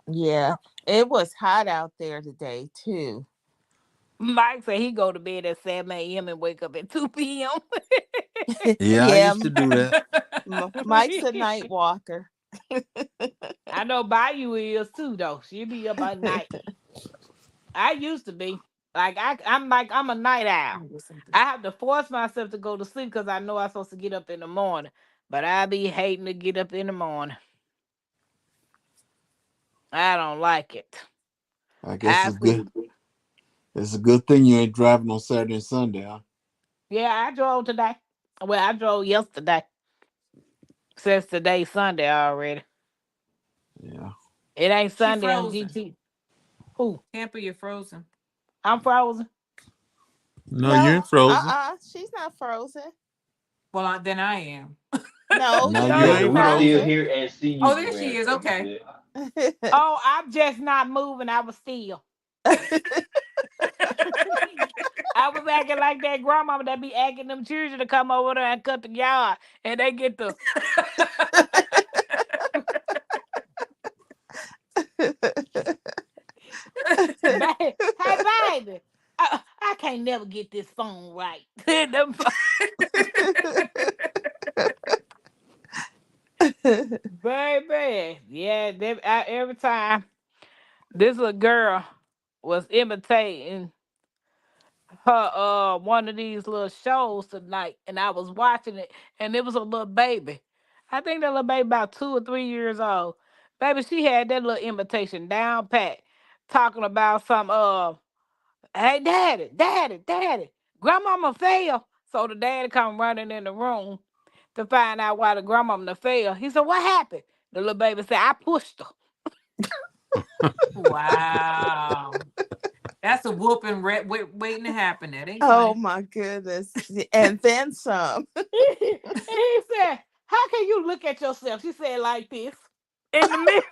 Yeah, it was hot out there today too. Mike said he go to bed at 7 a.m. and wake up at 2 p.m. Yeah, I Yeah, used to do that. Mike's a night walker. I know Bayou is too, though. She'll be up at night. I used to be. I'm a night owl. I have to force myself to go to sleep because I know I'm supposed to get up in the morning. But I be hating to get up in the morning. I don't like it. I guess I it's good. sleep. It's a good thing you ain't driving on Saturday and Sunday, huh? Yeah, I drove today. Well, I drove yesterday. Since today's Sunday already. Yeah. It ain't she Sunday on frozen. GT. Who? Tampa, you're frozen. I'm frozen. No, you No, ain't frozen. she's not frozen. Well, then I am. No, No, you're you No, Yeah, not but you ain't we not. still frozen. frozen. hear and see you, Oh, there she is. Jamaica. We Okay. still. Oh, I'm just not moving. I was still. I was acting like that grandmama that be acting them children to come over there and cut the yard, and they get the hey baby, I can't never get this phone right. Them baby, yeah, every time this little girl was imitating her one of these little shows tonight, and I was watching it, and it was a little baby. I think that little baby about 2 or 3 years old. Baby, she had that little imitation down pat, talking about some hey daddy, daddy, daddy, grandmama fell. So the daddy come running in the room to find out why the grandmama fell. He said, "What happened?" The little baby said, "I pushed her." Wow. That's a whooping waiting to happen. That ain't Oh funny. my goodness. And then some. And he said, "How can you look at yourself?" She said, "Like this in the mirror."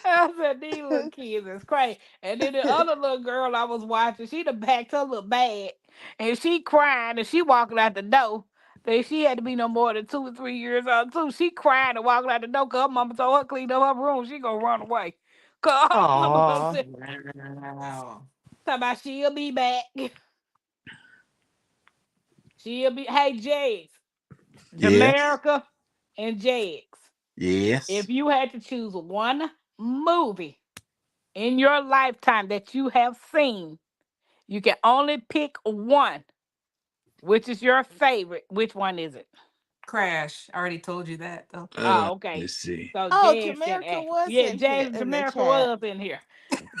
I said, "These little kids is crazy." And then the other little girl I was watching, she done packed her little bag, and she crying, and she walking out the door. Then she had to be no more than 2 or 3 years old too. She crying and walking out the door because her mama told her clean up her room. She gonna run away. Cause her mama Aw. said, Wow. talking about she'll be back. She'll be. Hey, Jags, Yes. Jamaica, and Jags. Yes. If you had to choose one movie in your lifetime that you have seen, you can only pick one. Which is your favorite? Which one is it? Crash. I already told you that though. Oh, okay. Let's see. So Oh, Jazz didn't Jamaica ask. was Yeah, in here Jazz in the America chat. was in here.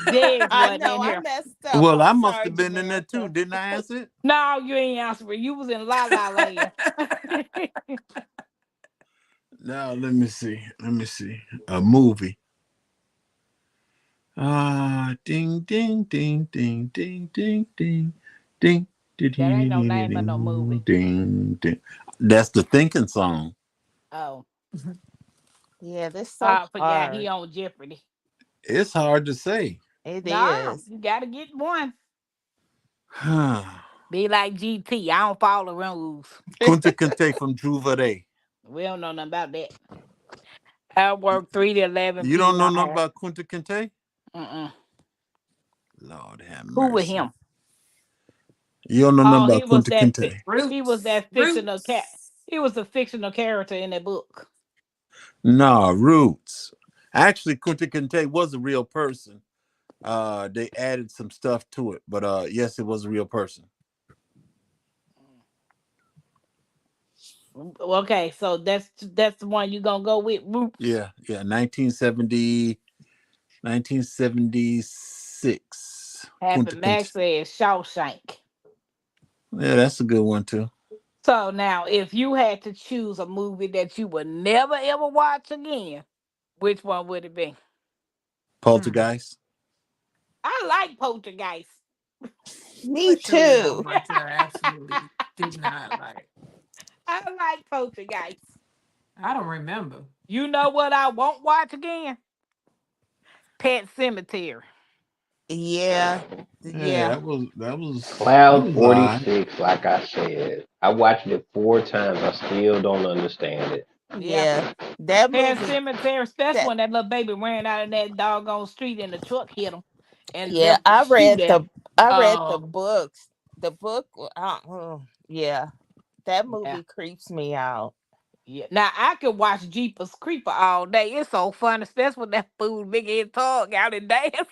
Jazz I wasn't know in I here. messed up. Well, I'm I must sorry, have been in there too. Jamaica. Didn't I answer it? No, you ain't answering. You was in La La Land. Now let me see. Let me see. A movie. Ding ding ding ding ding ding ding ding ding That ain't no ding name of no ding movie. ding ding. That's the thinking song. Oh, Yeah, this so I forgot he hard. on Jeopardy. It's hard to say. It No, is. you gotta get one. Be like GT. I don't follow rules. Kunta Kinte from Juve. We don't know nothing about that. I work 3 to 11 You don't people know on nothing her. about Kunta Kinte? Mm-mm. Lord have Who with mercy. him? You don't know nothing Oh, about Kunta Kinte. he was Roots. that fictional cat. Roots. He was the fictional character in that book. Nah, Roots. Actually, Kunta Kinte was a real person. They added some stuff to it, but yes, it was a real person. Okay, so that's the one you gonna go with, Roots. Yeah, 1970, 1976. Happy Kunta Kinte. Max says Shawshank. Yeah, that's a good one too. So now, if you had to choose a movie that you would never ever watch again, which one would it be? Hmm. Poltergeist. I like Poltergeist. I'm Me gonna tell you one too. about that I absolutely did not like. I like Poltergeist. I don't remember. You know what I won't watch again? Pet Cemetery. Yeah. Yeah, Yeah. that Cloud was alright. 46, like I said. I watched it 4 times. I still don't understand it. Yeah. Yeah. That Pet movie Cemetery, especially that when that little baby ran out of that doggone street and the truck hit him and yeah, left the shoe there. I read the Um, books. The book yeah. That Yeah. movie creeps me out. Yeah. Now I could watch Jeepers Creeper all day. It's so fun, especially when that fool big head tongue out and dancing.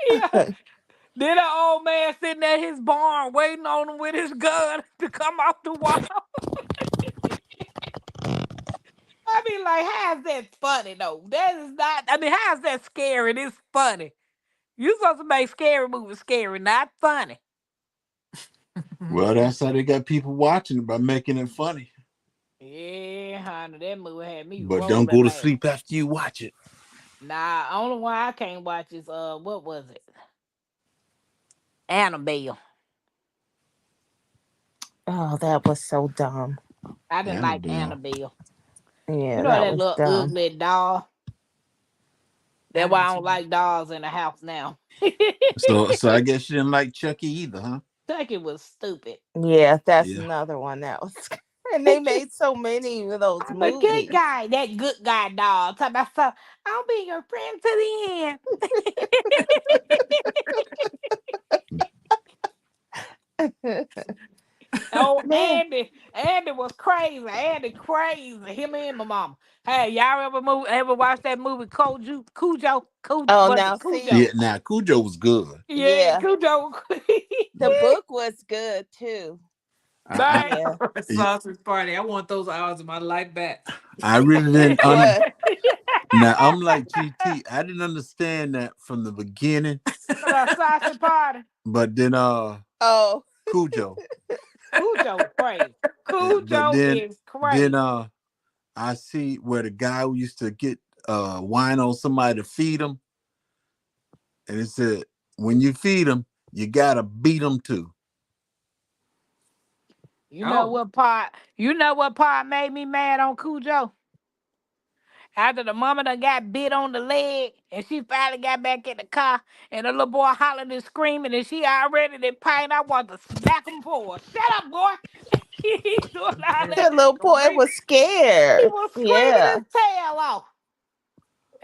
Yeah. Then an old man sitting at his barn waiting on him with his gun to come off the wall. I mean, like, how's that funny though? That is not. I mean, how's that scary? It's funny. You supposed to make scary movies scary, not funny. Well, that's how they got people watching it by making it funny. Yeah, honey, that movie had me But don't rolling go to laugh. sleep after you watch it. Nah, only one I can't watch is what was it? Annabelle. Oh, that was so dumb. I didn't like Annabelle. Annabelle. You Yeah, know that that was little dumb. ugly doll. I That's why didn't I see don't like dolls in the house now. So I guess you didn't like Chucky either, huh? Chucky was stupid. Yeah, that's Yeah. another one that was and they made so many of those I'm a good movies. guy. That good guy doll. Talk about so I'll be your friend to the end. Oh, Man. Andy was crazy. Andy crazy. Him and my mama. Hey, y'all ever watch that movie Oh, was now it see, Yeah, Cujo? now Cujo was good. Yeah, yeah, Cujo. the Yeah. book was good too. I, Man. Yeah, I sausage party. I want those hours of my life back. I really didn't what? now I'm like GT. I didn't understand that from the beginning, About sausage party. but then Oh, Cujo. Cujo crazy. But Cujo is then crazy. I see where the guy who used to get wine on somebody to feed him, and it said when you feed him, you gotta beat him too. Oh, You know what part made me mad on Cujo? After the mama done got bit on the leg and she finally got back in the car and the little boy hollering and screaming and she already in pain, I want to smack him for her. Shut up, boy. He doing all that the little boy screaming. was He scared. was screaming Yeah, his tail off.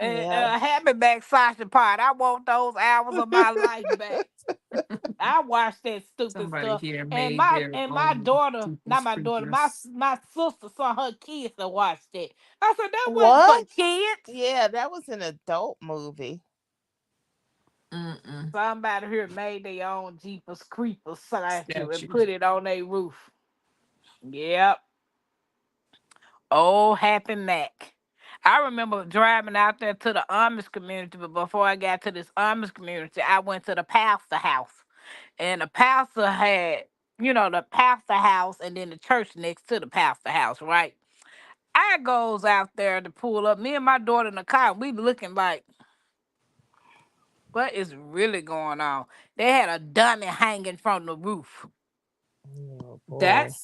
And yeah. Happy Back Sasha part. I want those hours of my life back. I watched that stupid somebody stuff, here and made my their and my own daughter, not Jeepers my daughter, my Creepers. my sister saw her kids to watch that. I said that wasn't for What? kids. Yeah, that was an adult movie. Mm-mm. Somebody here made their own Jeepers Creepers statue and Statues. put it on their roof. Yep. Oh, Happy Mac. I remember driving out there to the Amish community, but before I got to this Amish community, I went to the pastor house. And the pastor had, the pastor house and then the church next to the pastor house, right? I goes out there to pull up. Me and my daughter in the car, we looking like, what is really going on? They had a dummy hanging from the roof. Oh boy.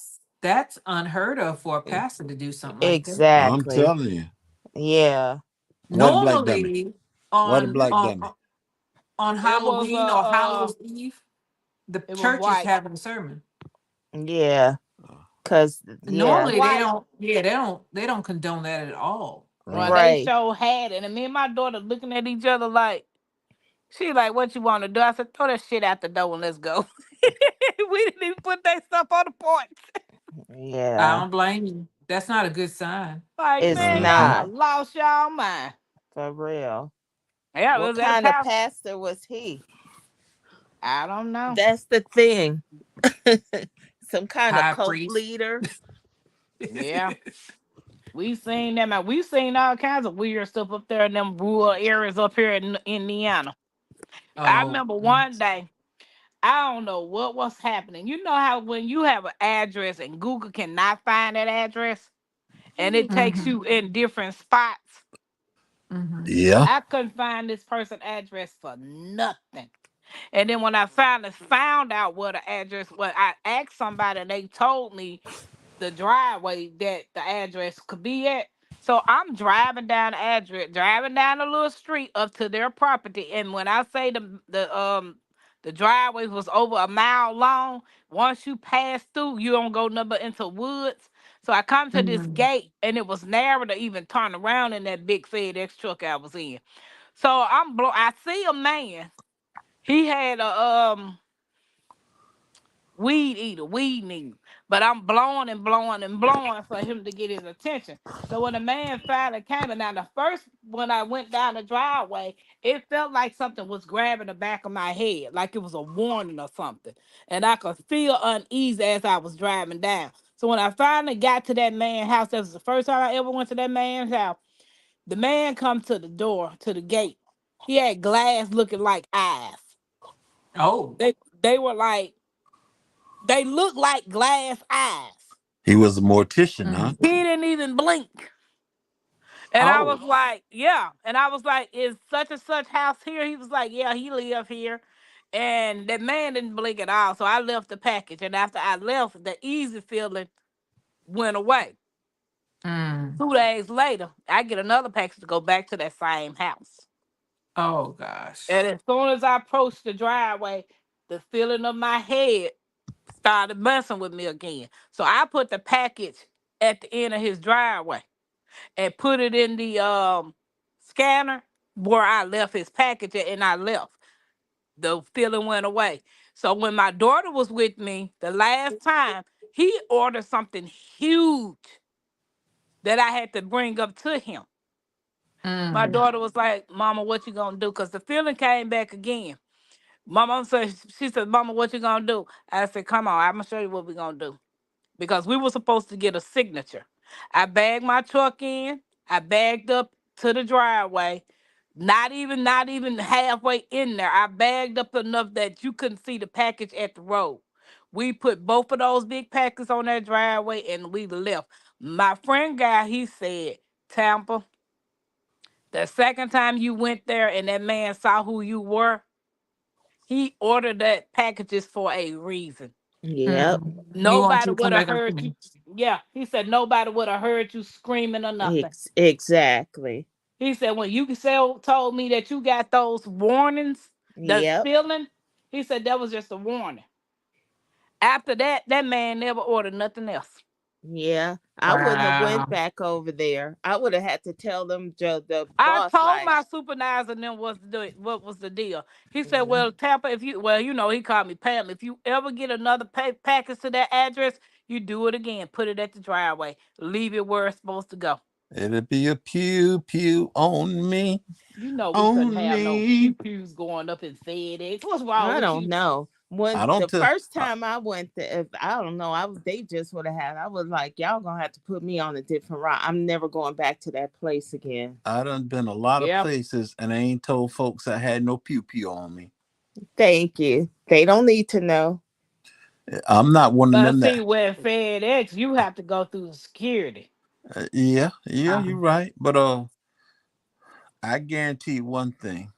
That's unheard of for a E- pastor to do something like that. I'm Exactly. telling you. Yeah. What a black dummy. Normally What a on black on dummy. on It was Halloween or Hallows Eve, the it was church is white. having a sermon. Yeah. Uh, Cause It was yeah. Normally they white. don't, yeah, they don't condone that at all. Well, right. they Right. sure had it. And me and my daughter looking at each other like, she like, what you want to do? I said, throw that shit out the door and let's go. We didn't even put that stuff on the porch. I Yeah. don't blame you. That's not a good sign. Like, It's man, y'all Uh-huh. not done lost y'all mind. for real. Yeah, it What was at a kind of pastor. pastor was he? I don't know. That's the thing. Some kind of High cult priest. leader. Yeah. We seen them. We seen all kinds of weird stuff up there in them rural areas up here in Indiana. I Oh, remember one day, I don't know what was happening. You know how when you have an address and Google cannot find that address and it takes mm-hmm, you in different spots? mm-hmm, Yeah. I couldn't find this person's address for nothing. And then when I finally found out what the address was, I asked somebody and they told me the driveway that the address could be at. So I'm driving down the address, driving down the little street up to their property. And when I say the driveway was over a mile long, once you pass through, you don't go number into woods. So I come to this mm-hmm. gate and it was narrow to even turn around in that big FedEx truck I was in. So I see a man. He had a weed eater, weed needle. But I'm blowing and blowing and blowing for him to get his attention. So when the man finally came, and now the first when I went down the driveway, it felt like something was grabbing the back of my head, like it was a warning or something. And I could feel uneasy as I was driving down. So when I finally got to that man's house, that was the first time I ever went to that man's house. The man come to the door, to the gate. He had glass looking like eyes. Oh, They were like they looked like glass eyes. He was a mortician, huh? mm-hmm. He didn't even blink. And I Oh, was like, yeah. And I was like, is such and such house here? He was like, yeah, he live here. And that man didn't blink at all. So I left the package. And after I left, the easy feeling went away. mm. 2 days later, I get another package to go back to that same house. Oh gosh. And as soon as I approached the driveway, the feeling of my head started messing with me again. So I put the package at the end of his driveway and put it in the scanner where I left his package at, and I left. The feeling went away. So when my daughter was with me the last time, he ordered something huge that I had to bring up to him. My Mm. daughter was like, "Mama, what you gonna do?" Because the feeling came back again. My mom said, she said, "Mama, what you gonna do?" I said, "Come on, I'm gonna show you what we gonna do." Because we were supposed to get a signature. I bagged my truck in. I bagged up to the driveway. Not even halfway in there. I bagged up enough that you couldn't see the package at the road. We put both of those big packages on that driveway and we left. My friend guy, he said, Tampa, the second time you went there and that man saw who you were, he ordered that packages for a reason. Yep. Mm. You want Nobody you to would come have back and heard see you. me. Yeah, he said nobody would have heard you screaming or nothing. Exactly. He said when you told me that you got those warnings, the Yep. feeling, he said that was just a warning. After that, that man never ordered nothing else. Yeah. I wouldn't have went Wow. back over there. I would have had to tell them the I boss told like, my supervisor then what was the deal. He said, mm, "Well, Tampa, if you he called me Pam. If you ever get another package to that address, you do it again. Put it at the driveway. Leave it where it's supposed to go." It'll be a pew pew on me, You know we couldn't on have no pew me. pews going up in FedEx. What's wrong I with don't you? know. I When don't the tell. first time I went to, if I don't know, they just would have had. I was like, y'all gonna have to put me on a different route. I'm never going back to that place again. I done been a lot of Yeah. places and I ain't told folks I had no pew pew on me. Thank you. They don't need to know. I'm not one of But them see, that. with FedEx, you have to go through the security. Yeah, yeah, Uh-huh. you're right. But I guarantee you one thing: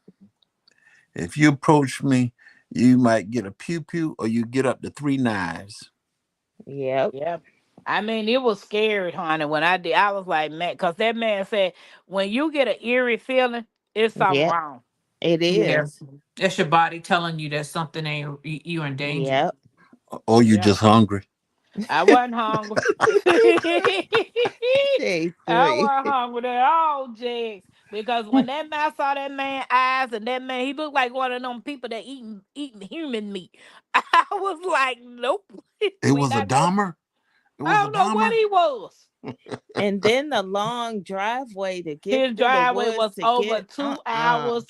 if you approach me, you might get a pew pew, or you get up to three knives. Yep. Yeah. I mean, it was scary, honey, when I did. I was like, man, because that man said, when you get an eerie feeling, it's something Yep. wrong. It Yeah. is. That's your body telling you that something ain't you in danger. Yep. Or you Yeah. just hungry. I wasn't hungry. Day I three. wasn't hungry at all, Jigs. Because when that man saw that man eyes and that man, he looked like one of them people that eating human meat. I was like, nope, It we was a not going. Dahmer. It I was a don't know what Dahmer. he was. And then the long driveway to get His through the driveway woods was to over get 2 hours,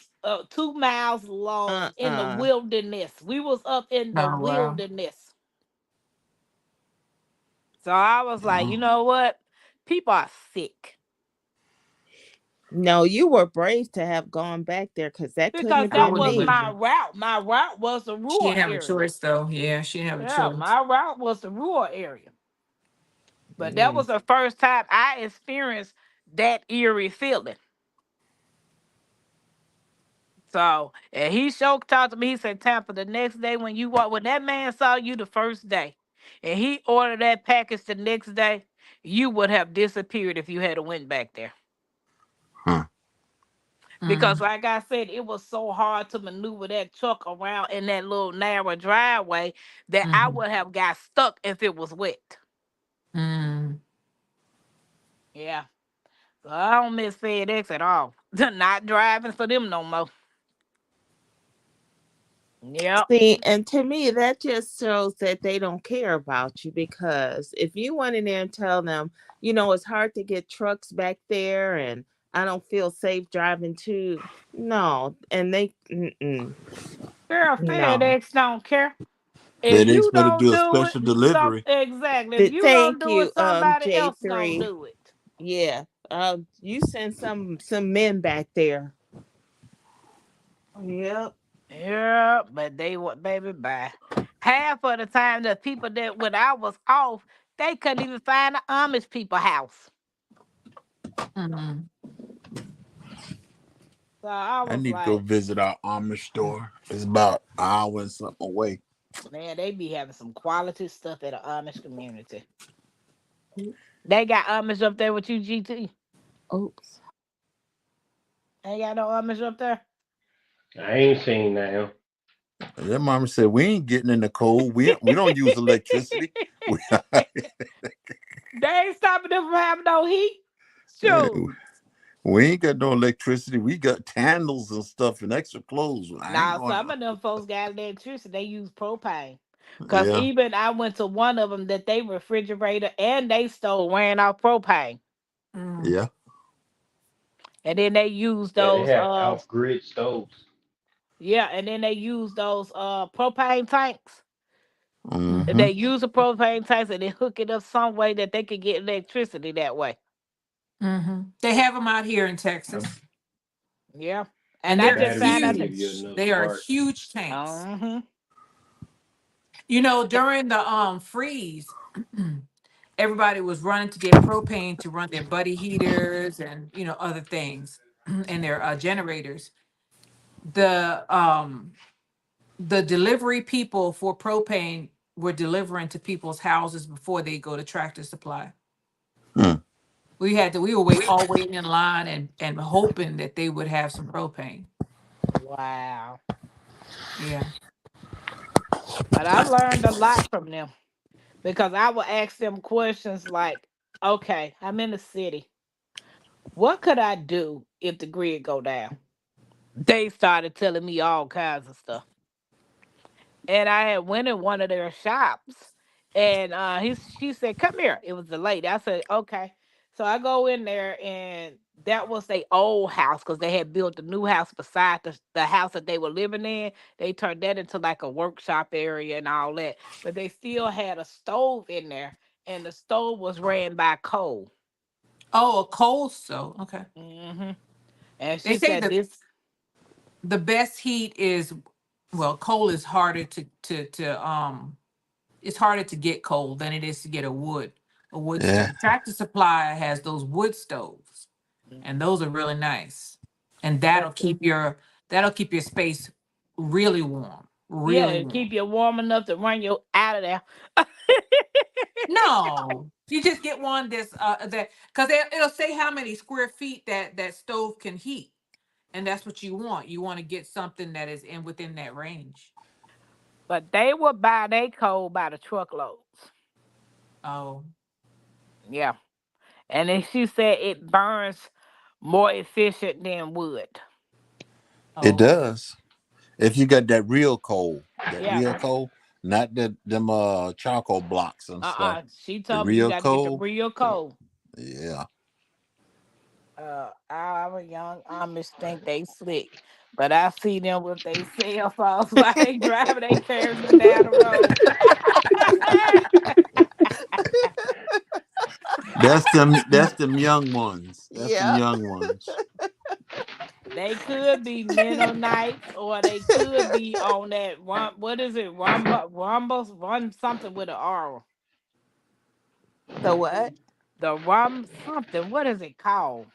2 miles long in the uh wilderness. We was up in the Oh wow. wilderness. So I was like, you Oh, know what? People are sick. No, you were brave to have gone back there because that couldn't Because have I that been wouldn't was me. my blame route. My route was the She rural didn't have a area. choice though. Yeah, she didn't have a Yeah, choice. my route was the rural area. But that Mm. was the first time I experienced that eerie feeling. So, and he sure talked to me. He said, Tampa, the next day when you walk, when that man saw you the first day, and he ordered that package the next day, you would have disappeared if you had went back there. huh. Because, Mm, like I said, it was so hard to maneuver that truck around in that little narrow driveway that I mm-hmm, would have got stuck if it was wet. mm. Yeah. So I don't miss FedEx at all. Not driving for them no more. Yep. See, and to me, that just shows that they don't care about you because if you went in there and tell them, it's hard to get trucks back there and I don't feel safe driving too. No, and Girl, no. FedEx don't care. If FedEx you better don't do a do it, special delivery. exactly. If you don't Thank do it, you, somebody else gonna J3. do it. Yeah, you send some men back there. Yep. Yeah, but they what baby bye. Half of the time the people that when I was off, they couldn't even find the Amish people house. Mm-hmm. So I I was need to go like, visit our Amish store. It's about an hour and something away. man, they be having some quality stuff at the Amish community. They got Amish up there with you, GT. Oops. Ain't got no Amish up there. I ain't seen now. Their mama said, "We ain't getting in the cold. We don't use electricity. We, They ain't stopping them from having no heat. Sure. we ain't got no electricity. We got candles and stuff and extra clothes. I ain't Now going. some of them folks got electricity. They use propane. Cause Yeah, even I went to one of them that they refrigerator and they stove ran off propane, Mm, yeah. and then they use Yeah, they those have off grid stoves. yeah, and then they use those propane tanks. And Mm-hmm. they use the propane tanks and they hook it up some way that they could get electricity that way. mm-hmm. They have them out here in Them Texas, Yeah, and and them I they're just batteries found out don't that. give you huge. enough They are spark. huge tanks. Uh-huh. During the freeze, everybody was running to get propane to run their buddy heaters and other things and their generators. The delivery people for propane were delivering to people's houses before they go to Tractor Supply. Hmm. We were all waiting in line and hoping that they would have some propane. Wow. Yeah. But I learned a lot from them because I would ask them questions like, okay, I'm in the city. What could I do if the grid go down? They started telling me all kinds of stuff. And I had went in one of their shops and she said, come here. It was the lady. I said, okay. So I go in there, and that was their old house because they had built a new house beside the house that they were living in. They turned that into like a workshop area and all that. But they still had a stove in there, and the stove was ran by coal. Oh, a cold stove. Okay. Hmm. And They she say said that this, the best heat is, well, coal is harder to it's harder to get coal than it is to get a wood Yeah, stove. Tractor Supply has those wood stoves, and those are really nice. And but that'll keep your space really warm, yeah, really it warm. keep you warm enough to run you out of there. No, you just get one that because it'll say how many square feet that stove can heat, and that's what you want. You want to get something that is in within that range. But they would buy their coal by the truckloads. Oh, Yeah. And then she said it burns more efficient than wood. it oh, okay. does. If you got that Yeah. real coal, not them charcoal blocks and stuff. She The told me you real got to get the coal, real coal. yeah. Our young Amish think they slick, but I see them with they cell phones while they driving they cars down the road. That's them young ones. That's them Yeah. young ones. They could be Mennonites, or they could be on that rum. What is it? Rum something with an R. The what? The rum something. What is it called?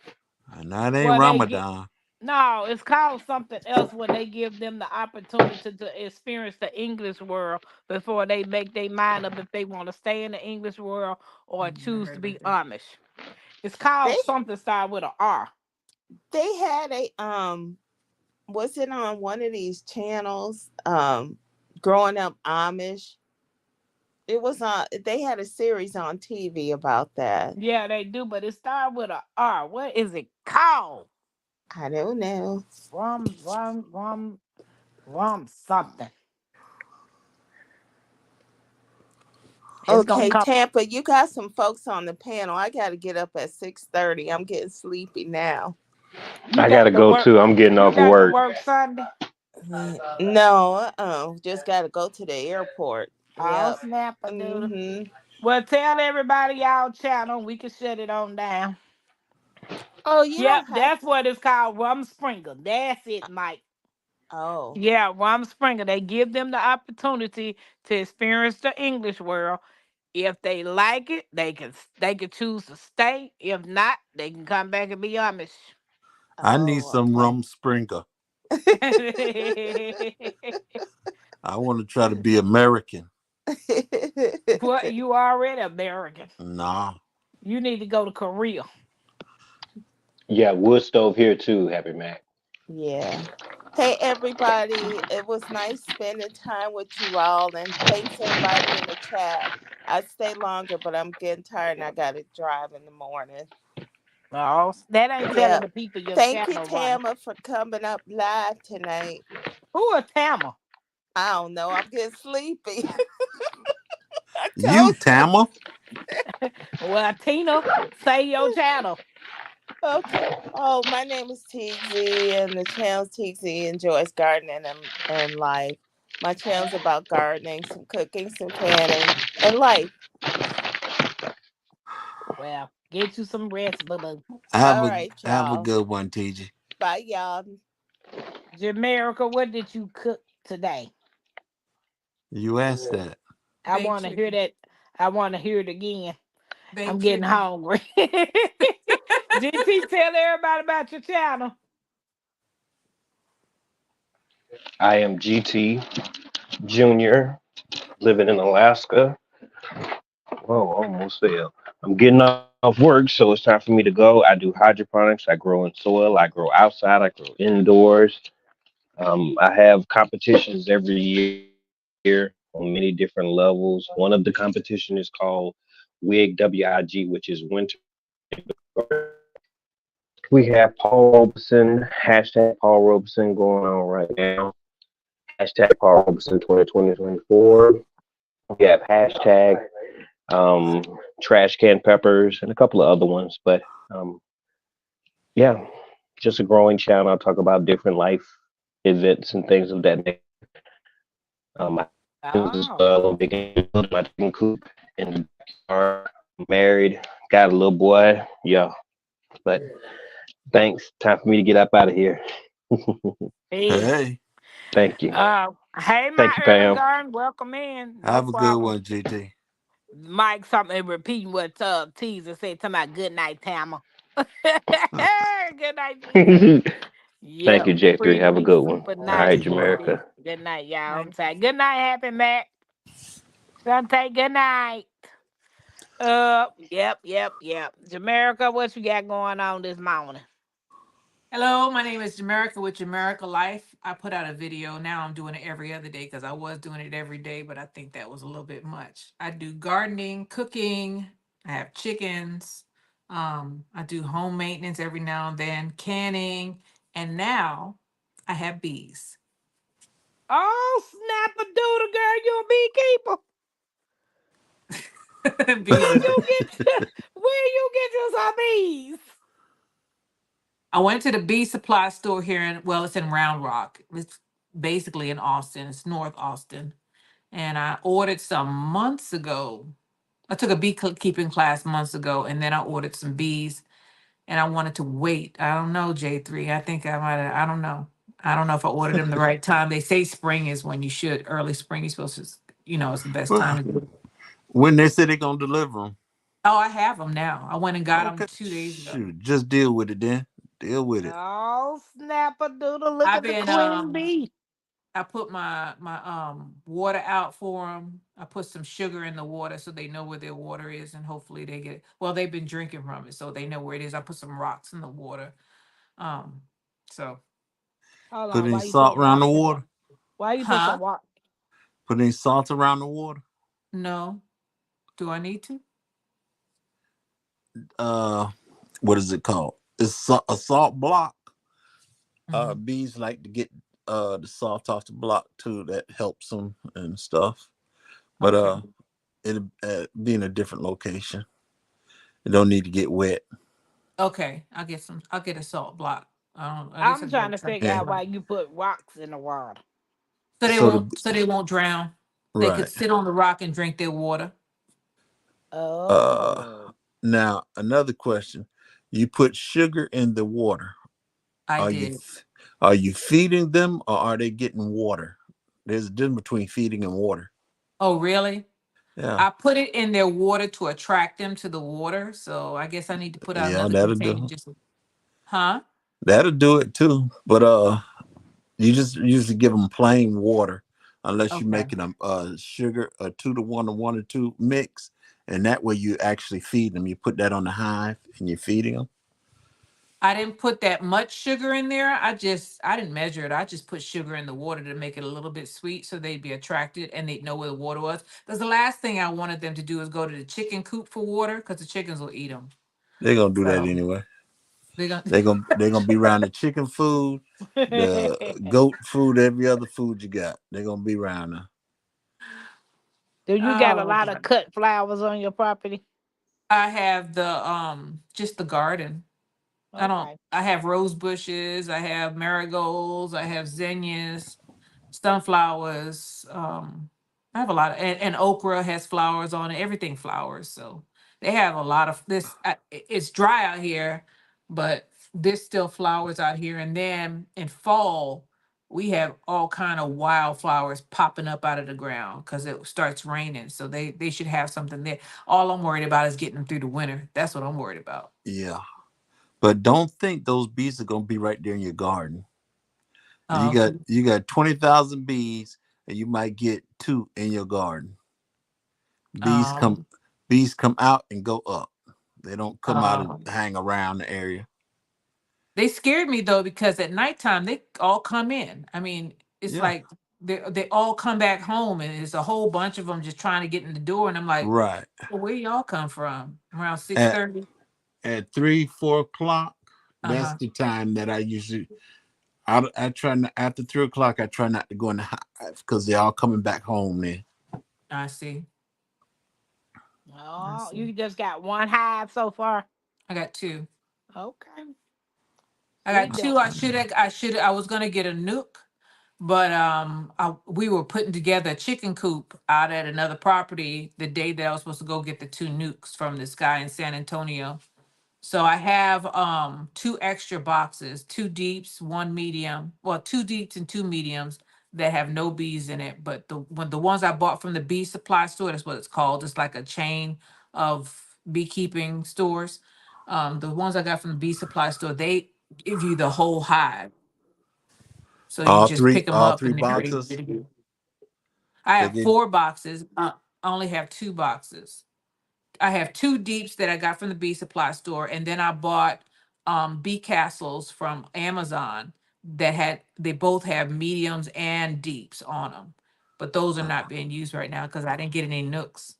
Now it ain't Well, they get Ramadan. no. It's called something else when they give them the opportunity to experience the English world before they make their mind up if they want to stay in the English world or Never choose heard to about be that. Amish. It's called They something started with an R. they had a was it on one of these channels? Growing up Amish. It was on. They had a series on TV about that. Yeah, they do, but it started with a R. What is it called? I don't know. Rum something. It's gonna Okay, come. Tampa, you got some folks on the panel. I got to get up at 6:30. I'm getting sleepy now. You I gotta got to go work. too. I'm getting You off of got to work. work Sunday. No, just got to go to the airport. Oh Yep. snap, a doodle. Mhm. Well, tell everybody y'all channel. We can shut it on down. Oh, you Yep, don't have that's what it's called. Rum Springer. That's it, Mike. Oh. Yeah, Rum Springer. They give them the opportunity to experience the English world. If they like it, they can choose to stay. If not, they can come back and be Amish. I need Oh, some okay. rum springer. I want to try to be American. What, you already American? Nah. You need to go to Korea. Yeah, wood stove here too. Happy Mac. Yeah. Hey, everybody. It was nice spending time with you all. And thanks, everybody in the chat. I'd stay longer, but I'm getting tired and I got to drive in the morning. Oh, that ain't telling Yep. the people your Thank you, channel running. Tama, for coming up live tonight. Who a Tamma? I don't know. I'm getting sleepy. I You, told you. Tama. Well, Tina, say your channel. Okay. Oh, my name is TZ, and the channel's TZ Enjoys Gardening and Life. My channel's about gardening, some cooking, some canning, and life. Well, get you some rest, boo boo. All Have a right, have a y'all. good one, TJ. Bye, y'all. Jamaica, what did you cook today? You asked that. I Baked want to hear chicken. that. I want to hear it again. I'm Baked getting chicken. hungry. GT, tell everybody about your channel. I am GT Junior, living in Alaska. Whoa, almost there. I'm getting off work, so it's time for me to go. I do hydroponics. I grow in soil. I grow outside. I grow indoors. I have competitions every year on many different levels. One of the competition is called WIG, which is Winter Garden. We have Paul Robeson, hashtag Paul Robeson going on right now. Hashtag Paul Robeson 2024. We have hashtag um, trash can peppers, and a couple of other ones. But um, yeah, just a growing channel. I talk about different life events and things of that nature. I have chickens as Oh. well. I'm big into building my chicken coop in the backyard. Married, got a little boy. Yeah, but thanks. Time for me to get up out of here. Peace. Hey, Thank you. Hey, Thank my you, urban Pam. garden, welcome in. No have a good problem. one, GT. Mike, something repeating what Teaser said, talking about good night, Tama. Good night, Teaser. Thank Yep, you, J3. Have a pretty good one. super All nice, right, baby. Jamaica. Good night, y'all. I'm Nice. saying good night, Happy Mac. Shantae, good night. Yep. Jamaica, what you got going on this morning? Hello, my name is Jamerica with Jamerica Life. I put out a video. Now I'm doing it every other day because I was doing it every day, but I think that was a little bit much. I do gardening, cooking, I have chickens, I do home maintenance every now and then, canning, and now I have bees. Oh, snap a doodle, girl, you a beekeeper. Bees Where is you get where you get your bees? I went to the bee supply store here in, well, it's in Round Rock. It's basically in Austin. It's North Austin. And I ordered some months ago. I took a keeping class months ago, and then I ordered some bees, and I wanted to wait. I don't know, J3. I think I might have, I don't know. I don't know if I ordered them the right time. They say spring is when you should, early spring, you're supposed to, it's the best time Well, to do it. when they say they're gonna deliver them, Oh, I have them now. I went and got them okay, 2 days ago. shoot, just deal with it then. Deal with it. Oh, snap a doodle, look I've at the been queen bee. I put my water out for them. I put some sugar in the water so they know where their water is, and hopefully they get it. Well, they've been drinking from it, so they know where it is. I put some rocks in the water. Um, so Hold Put on, any why you salt put around the rocks in there? water. Why you put huh? some rock? Put any salt around the water. No. Do I need to? Uh, what is it called? It's a salt block. Hmm. Bees like to get the salt off the block too. That helps them and stuff. But Okay. it'll be in a different location. It don't need to get wet. Okay. I'll get a salt block. I guess I I'm can trying go to check figure Yeah. out that why out. you put rocks in the water. So the So they won't drown. They could right. sit on the rock and drink their water. Uh, Oh. now another question: you put sugar in the water. I Are you did. are you feeding them or are they getting water? There's a difference between feeding and water. Oh, really? Yeah, I put it in their water to attract them to the water. So I guess I need to put out yeah, another that'll container. do. Just, huh? That'll do it too. But you just usually give them plain water, unless you're Okay. making a sugar a 2 to 1 or 1 to 2 mix, and that way you actually feed them. You put that on the hive and you're feeding them. I didn't put that much sugar in there. I didn't measure it. I just put sugar in the water to make it a little bit sweet so they'd be attracted and they'd know where the water was. Because the last thing I wanted them to do is go to the chicken coop for water because the chickens will eat them. They're gonna do that So anyway. they're going to. They're gonna be around the chicken food, the goat food, every other food you got. They're gonna be around there. Do you got a Oh, lot of God. cut flowers on your property? I have just the garden. Okay. I have rose bushes, I have marigolds, I have zinnias, sunflowers. I have a lot of, and okra has flowers on it, everything flowers. So they have a lot of this. It's dry out here, but there's still flowers out here. And then in fall, we have all kind of wildflowers popping up out of the ground because it starts raining. So they should have something there. All I'm worried about is getting them through the winter. That's what I'm worried about. Yeah, but don't think those bees are gonna be right there in your garden. You got Okay. 20,000 bees, and you might get two in your garden. Bees come Um, bees come out and go up. They don't come out and um, hang around the area. they scared me though because at nighttime they all come in. I mean, it's Yeah, like they all come back home, and it's a whole bunch of them just trying to get in the door. And I'm like, right. well, where y'all come from? Around six At thirty. 3, 4 o'clock, Uh that's huh. the time that I usually. I try not, after 3 o'clock. I try not to go in the hive because they're all coming back home then. I see. Oh, Let's you see. just got one hive so far. I got two. Okay. I We got don't. two. I was gonna get a nuke, but we were putting together a chicken coop out at another property the day that I was supposed to go get the two nukes from this guy in San Antonio. So I have two extra boxes, two deeps, one medium, well, two deeps and two mediums that have no bees in it. But the ones I bought from the bee supply store, that's what it's called. It's like a chain of beekeeping stores. The ones I got from the bee supply store, they give you the whole hive. So you just pick them all up three and they're ready boxes. to go. I They have get four boxes. I only have two boxes. I have two deeps that I got from the bee supply store, and then I bought bee castles from Amazon they both have mediums and deeps on them. But those are not being used right now because I didn't get any nooks.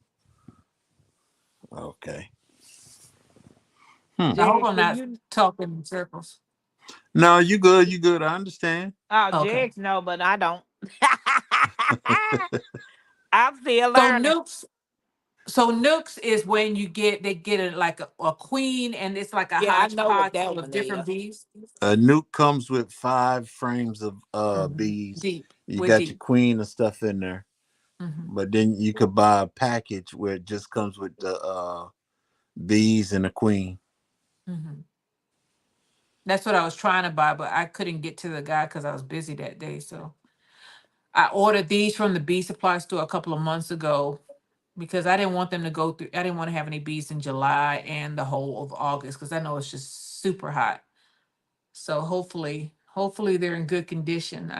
okay. Hmm. I hope Jex, I'm do not you? talking in circles. No, you good. You good. I understand. Oh, Okay. Jex, no, but I don't. I'm still So learning. nooks so nooks is when they get a queen and it's like a Yeah, I know what hodgepodge that full of one different is. bees. A nuke comes with 5 frames of Mhm. bees. Deep. You With got your deep. queen and stuff in there. Hmm. But then you could buy a package where it just comes with the bees and the queen. Hmm. That's what I was trying to buy, but I couldn't get to the guy because I was busy that day. So I ordered these from the bee supply store a couple of months ago because I didn't want them to go through. I didn't want to have any bees in July and the whole of August because I know it's just super hot. So hopefully they're in good condition.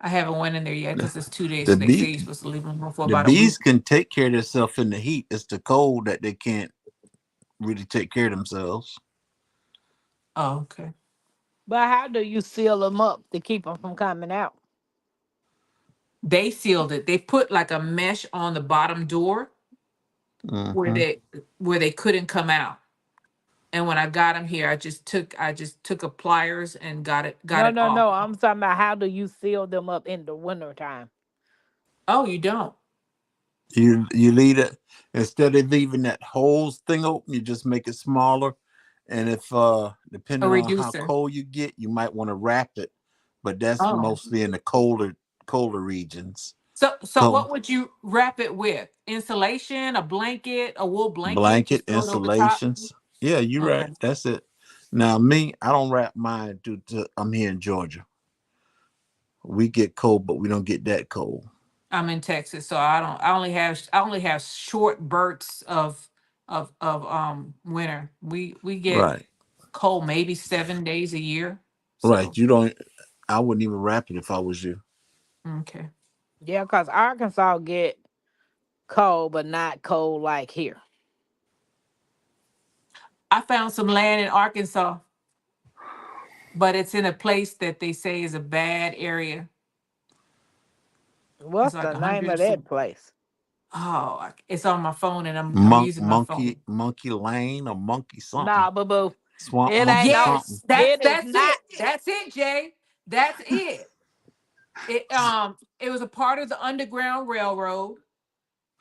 I haven't went in there yet because it's 2 days. The So they say bee you're supposed to leave them for the about a week. bees can take care of themselves in the heat. It's the cold that they can't really take care of themselves. Oh, okay. But how do you seal them up to keep them from coming out? They sealed it. They put like a mesh on the bottom door where Hmm. they couldn't come out. And when I got them here, I just took a pliers and got No, it no, off. no. I'm talking about how do you seal them up in the wintertime? Oh, you don't. You leave it instead of leaving that whole thing open. You just make it smaller, and if A depending on how reducer. cold you get, you might want to wrap it. But that's Oh. mostly in the colder regions. So Cold what would you wrap it with? Insulation, a blanket, a wool blanket, blanket just throw it over top? insulations. Yeah, you're Okay. right. That's it. Now me, I don't wrap mine due to I'm here in Georgia. We get cold, but we don't get that cold. I'm in Texas, so I only have short bursts of winter. We get Right, cold maybe 7 days a year. right. So You don't. I wouldn't even wrap it if I was you. okay. Yeah, because Arkansas get cold, but not cold like here. I found some land in Arkansas, but it's in a place that they say is a bad area. It's What's like the a name hundred of and some. that place? It's on my phone and I'm using my phone. Monkey Lane or Monkey something. Nah, boo boo. Swamp It ain't Monkey no. something. Yes, that's It is that's not. it. That's it, Jay. That's it. It was a part of the Underground Railroad.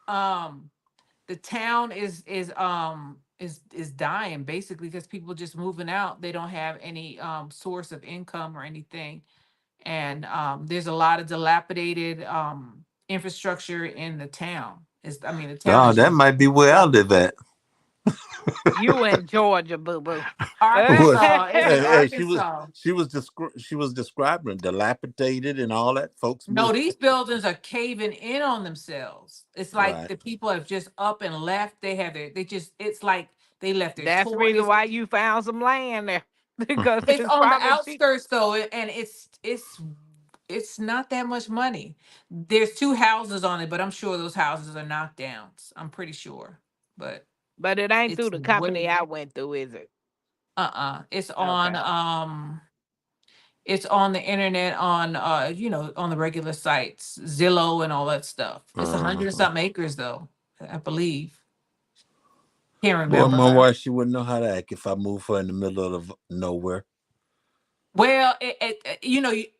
Um the town is dying basically because people just moving out. They don't have any source of income or anything. And there's a lot of dilapidated infrastructure in the town. The town Oh, is that just might be where I live at. You in Georgia, boo boo. What? Arkansas. It's in Hey, she was Arkansas. she was describing dilapidated and all that. Folks No, moved. these buildings are caving in on themselves. It's like Right. the people have just up and left. It's like they left their That's the reason toys. why you found some land there because It's it's on the probably cheap. outskirts though, and it's not that much money. There's two houses on it, but I'm sure those houses are knockdowns. I'm pretty sure. But But it ain't through it's the way company I went through, is it? It's Okay. on the internet on on the regular sites, Zillow and all that stuff. It's 100 and Uh-huh. something acres though, I believe. Can't Boy, remember. my wife, she wouldn't know how to act if I moved her in the middle of nowhere. Well,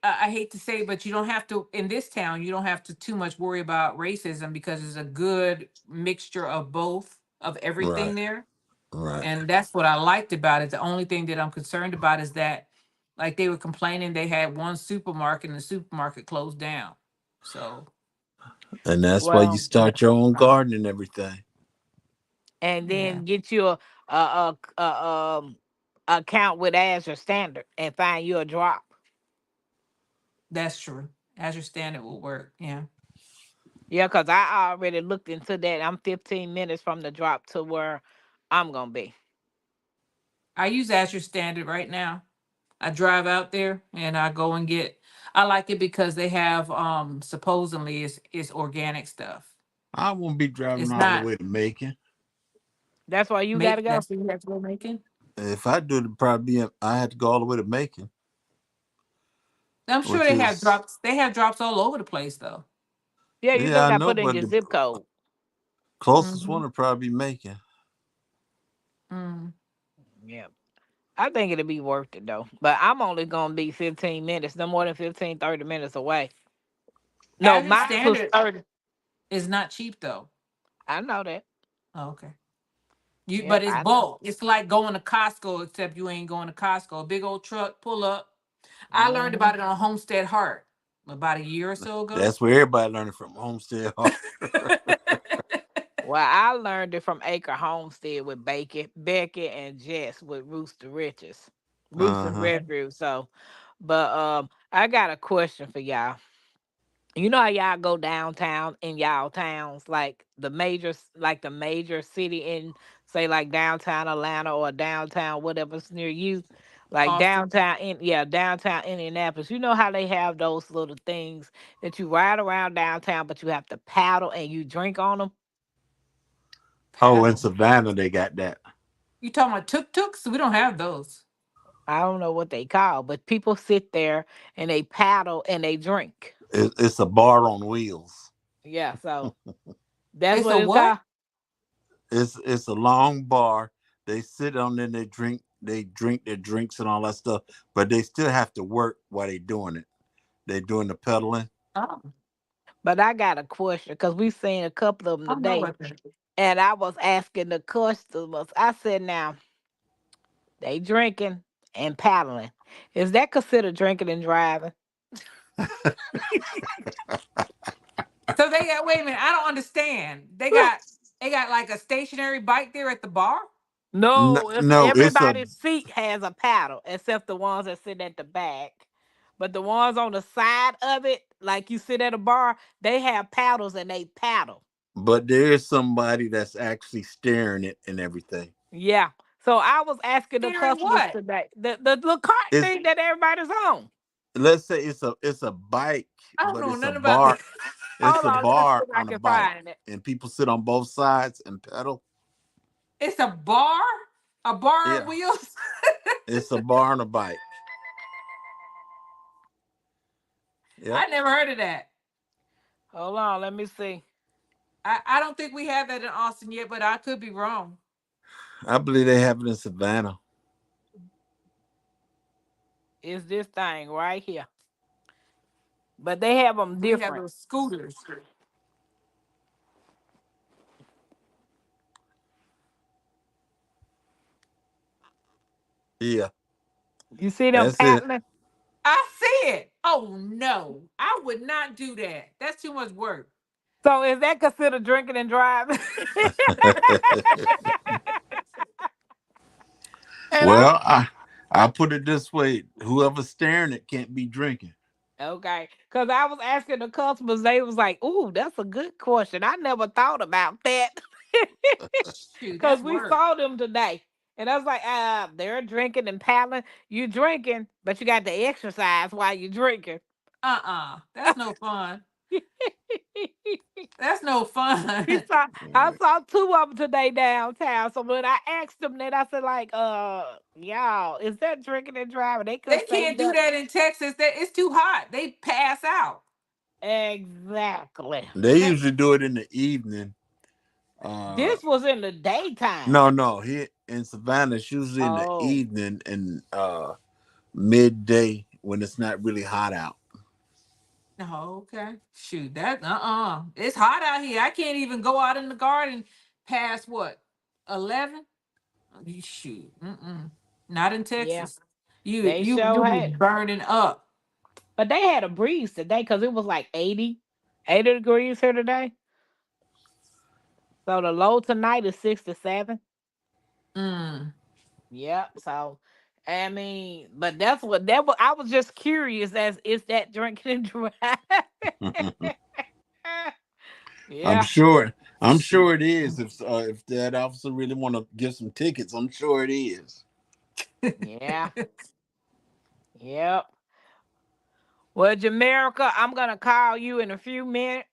I hate to say, but you don't have to in this town. You don't have to too much worry about racism because it's a good mixture of both of everything Right, there, right. and that's what I liked about it. The only thing that I'm concerned about is that, like, they were complaining they had one supermarket and the supermarket closed down. So And that's why you Well, start your own garden and everything. and yeah, then get you a account with Azure Standard and find you a drop. that's true. Azure Standard will work. Yeah, Yeah, because I already looked into that. I'm 15 minutes from the drop to where I'm gonna be. I use Azure Standard right now. I drive out there and I go and get. I like it because they have supposedly it's organic stuff. I won't be driving It's all the not way to Macon. That's why you gotta make. go. That's what you have to go making. If I do it, probably I had to go all the way to Macon, I'm sure which they have is drops. They have drops all over the place though. Yeah, you yeah, just I gotta know, put in but your the zip code. closest Mm-hmm. one would probably be Macon. Mm. Yeah. I think it'll be worth it though. But I'm only gonna be 15 minutes, no more than 15, 30 minutes away. No, Azure mine was Standard 30. is not cheap though. I know that. Oh, okay. You Yep, but it's I know. bulk. It's like going to Costco, except you ain't going to Costco. A big old truck pull up. I learned Hmm. about it on Homestead Heart about a year or so ago. That's where everybody learning from Homestead Hall. Well, I learned it from Acre Homestead with Becky, and Jess with Rooster Riches. Roots and Uh-huh. Refuge. So, but I got a question for y'all. You know how y'all go downtown in y'all towns, like like the major city in, say, like downtown Atlanta or downtown whatever's near you, like Austin. downtown Indianapolis. You know how they have those little things that you ride around downtown, but you have to paddle and you drink on them. Oh, in Paddle. Savannah they got that. You talking about tuk tuks? We don't have those. I don't know what they call, but people sit there and they paddle and they drink. It's a bar on wheels. Yeah, so that's It's what a it's what? called. It's a long bar. They sit on there and they drink their drinks and all that stuff, but they still have to work while they doing it. They doing the pedaling. Oh, But I got a question because we seen a couple of them I don't know today. what that is. And I was asking the customers, I said, now, they drinking and paddling. Is that considered drinking and driving? So they got. Wait a minute. I don't understand. They got like a stationary bike there at the bar. No, it's No, everybody's seat has a paddle except the ones that sit at the back. But the ones on the side of it, like you sit at a bar, they have paddles and they paddle. but there is somebody that's actually steering it and everything. Yeah. So I was asking the Steering customers what? today, the little cart It's thing that everybody's on. let's say it's a bike, I don't but know it's a nothing about this. bar. It's Hold a on, let me see bar if I on a can bike, find it. and people sit on both sides and pedal. It's a bar on Yeah, wheels. it's a bar on a bike. I Yep, never heard of that. Hold on, let me see. I don't think we have that in Austin yet, but I could be wrong. I believe they have it in Savannah. It's this thing right here. But they have them We have different. those scooters. Yeah, You see them that's it. paddling? I see it. Oh no, I would not do that. That's too much work. So is that considered drinking and driving? And I Well, I put it this way: whoever's staring it can't be drinking. okay, because I was asking the customers, they was like, "Ooh, that's a good question. I never thought about that." Shoot, Because that's we work. saw them today, and I was like, they're drinking and paddling. You drinking, but you got to exercise while you drinking." That's no fun. That's no We fun. saw, I saw two of them today downtown. So when I asked them that, I said, like, y'all, is that drinking and driving? They They couldn't say can't do nothing. that in Texas. That it's too hot. They pass out. Exactly. They That usually do it in the evening. Uh, This was in the daytime. no, here in Savannah, it's usually in the Oh, evening, and midday when it's not really hot out. Oh, okay. Shoot, that it's hot out here. I can't even go out in the garden past what 11. You shoot, not in Yeah, Texas. You they you sure you be had it. burning up. But they had a breeze today because it was like 80 degrees here today. So the low tonight is 67. Mm. Yep. So, I mean, but that's what that was. I was just curious as is that drinking and driving? I'm Yeah. sure. I'm Shoot. sure it is. If that officer really want to give some tickets, I'm sure it is. Yeah. Yep. Well, Jamaica, I'm gonna call you in a few minutes.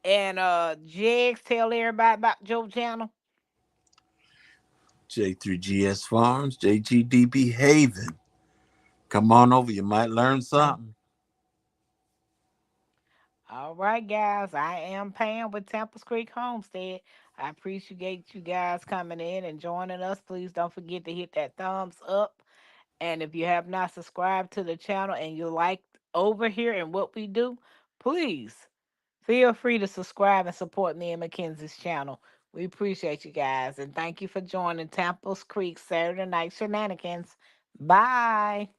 And Jigs, tell everybody about your channel. J3GS Farms, JGDB Haven. Come on over. You might learn something. All right, guys. I am Pam with Tampa's Creek Homestead. I appreciate you guys coming in and joining us. Please don't forget to hit that thumbs up. And if you have not subscribed to the channel and you like over here and what we do, please feel free to subscribe and support me and Mackenzie's channel. We appreciate you guys. And thank you for joining Tampa's Creek Saturday Night Shenanigans. Bye.